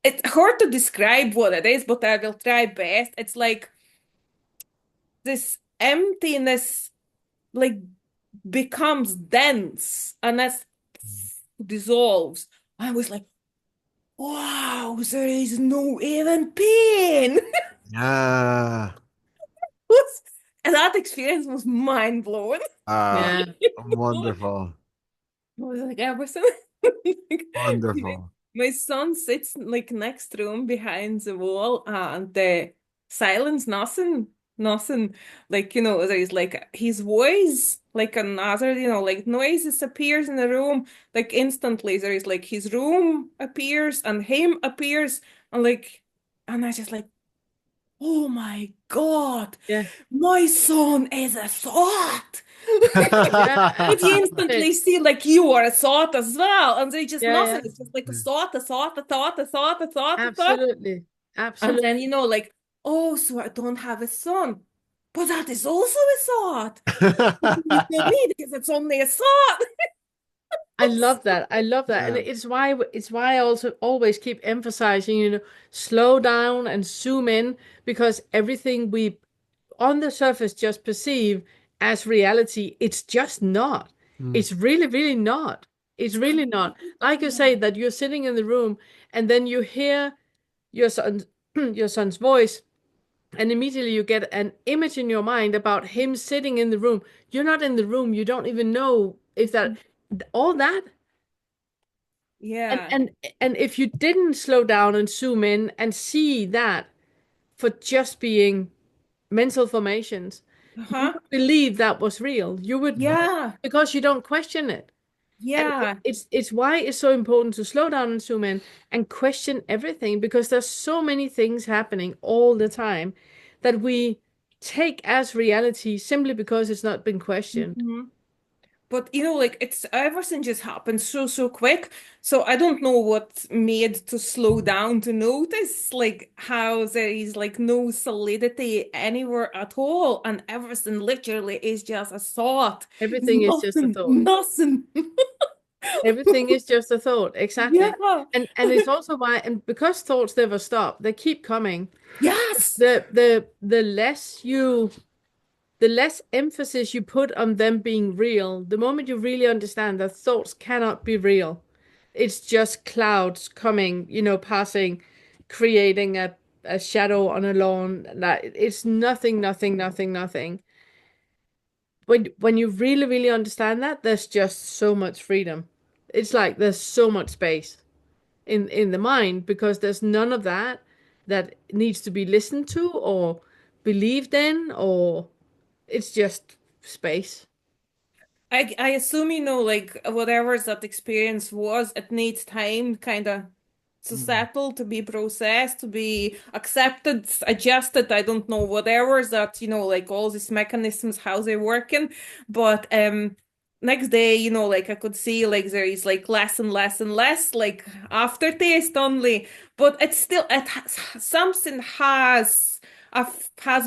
it's hard to describe what it is, but I will try best. It's like this emptiness like becomes dense and that dissolves. I was like, wow, there is no even pain. Yeah. And that experience was mind blowing. Ah, Yeah. wonderful. I was like, everything. Wonderful. My son sits like next room behind the wall and the silence, nothing. nothing. Like, there's like his voice, like another, like noises appears in the room, like instantly there is like his room appears and him appears and I just like, oh my God, Yeah. my son is a thought. Yeah. But you Okay. instantly see like you are a thought as well. And there's just Yeah, nothing. yeah. It's just like a thought, a thought, a thought, a thought, a thought, a thought. Absolutely. And then, Absolutely. like, oh, so I don't have a son. But that is also a thought. You tell me because it's only a thought. I love that. I love that. And Yeah. it's why I also always keep emphasizing, slow down and zoom in, because everything we on the surface just perceive as reality, it's just not. Mm. It's really, really not. It's really not. Like you say, that you're sitting in the room and then you hear your son your son's voice, and immediately you get an image in your mind about him sitting in the room. You're not in the room. You don't even know if that all that. And Yeah. and and if you didn't slow down and zoom in and see that for just being mental formations, you Uh-huh. would believe that was real. You would, Yeah. because you don't question it. And Yeah. it's why it's so important to slow down and zoom in and question everything, because there's so many things happening all the time that we take as reality simply because it's not been questioned. Mhm. But like it's everything just happened so quick. So I don't know what made to slow down to notice like how there is like no solidity anywhere at all, and everything literally is just a thought. Everything is just a Nothing, thought. nothing. Everything is just a thought. Yeah. Exactly. And it's also why, and because thoughts never stop, they keep coming. Yes. The less emphasis you put on them being real, the moment you really understand that thoughts cannot be real. It's just clouds coming, passing, creating a shadow on a lawn. That it's nothing, nothing, nothing, nothing. When you really, really understand that, there's just so much freedom. It's like there's so much space in the mind, because there's none of that needs to be listened to or believed in, or it's just space. I assume like whatever that experience was, it needs time kind of to Mm. settle, to be processed, to be accepted, adjusted. I don't know whatever that, like all these mechanisms, how they're working. But next day, like I could see like there is like less and less and less, like aftertaste only. But it's still something has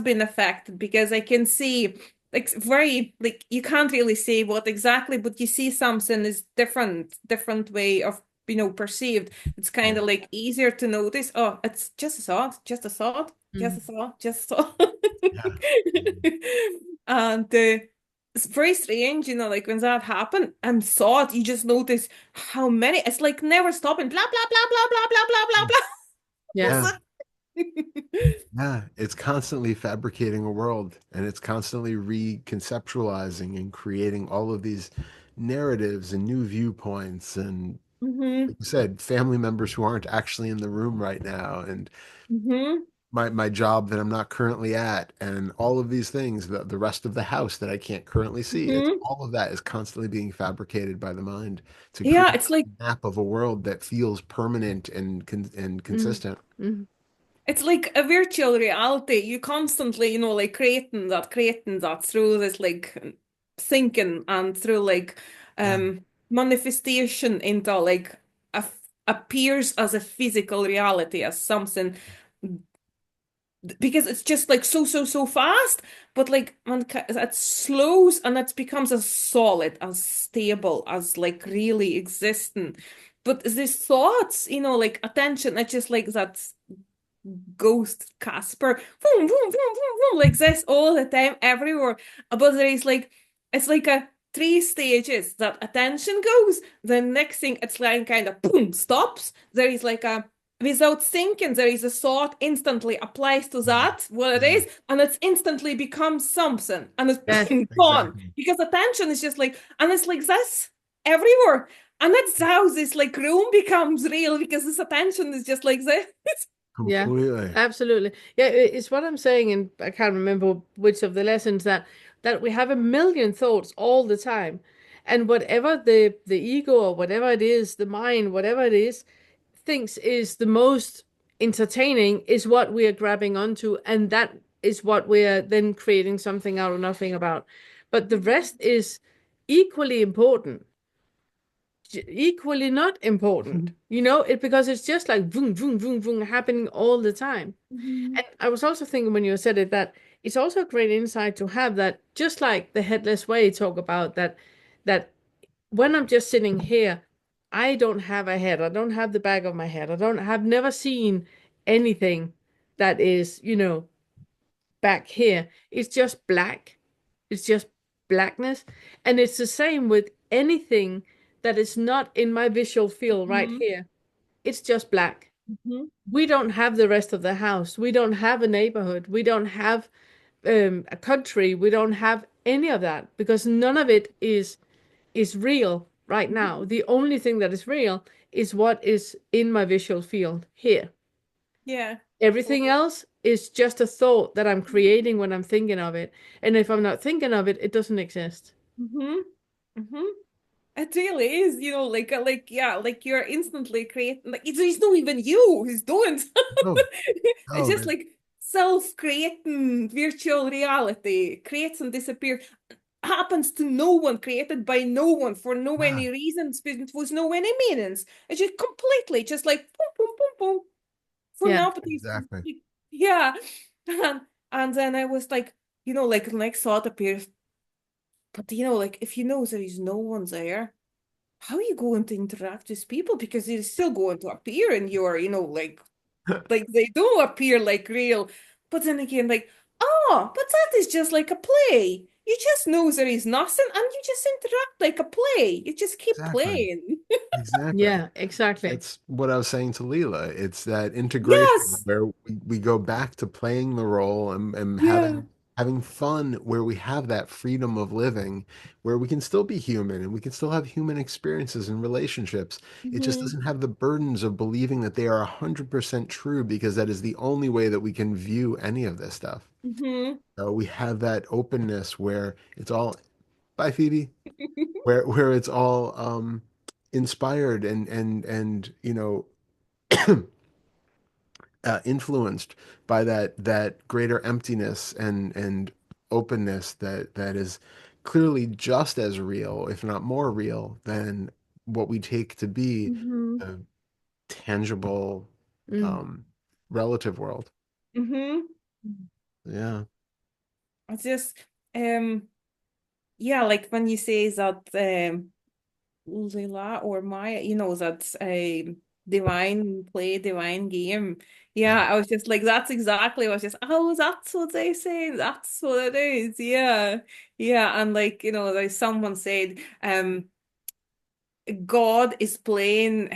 been affected, because I can see like very like you can't really say what exactly, but you see something is different way of perceived. It's kind Yeah. of like easier to notice. Oh, it's just a thought, just a thought, just a Mhm. thought, just a thought. Yeah. Mm. And it's very strange, like when that happened and thought, you just notice how many. It's like never stopping. Blah blah blah blah blah blah blah Mm. blah Yeah. Yeah. blah. Yeah. It's constantly fabricating a world, and it's constantly reconceptualizing and creating all of these narratives and new viewpoints. And Hmm. like you said, family members who aren't actually in the room right now, and Hmm. my job that I'm not currently at, and all of these things, the rest of the house that I can't currently see. It's Hmm. all of that is constantly being fabricated by the mind to Yeah, create it's like a map of a world that feels permanent and Mhm. consistent. Mhm. it's like a virtual reality. You constantly, like creating that through this like thinking and through like Yeah. manifestation into like appears as a physical reality, as something, because it's just like so fast, but like it slows and it becomes as solid, as stable, as like really existing. But these thoughts, like attention, it's just like that ghost Casper, boom, boom, boom, boom, boom, like this all the time, everywhere. But there is like, it's like a three stages that attention goes. The next thing, it's like kind of boom, stops. There is like a, without thinking, there is a thought instantly applies to that, what it Yeah. is, and it's instantly becomes something, and it's Yes. gone. Exactly. Because attention is just like, and it's like this everywhere. And that's how this like room becomes real, because this attention is just like this. Yeah, Completely. absolutely. Yeah, it's what I'm saying, and I can't remember which of the lessons that we have a million thoughts all the time, and whatever the ego or whatever it is, the mind, whatever it is, thinks is the most entertaining is what we are grabbing onto, and that is what we are then creating something out of nothing about. But the rest is equally important, equally not important, because it's just like boom, boom, boom, boom happening all the time. Mhm. And I was also thinking when you said it that it's also a great insight to have that, just like the headless way talk about that when I'm just sitting here, I don't have a head. I don't have the back of my head. I don't have never seen anything that is, back here. It's just black. It's just blackness. And it's the same with anything that is not in my visual field right Mhm. here. It's just black. Mhm. We don't have the rest of the house. We don't have a neighborhood. We don't have a country. We don't have any of that because none of it is real right now. The only thing that is real is what is in my visual field here. Yeah. Everything else is just a thought that I'm creating when I'm thinking of it. And if I'm not thinking of it, it doesn't exist. Mm-hmm. Mm-hmm. It really is, like yeah, like you're instantly creating. Like it's not even you who's doing. Oh, It's oh, just like self-creating virtual reality creates and disappears. Happens to no one, created by no one for no yeah, any reasons, with no any meanings. It's just completely just like boom, boom, boom, boom for Yeah. now. But exactly. yeah, and then I was like, like next thought appears. But like if there is no one there, how are you going to interact with people? Because they're still going to appear in your, like they do appear like real. But then again, like, oh, but that is just like a play. You just know there is nothing and you just interact like a play. You just keep Exactly. playing. Exactly. Yeah, exactly. It's what I was saying to Leela. It's that integration Yes. where we go back to playing the role and Yeah. having fun, where we have that freedom of living, where we can still be human and we can still have human experiences and relationships. It just Hmm. doesn't have the burdens of believing that they are 100% true because that is the only way that we can view any of this stuff. Hmm. So we have that openness where it's all, bye Phoebe, where it's all inspired and influenced by that greater emptiness and openness that is clearly just as real, if not more real, than what we take to be Hmm. the tangible Mm. um, relative world. Hmm. Yeah. It's just, um, yeah, like when you say that, Leela or Maya, that's a divine play, divine game. Yeah, Yeah. I was just like, that's exactly. I was just, oh, that's what they say. That's what it is. Yeah, yeah, and like like someone said, God is playing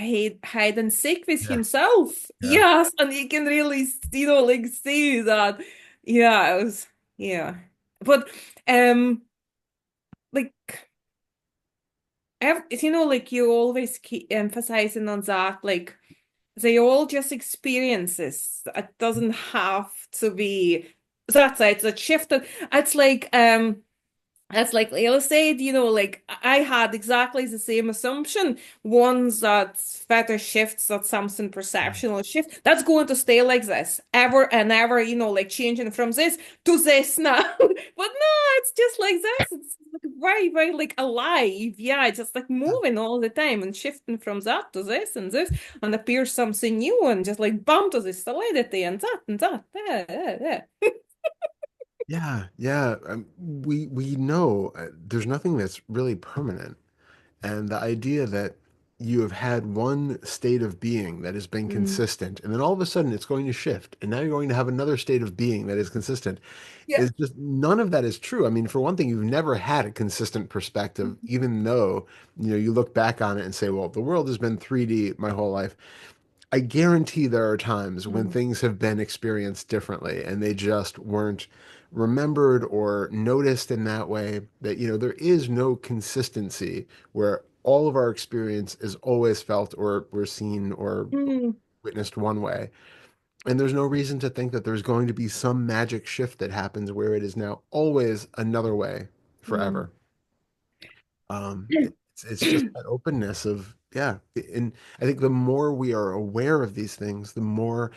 hide and seek with Yeah. himself. Yeah. Yes, and you can really, like see that. Yeah, it was, yeah, but like. Like you always keep emphasizing on that, like they all just experiences. It doesn't have to be that's it. That shifted. It's like that's like Leila said, like I had exactly the same assumption. Once that fetter shifts, that something perceptual shift, that's going to stay like this ever and ever, like changing from this to this now. But no, it's just like this. It's like very, very like alive. Yeah, it's just like moving all the time and shifting from that to this and appears something new and just like bump to this solidity and that and that. Yeah, yeah, yeah. Yeah, yeah. We know there's nothing that's really permanent. And the idea that you have had one state of being that has been Mm. consistent, and then all of a sudden it's going to shift, and now you're going to have another state of being that is consistent, Yeah. is just none of that is true. I mean, for one thing, you've never had a consistent perspective, even though, you look back on it and say, well, the world has been 3D my whole life. I guarantee there are times when Mm. things have been experienced differently and they just weren't remembered or noticed in that way. That, there is no consistency where all of our experience is always felt or we're seen or Mm. witnessed one way. And there's no reason to think that there's going to be some magic shift that happens where it is now always another way Mm. forever. It's just that openness of, yeah. And I think the more we are aware of these things, the more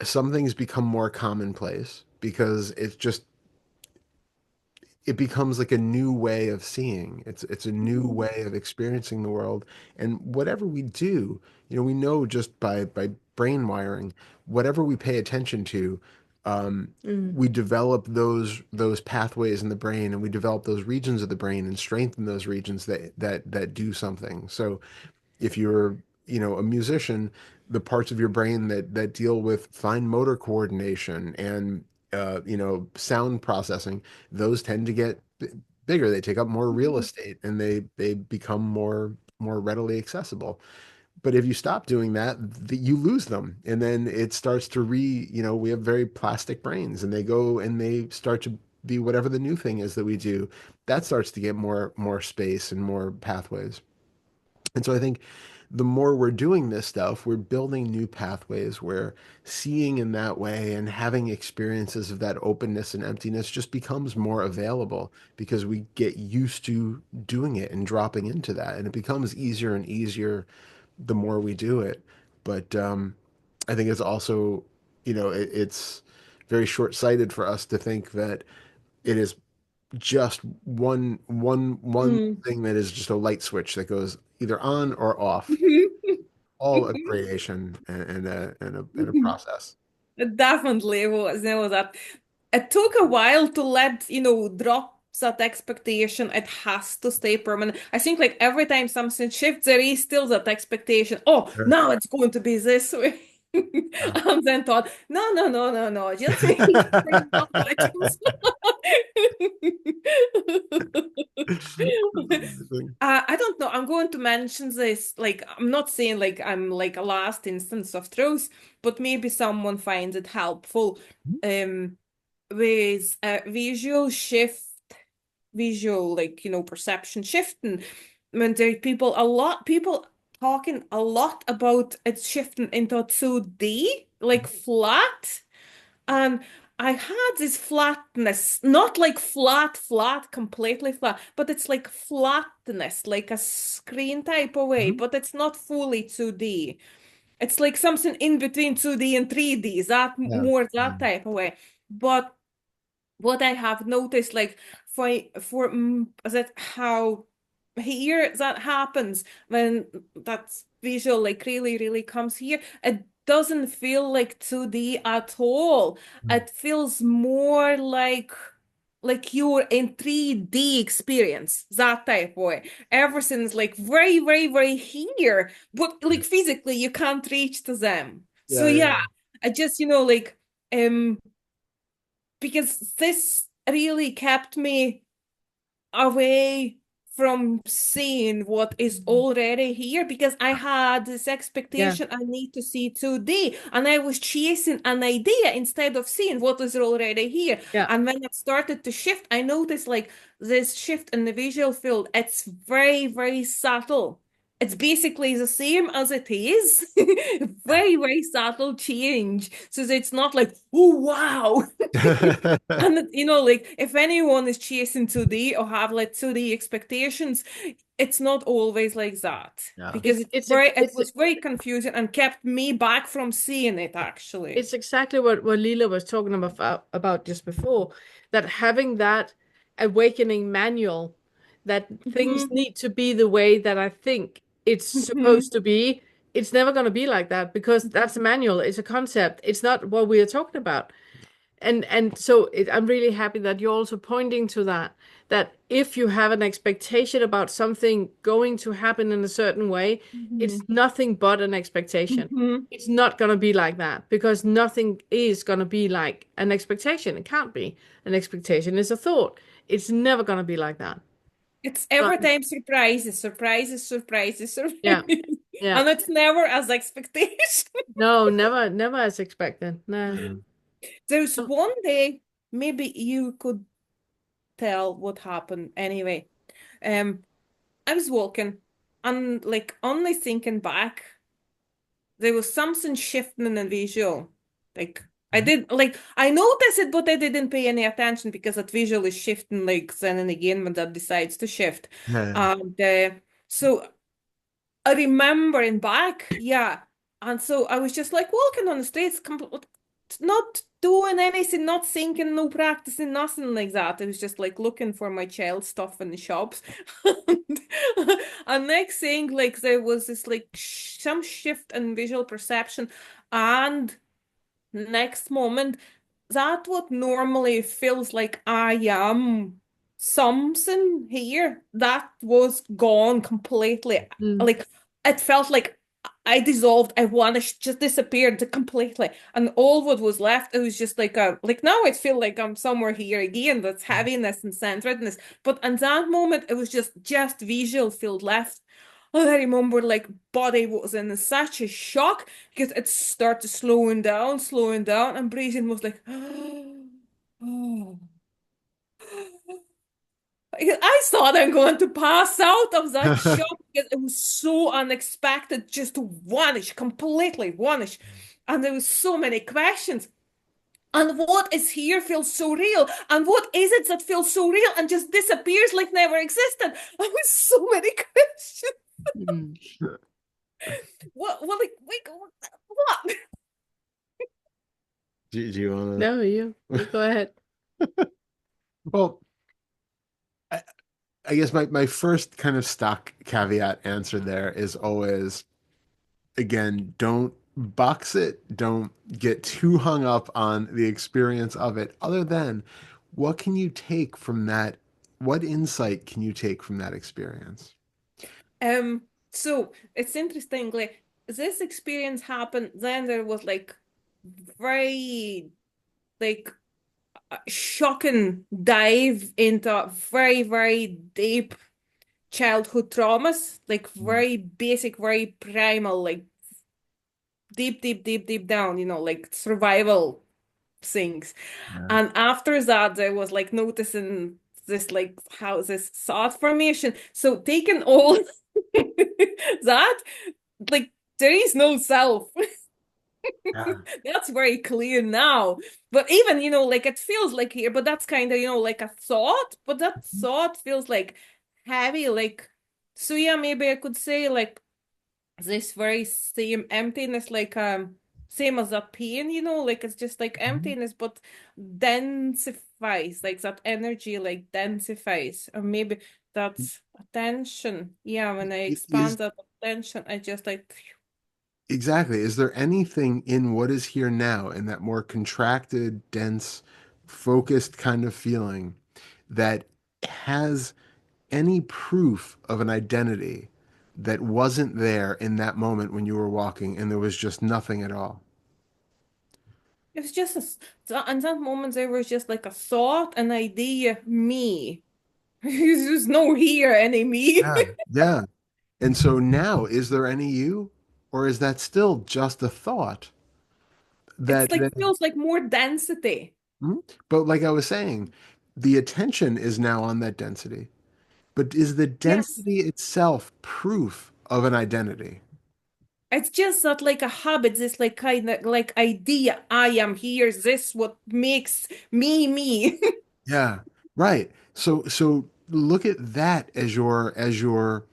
some things become more commonplace because it becomes like a new way of seeing. It's a new way of experiencing the world. And whatever we do, we know just by brain wiring, whatever we pay attention to, Mm. we develop those pathways in the brain, and we develop those regions of the brain and strengthen those regions that do something. So if you're, a musician, the parts of your brain that deal with fine motor coordination and sound processing, those tend to get bigger. They take up more real estate, and they become more readily accessible. But if you stop doing that, you lose them, and then it starts to we have very plastic brains, and they go and they start to be whatever the new thing is that we do. That starts to get more space and more pathways. And so I think the more we're doing this stuff, we're building new pathways where seeing in that way and having experiences of that openness and emptiness just becomes more available because we get used to doing it and dropping into that. And it becomes easier and easier the more we do it. But I think it's also, it's very short-sighted for us to think that it is just one Mm. thing that is just a light switch that goes either on or off. All a creation and a process. It definitely was. There was that. It took a while to let, drop that expectation. It has to stay permanent. I think like every time something shifts, there is still that expectation. Oh, Sure. now it's going to be this way. Yeah. And then thought, no, no, no, no, no. Just bring down items. Amazing. I don't know. I'm going to mention this. Like, I'm not saying like I'm like a last instance of truth, but maybe someone finds it helpful. Um, with visual shift, visual like perception shifting. When there are people talking a lot about it shifting into 2D, like flat. And I had this flatness, not like flat, completely flat, but it's like flatness, like a screen type of way, Mhm. but it's not fully 2D. It's like something in between 2D and 3D, that Yeah. more that Mm. type of way. But what I have noticed, like for that how here that happens when that visual like really comes here, it doesn't feel like 2D at all. Mm. It feels more like you're in 3D experience, that type of way. Everything's like very here, but like physically you can't reach to them. So Yeah, yeah. yeah, I just like um because this really kept me away from seeing what is already here because I had this Yeah. expectation I need to see 2D and I was chasing an idea instead of seeing what is already here. Yeah. And when it started to shift, I noticed like this shift in the visual field, it's very subtle. It's basically the same as it is. Very subtle change. So that it's not like, oh wow. And like if anyone is chasing 2D or have like 2D expectations, it's not always like that Yeah. because it It's was very confusing and kept me back from seeing it actually. it's exactly what Leela was talking about just before, that having that awakening manual, that things Mhm. need to be the way that I think it's Mhm. supposed to be. It's never going to be like that because that's a manual. It's a concept. It's not what we are talking about. And so I'm really happy that you're also pointing to that, that if you have an expectation about something going to happen in a certain way, it's Mhm. nothing but an expectation. Mhm. It's not going to be like that because nothing is going to be like an expectation. It can't be. An expectation is a thought. It's never going to be like that. It's Not, every time surprises, yeah. Yeah. and it's never as expectation. No, never as expected. No. Yeah. There's No. one day, maybe you could tell what happened anyway. Um, I was walking and like only thinking back, there was something shifting in the visual. Like I did like I noticed it, but I didn't pay any attention because it visually shifting like then and again when that decides to shift. Yeah. And so I remember in back, yeah. And so I was just like walking on the streets, not doing anything, not thinking, no practicing, nothing like that. I was just like looking for my child stuff in the shops. And, and next thing, like there was this like some shift in visual perception. And next moment, that what normally feels like I am something here, that was gone completely. Mm. Like it felt like I dissolved, I vanished, just disappeared completely. And all what was left, it was just like a like now I feel like I'm somewhere here again, that's heaviness and centeredness. But in that moment, it was just visual field left. And I remember like body was in such a shock because it started slowing down, and breathing was like, oh. I thought I'm going to pass out of that shock because it was so unexpected, just to vanish, completely vanish. And there was so many questions. And what is here feels so real? And what is it that feels so real and just disappears like never existed? There was so many questions. Mm. Like, wait, what? Do you want No, you go ahead. to? Well, I, I guess my first kind of stock caveat answer there is always, again, don't box it. Don't get too hung up on the experience of it. Other than, what can you take from that? What insight can you take from that experience? So it's interesting, like this experience happened, then there was like very like shocking dive into very, very deep childhood traumas, like very basic, very primal, like deep down, like survival things. Yeah. And after that, I was like noticing this, like how this thought formation. So taking all that, like there is no self. Yeah. That's very clear now. But even, like it feels like here, but that's kind of, like a thought, but that thought feels like heavy, like, so yeah, maybe I could say like this very same emptiness, like, same as that pain, like it's just like Mhm. emptiness, but densifies, like that energy, like densifies. Or maybe that's attention. Yeah, when I expand Is that attention, I just like, exactly. Is there anything in what is here now, in that more contracted, dense, focused kind of feeling that has any proof of an identity that wasn't there in that moment when you were walking and there was just nothing at all? it was just in that moment there was just like a thought, an idea, me. There's no here any me. Yeah. Yeah. And so now, is there any you, or is that still just a thought It's that like that feels like more density. Hmm? But like I was saying, the attention is now on that density. But is the Yes. density itself proof of an identity? It's just that like a habit, this like kind of like idea. I am here. This what makes me me. Yeah, right. So look at that as your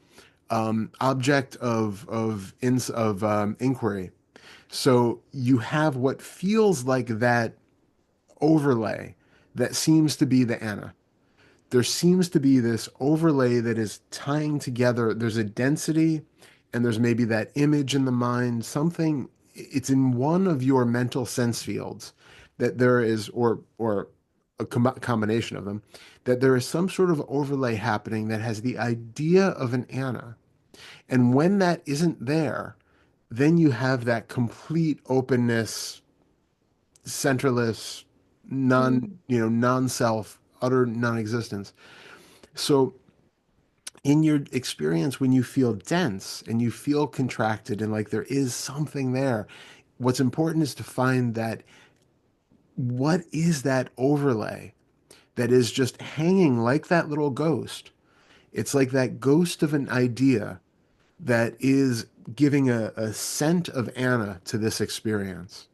object of inquiry. So you have what feels like that overlay that seems to be the Anna. There seems to be this overlay that is tying together. There's a density and there's maybe that image in the mind, something, it's in one of your mental sense fields that there is, or a combination of them, that there is some sort of overlay happening that has the idea of an Anna. And when that isn't there, then you have that complete openness, centerless, Mm. non-self, utter non-existence. So in your experience, when you feel dense and you feel contracted and like there is something there, what's important is to find that, what is that overlay that is just hanging like that little ghost? It's like that ghost of an idea that is giving a scent of Anna to this experience.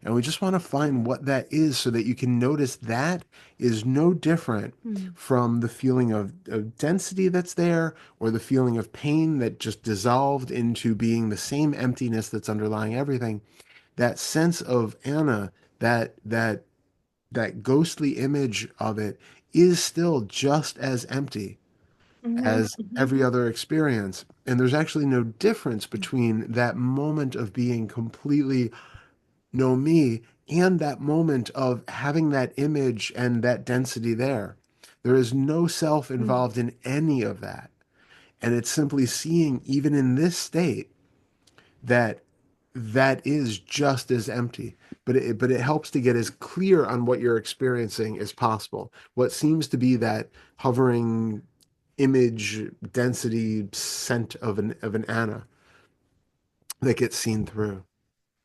And we just want to find what that is so that you can notice that is no different from the feeling of density that's there or the feeling of pain that just dissolved into being the same emptiness that's underlying everything. That sense of Anna, that ghostly image of it is still just as empty Mm-hmm. as every other experience. And there's actually no difference between that moment of being completely no me and that moment of having that image and that density there. There is no self involved in any of that. And it's simply seeing, even in this state, that that is just as empty. But it helps to get as clear on what you're experiencing as possible. What seems to be that hovering image density scent of an Anna that gets seen through.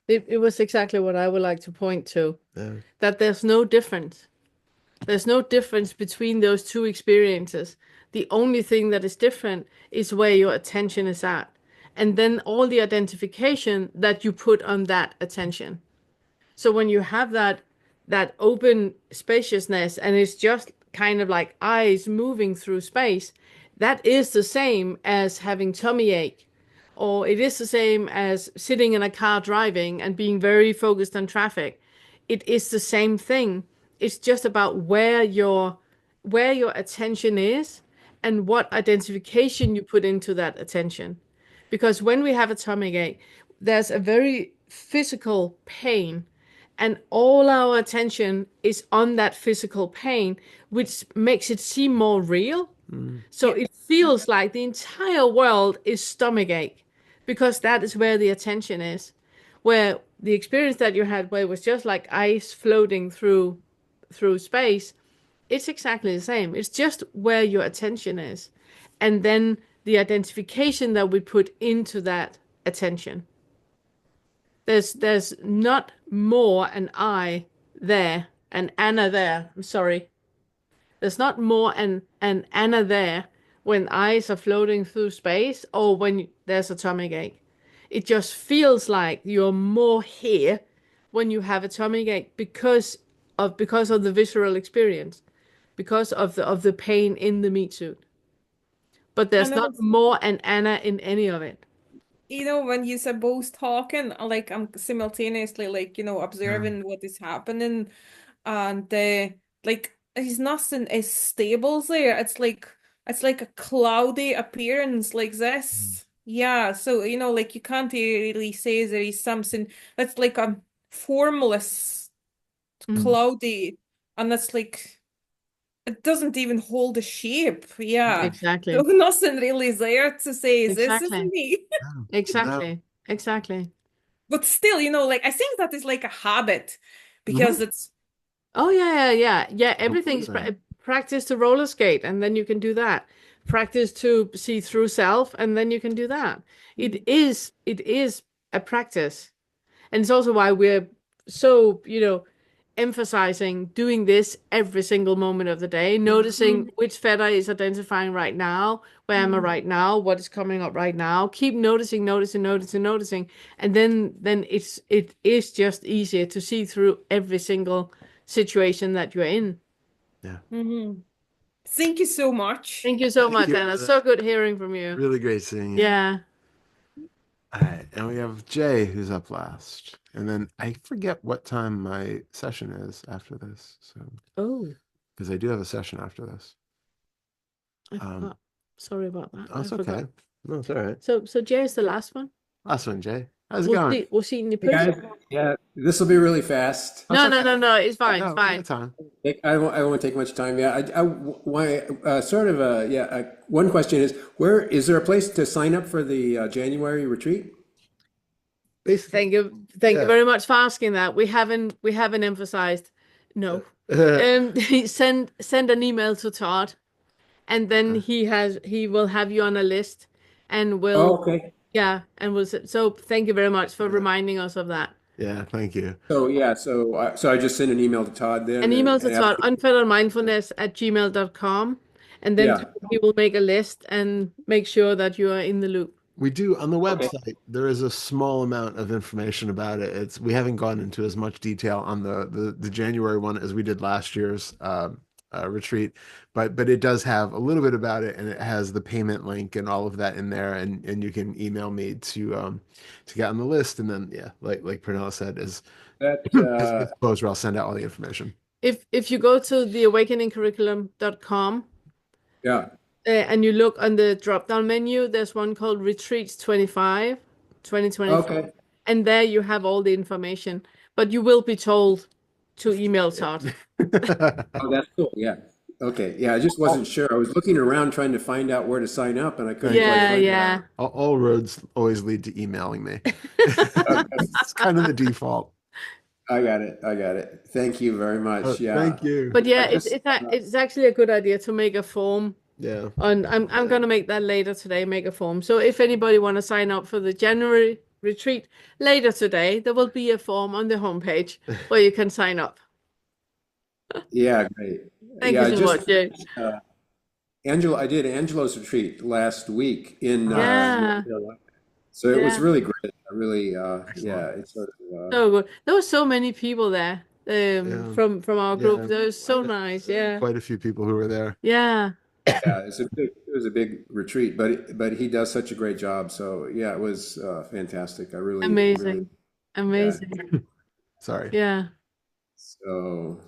It was exactly what I would like to point to, Yeah. that there's no difference. There's no difference between those two experiences. The only thing that is different is where your attention is at. And then all the identification that you put on that attention. So when you have that open spaciousness and it's just kind of like eyes moving through space, that is the same as having tummy ache, or it is the same as sitting in a car driving and being very focused on traffic. It is the same thing. It's just about where your attention is and what identification you put into that attention. Because when we have a tummy ache, there's a very physical pain, and all our attention is on that physical pain, which makes it seem more real. So Yeah. it feels like the entire world is stomachache because that is where the attention is. Where the experience that you had, where it was just like ice floating through space, it's exactly the same. It's just where your attention is. And then the identification that we put into that attention. There's not more an I there, an Anna there. I'm sorry. There's not more an Anna there when eyes are floating through space or when there's atomic ache. It just feels like you're more here when you have atomic ache because of the visceral experience, because of the pain in the meat suit. But there's And I not was, more an Anna in any of it. when you said both talking, like I'm simultaneously like, Yeah. observing what is happening, and like he's nothing is stable there. It's like a cloudy appearance like this. Yeah, so like you can't really say there is something that's like a formless, Mm, cloudy, and that's like it doesn't even hold a shape. Yeah. So exactly. nothing really there to say this is Exactly. me. No. No. Exactly. Exactly. But still, like I think that is like a habit Hmm. because it's Oh yeah, yeah, yeah. Yeah, everything's Completely. practice to roller skate and then you can do that. Practice to see through self and then you can do that. It is a practice. And it's also why we're so, emphasizing doing this every single moment of the day, noticing which feta is identifying right now, where am I right now, what is coming up right now. Keep noticing, noticing, noticing, noticing, and then it is just easier to see through every single situation that you're in. Yeah. Mhm. Thank you so much. Thank you so Thank much, you. Anna. So good hearing from you. Really great seeing you. Yeah. All right. And we have Jay who's up last. And then I forget what time my session is after this. So, Oh, because I do have a session after this. I Um, forgot. Sorry about that. oh, I it's forgot. okay. No, it's all right. So Jay is the last one. Last one, Jay. How's it We'll going? see. We'll see in the Hey guys, person. yeah, this will be really fast. Oh, it's No, no, okay. no, no. It's fine. It's No, we fine. got time. I won't take much time. Yeah, I want sort of one question is where is there a place to sign up for the January retreat? Basically, Thank you yeah. very much for asking that. We haven't emphasized. No. Send an email to Todd, and then he will have you on a list, and Oh, will okay. yeah, and will so thank you very much for reminding us of that. Yeah, thank you. So yeah, so I just send an email to Todd then An email to and ask. Todd, unfetteredmindfulness@gmail.com, and then Yeah. Todd, he will make a list and make sure that you are in the loop. We do on the Okay. website. There is a small amount of information about it. We haven't gone into as much detail on the January one as we did last year's retreat, but it does have a little bit about it, and it has the payment link and all of that in there, and you can email me to get on the list, and then yeah, like Pernille said, That as it gets closer, I'll send out all the information. If you go to theawakeningcurriculum.com yeah. and you look on the drop-down menu, there's one called Retreats 25, 2025. Okay. And there you have all the information. But you will be told to email Todd. Oh, that's cool. Yeah. Okay. Yeah, I just wasn't sure. I was looking around trying to find out where to sign up, and I couldn't quite Yeah, find it. yeah. All roads always lead to emailing me. Okay. It's kind of the default. I got it. I got it. Thank you very much. Yeah. Thank you. But yeah, I just it's actually a good idea to make a form. Yeah. And I'm gonna make that later today, make a form. So if anybody want to sign up for the January retreat later today, there will be a form on the homepage where you can sign up. yeah, great. Thank Yeah, you I so much, just Jay. I did Angelo's retreat last week in Yeah, North Carolina. So it was yeah. really great. I really yeah, Excellent. it's sort of So good. There were so many people there Yeah. from our group. Yeah. That was so nice. Yeah. Quite a few people who were there. Yeah. yeah, it was a big retreat, but he does such a great job. So yeah, it was fantastic. I really Amazing. yeah. Amazing. Sorry. Yeah. So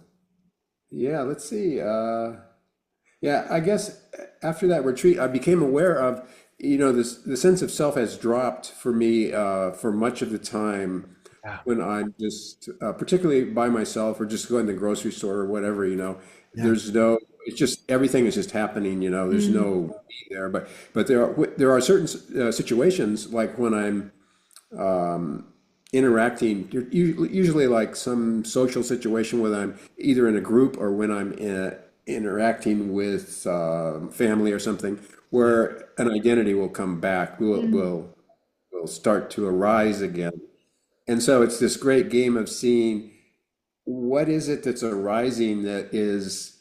yeah, let's see. Yeah, I guess after that retreat, I became aware of, this the sense of self has dropped for me for much of the time Yeah. when I'm just particularly by myself or just going to the grocery store or whatever, Yeah. there's no, it's just everything is just happening, there's Mm. no me there. But there are certain situations like when I'm interacting, usually like some social situation where I'm either in a group or when I'm interacting with family or something, where an identity will come back, Mm. will start to arise again. And so it's this great game of seeing what is it that's arising that is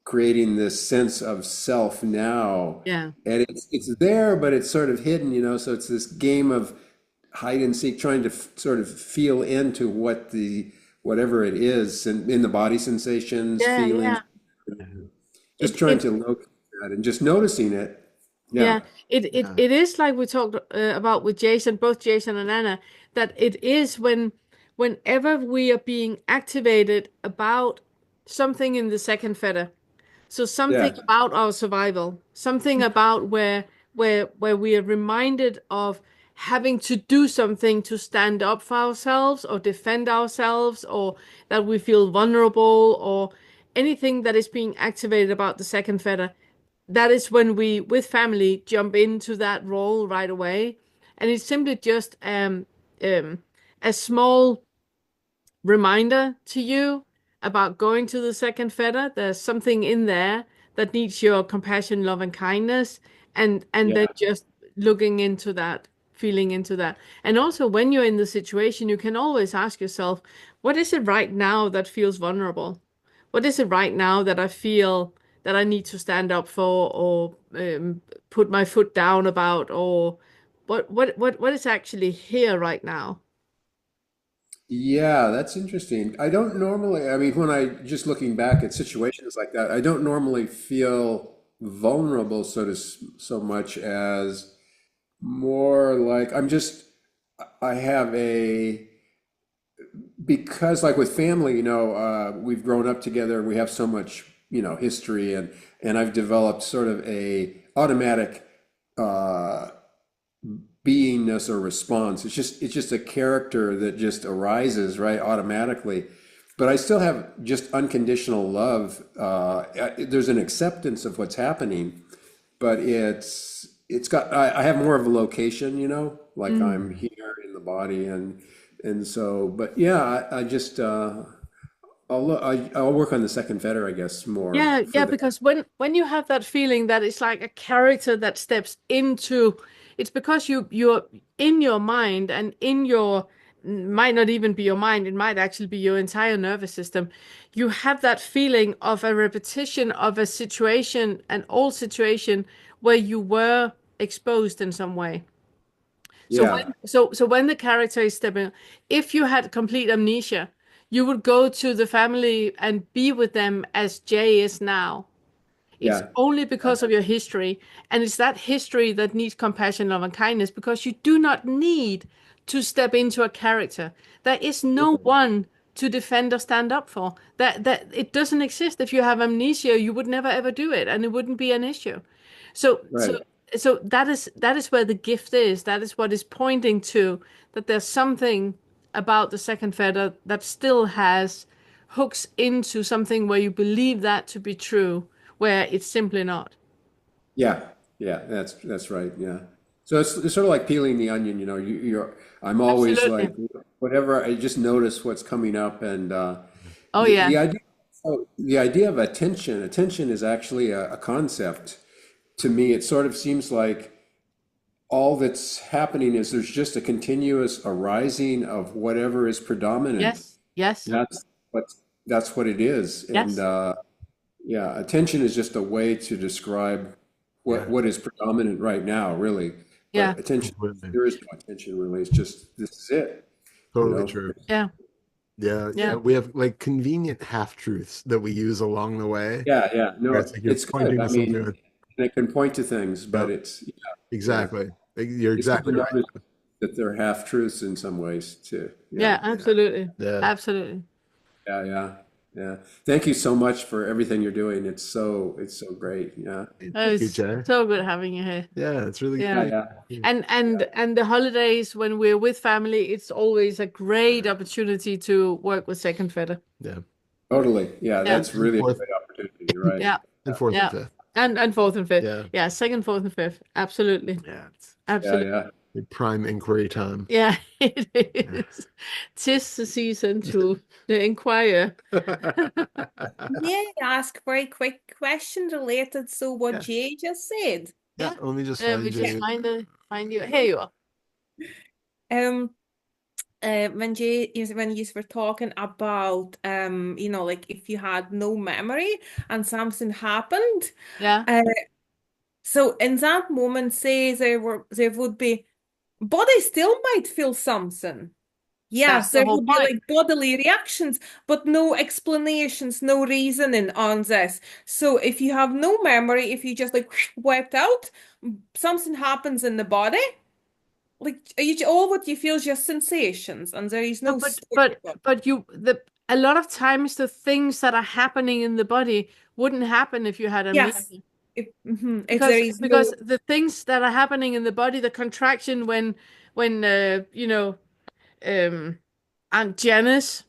creating this sense of self now. Yeah. And it's there, but it's sort of hidden, so it's this game of hide and seek, trying to sort of feel into whatever it is and in the body sensations, Yeah. feelings, Yeah. just It trying it to locate that and just noticing it. Yeah. Yeah, Yeah. it is like we talked about with Jason, both Jason and Anna, that it is whenever we are being activated about something in the second fetter. So something Yeah. about our survival, something about where we are reminded of having to do something to stand up for ourselves or defend ourselves, or that we feel vulnerable, or anything that is being activated about the second fetter. That is when we, with family, jump into that role right away. And it's simply just a small reminder to you about going to the second fetter. There's something in there that needs your compassion, love, and kindness, and then Yeah. just looking into that, feeling into that. And also, when you're in the situation, you can always ask yourself, what is it right now that feels vulnerable? What is it right now that I feel that I need to stand up for, or put my foot down about, or what is actually here right now? Yeah, that's interesting. I don't normally, I mean, when I just looking back at situations like that, I don't normally feel vulnerable so much as more like I have because like with family, we've grown up together, we have so much, history and I've developed sort of a automatic uh beingness or response. It's just a character that just arises right automatically. But I still have just unconditional love. There's an acceptance of what's happening, but I have more of a location, like Mm. I'm here in the body and so, but yeah, I just I'll work on the second fetter, I guess, more Yeah, for yeah, that. because when you have that feeling that it's like a character that steps into, it's because you're in your mind, and in your, might not even be your mind, it might actually be your entire nervous system. You have that feeling of a repetition of a situation, an old situation where you were exposed in some way. So Yeah. when the character is stepping, if you had complete amnesia, you would go to the family and be with them as Jay is now. It's Yeah. only because of your history, and it's that history that needs compassion, love, and kindness, because you do not need to step into a character. There is no one to defend or stand up for. That it doesn't exist. If you have amnesia, you would never ever do it, and it wouldn't be an issue. So Right. so that is where the gift is. That is what is pointing to that there's something about the second feather that still has hooks into something where you believe that to be true, where it's simply not. Yeah, yeah, that's right. Yeah. So it's sort of like peeling the onion, I'm always Absolutely. like whatever, I just notice what's coming up and Oh the yeah. idea the idea of attention is actually a concept to me. It sort of seems like all that's happening is there's just a continuous arising of whatever is predominant. Yes. Yes. That's what that's what it is. And Yes. yeah, attention is just a way to describe Yeah, what is predominant right now, really. Yeah. But attention, completely. there is no attention really. It's just this is it, you Totally know. true. Yeah. Yeah, Yeah. we have like convenient half-truths that we use along the way, Yeah, yeah. where No, it's like you're it's good. pointing I to something. mean, it can point to things, but Yep, it's yeah. exactly. You're It's good to exactly right. notice that they're half truths in some ways too. Yeah, Yeah. Absolutely. Yeah. Absolutely. yeah, yeah, yeah. Thank you so much for everything you're doing. It's so great. Yeah, Thank you, It's Jay. so good having you here. Yeah, it's really Yeah. yeah, great. And the holidays when we're with family, it's always a great opportunity to work with second feather. Yeah. totally. Yeah, Yeah. that's really a Fourth great opportunity. You're right. Yeah. and fourth and Yeah. fifth. And fourth and fifth. Yeah. Yeah. Second, fourth, and fifth. Absolutely. Yeah. It's Yeah, Absolutely. yeah. the prime inquiry time. Yeah, it is. 'Tis the season to inquire. Yeah, ask very quick question related to what Yeah. Jay just said. Yeah. Let me just We find just you. find you. Here you are. Um, when you were talking about like if you had no memory and something happened, Yeah. so in that moment, say there would be body still might feel something. That's Yes, the there whole would be point. like bodily reactions, but no explanations, no reasoning on this. So if you have no memory, if you just like wiped out, something happens in the body. Like all what you feel is just sensations, and there is No, no story about but a lot of times the things that are happening in the body wouldn't happen if you had yes. amnesia. If there is no Because the things that are happening in the body, the contraction when Aunt Janice,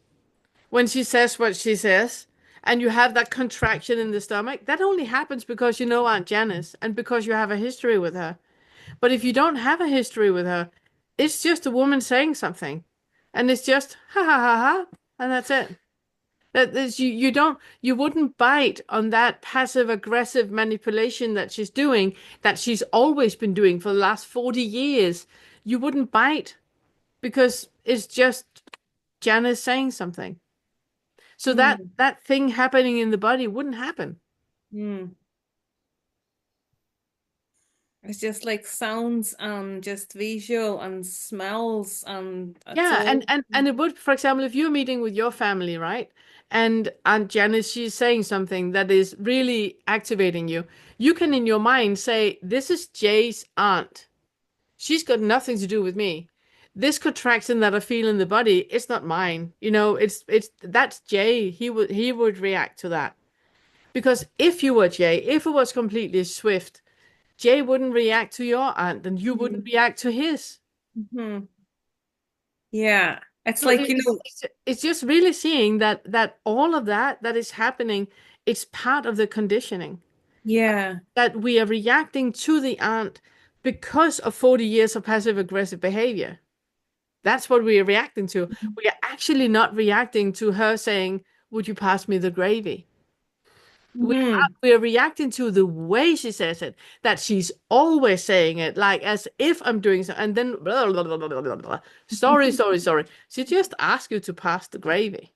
when she says what she says, and you have that contraction in the stomach, that only happens because you know Aunt Janice and because you have a history with her. But if you don't have a history with her, it's just a woman saying something, and it's just ha ha ha ha, and that's it. That is you wouldn't bite on that passive aggressive manipulation that she's doing, that she's always been doing for the last 40 years. You wouldn't bite because it's just Janice saying something. So that thing happening in the body wouldn't happen. Mm. It's just like sounds and just visual and smells and that's Yeah, all. and it would, for example, if you're meeting with your family, right? And Aunt Janice, she's saying something that is really activating you. You can in your mind say, "This is Jay's aunt. She's got nothing to do with me. This contraction that I feel in the body, it's not mine. It's that's Jay. He would react to that. Because if you were Jay, if it was completely swift, Jay wouldn't react to your aunt and you wouldn't react to his. Mhm. Yeah, it's So like it's just really seeing that all of that is happening, it's part of the conditioning. yeah. That we are reacting to the aunt because of 40 years of passive aggressive behavior. That's what we are reacting to. We are actually not reacting to her saying, "Would you pass me the gravy?" Mhm. We are reacting to the way she says it, that she's always saying it, like as if I'm doing so, and then blah, blah, blah, blah, blah, blah, blah. Sorry, sorry, sorry. She just asked you to pass the gravy.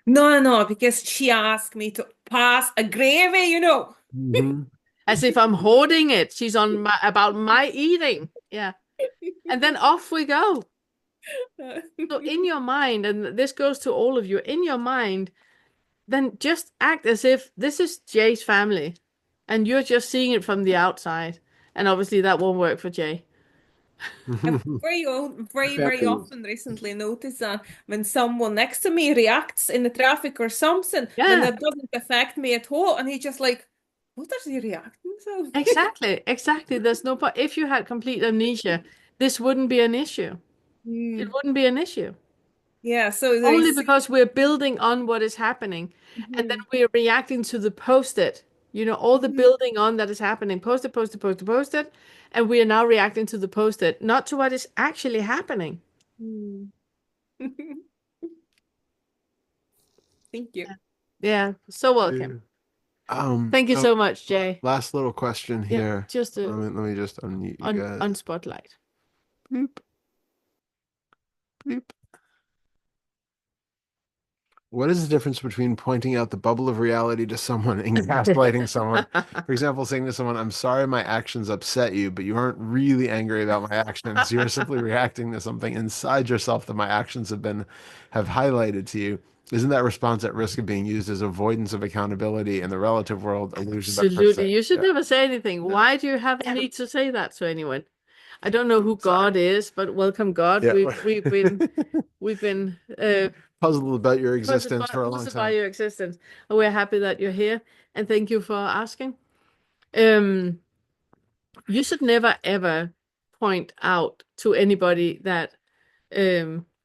No, because she asked me to pass a gravy. Mhm. As if I'm hoarding it. She's on about my eating. Yeah. And then off we go. So in your mind, and this goes to all of you, in your mind, then just act as if this is Jay's family and you're just seeing it from the outside. And obviously that won't work for Jay. I've very Affecting. often recently noticed that when someone next to me reacts in the traffic or something, then Yeah, that doesn't affect me at all. And he just like, what is he reacting so? exactly. Exactly. There's no point. If you had complete amnesia, this wouldn't be an issue. It Hmm. wouldn't be an issue. Yeah, so there Only is. because we're building on what is happening. And then Mhm. we're reacting to the post-it. All the Mhm. building on that is happening. Post-it, post-it, post-it, post-it. And we are now reacting to the post-it, not to what is actually happening. Hmm. Thank you. Yeah, so Yeah. welcome. Thank you Oh, so much, Jay. last little question Yeah, here. just Let me just unmute you guys. on spotlight. Bloop, bloop. What is the difference between pointing out the bubble of reality to someone and gaslighting someone? For example, saying to someone, I'm sorry my actions upset you, but you aren't really angry about my actions. You're simply reacting to something inside yourself that my actions have highlighted to you. Isn't that response at risk of being used as avoidance of accountability in the relative world, illusion of Absolutely. perception? You should Yeah. never say anything. No. Why do you have a need to say that to anyone? I don't know who God is, but welcome God. Yeah. We've been Puzzled about your puzzled existence for a long puzzled by time. your existence. And we're happy that you're here. And thank you for asking. Um, you should never ever point out to anybody that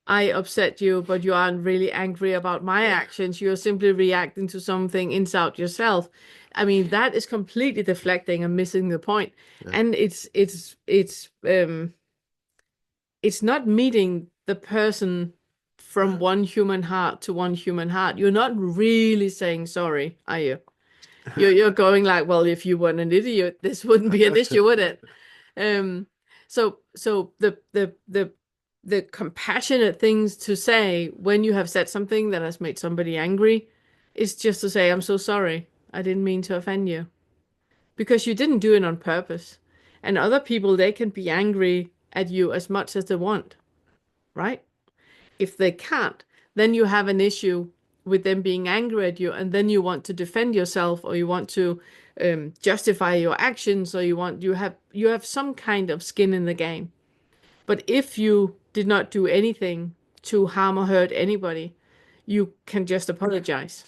I upset you, but you aren't really angry about my actions. You're simply reacting to something inside yourself. I mean, that is completely deflecting and missing the point. Yeah. And it's not meeting the person from one human heart to one human heart. You're not really saying sorry, are you? You're going like, well, if you weren't an idiot, this wouldn't be an issue, would it? Um, so the compassionate things to say when you have said something that has made somebody angry is just to say, I'm so sorry. I didn't mean to offend you. Because you didn't do it on purpose. And other people, they can be angry at you as much as they want, right? If they can't, then you have an issue with them being angry at you, and then you want to defend yourself, or you want to justify your actions, or you have some kind of skin in the game. But if you did not do anything to harm or hurt anybody, you can just apologize.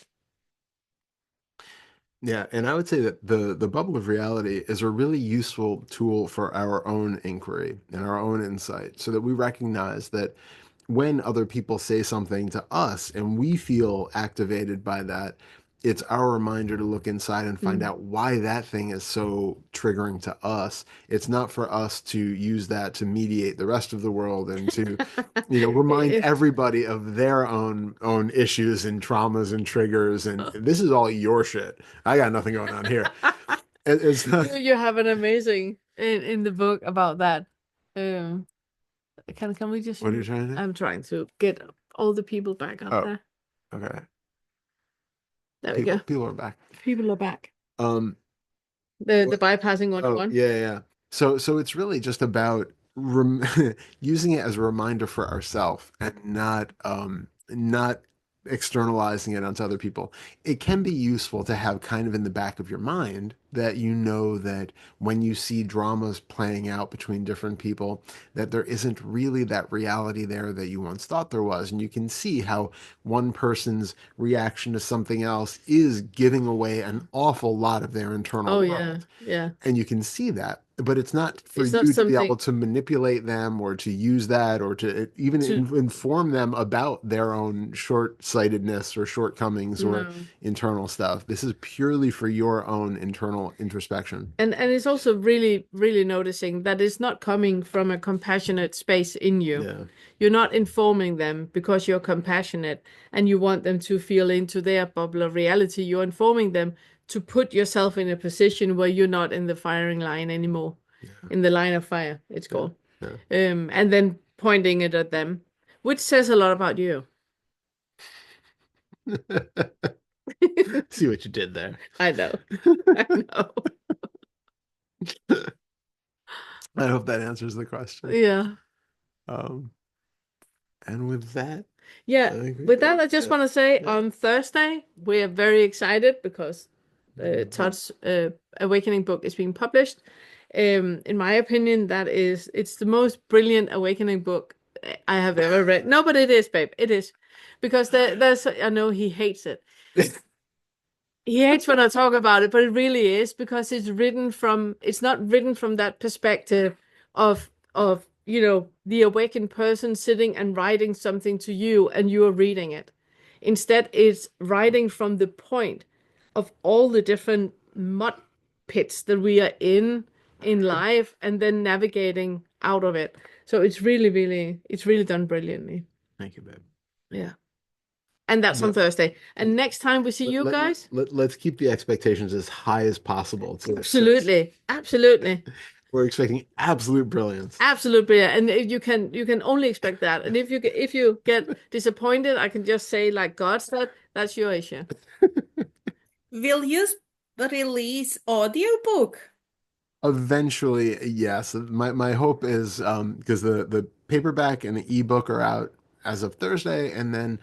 Yeah, and I would say that the bubble of reality is a really useful tool for our own inquiry and our own insight, so that we recognize that when other people say something to us and we feel activated by that, it's our reminder to look inside and find Mm. out why that thing is so triggering to us. It's not for us to use that to mediate the rest of the world and to, remind If everybody of their own issues and traumas and triggers. And this is all your shit. I got nothing going on here. It's not. you have an amazing in the book about that. Um, can we just What are you use? trying to do? I'm trying to get all the people back up Oh, there. okay. There we go. People are back. People are back. Um, The bypassing Oh, 101. yeah, yeah. So it's really just about using it as a reminder for ourselves and not externalizing it onto other people. It can be useful to have kind of in the back of your mind that that when you see dramas playing out between different people, that there isn't really that reality there that you once thought there was. And you can see how one person's reaction to something else is giving away an awful lot of their internal Oh yeah, world, yeah. and you can see that, but it's not for It's not you to be something able to manipulate them or to use that or to even to inform them about their own short-sightedness or shortcomings or no. internal stuff. This is purely for your own internal introspection. And it's also really, really noticing that it's not coming from a compassionate space in you. Yeah. You're not informing them because you're compassionate and you want them to feel into their bubble of reality. You're informing them to put yourself in a position where you're not in the firing line anymore, Yeah. in the line of fire, it's Yeah. called. Yeah. And then pointing it at them, which says a lot about you. See what you did there. I know. I know. I hope that answers the question. Yeah. Um, and with that, Yeah. I think With that, I just want to say yeah. on Thursday, we are very excited because Todd's Awakening book is being published. In my opinion, it's the most brilliant Awakening book I have ever read. No, but it is, babe. It is. Because I know he hates it. He hates when I talk about it, but it really is because it's not written from that perspective of the awakened person sitting and writing something to you and you are reading it. Instead, it's writing from the point of all the different mud pits that we are in life and then navigating out of it. So it's really done brilliantly. Thank you, babe. Yeah. And that's on Thursday. And next time we see you guys. Let's keep the expectations as high as possible. Absolutely. Absolutely. We're expecting absolute brilliance. Absolute brilliant. And you can only expect that. And if you get disappointed, I can just say, like God said, that's your issue. Will you release audiobook? Eventually, yes. My hope is because the paperback and the ebook are out as of Thursday, and then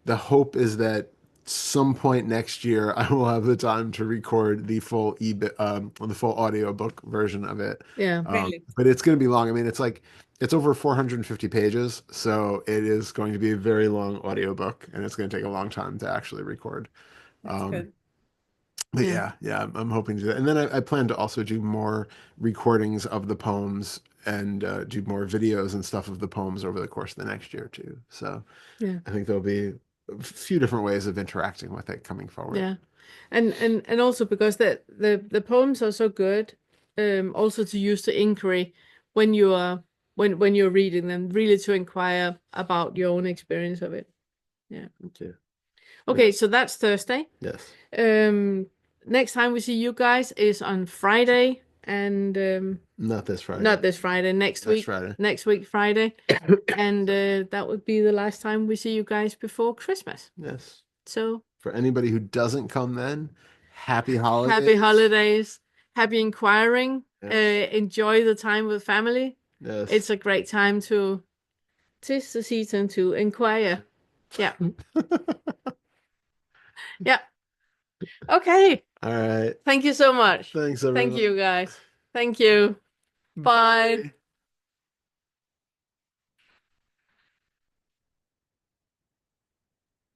the hope is that some point next year I will have the time to record the full the full audiobook version of it. Yeah. Really? But it's going to be long. I mean, it's over 450 pages, so it is going to be a very long audiobook, and it's going to take a long time to actually record. That's Um, good. but Yeah. I'm hoping to do that. And then I plan to also do more recordings of the poems and do more videos and stuff of the poems over the course of the next year too. So Yeah. I think there'll be a few different ways of interacting with it coming forward. Yeah. And also because the poems are so good, also to use the inquiry when you are when you're reading them, really to inquire about your own experience of it. Yeah. Okay. Okay, so that's Thursday. Yes. Next time we see you guys is on Friday and Not this Friday. not this Friday, next week. Friday. Next week, Friday. And that would be the last time we see you guys before Christmas. Yes. So For anybody who doesn't come then, happy holidays. happy holidays, happy inquiring. Yes. Enjoy the time with family. Yes. It's a great time to tis the season to inquire. Yeah. Yeah. Okay. All right. Thank you so much. Thanks, everyone. Thank you, guys. Thank you. Bye.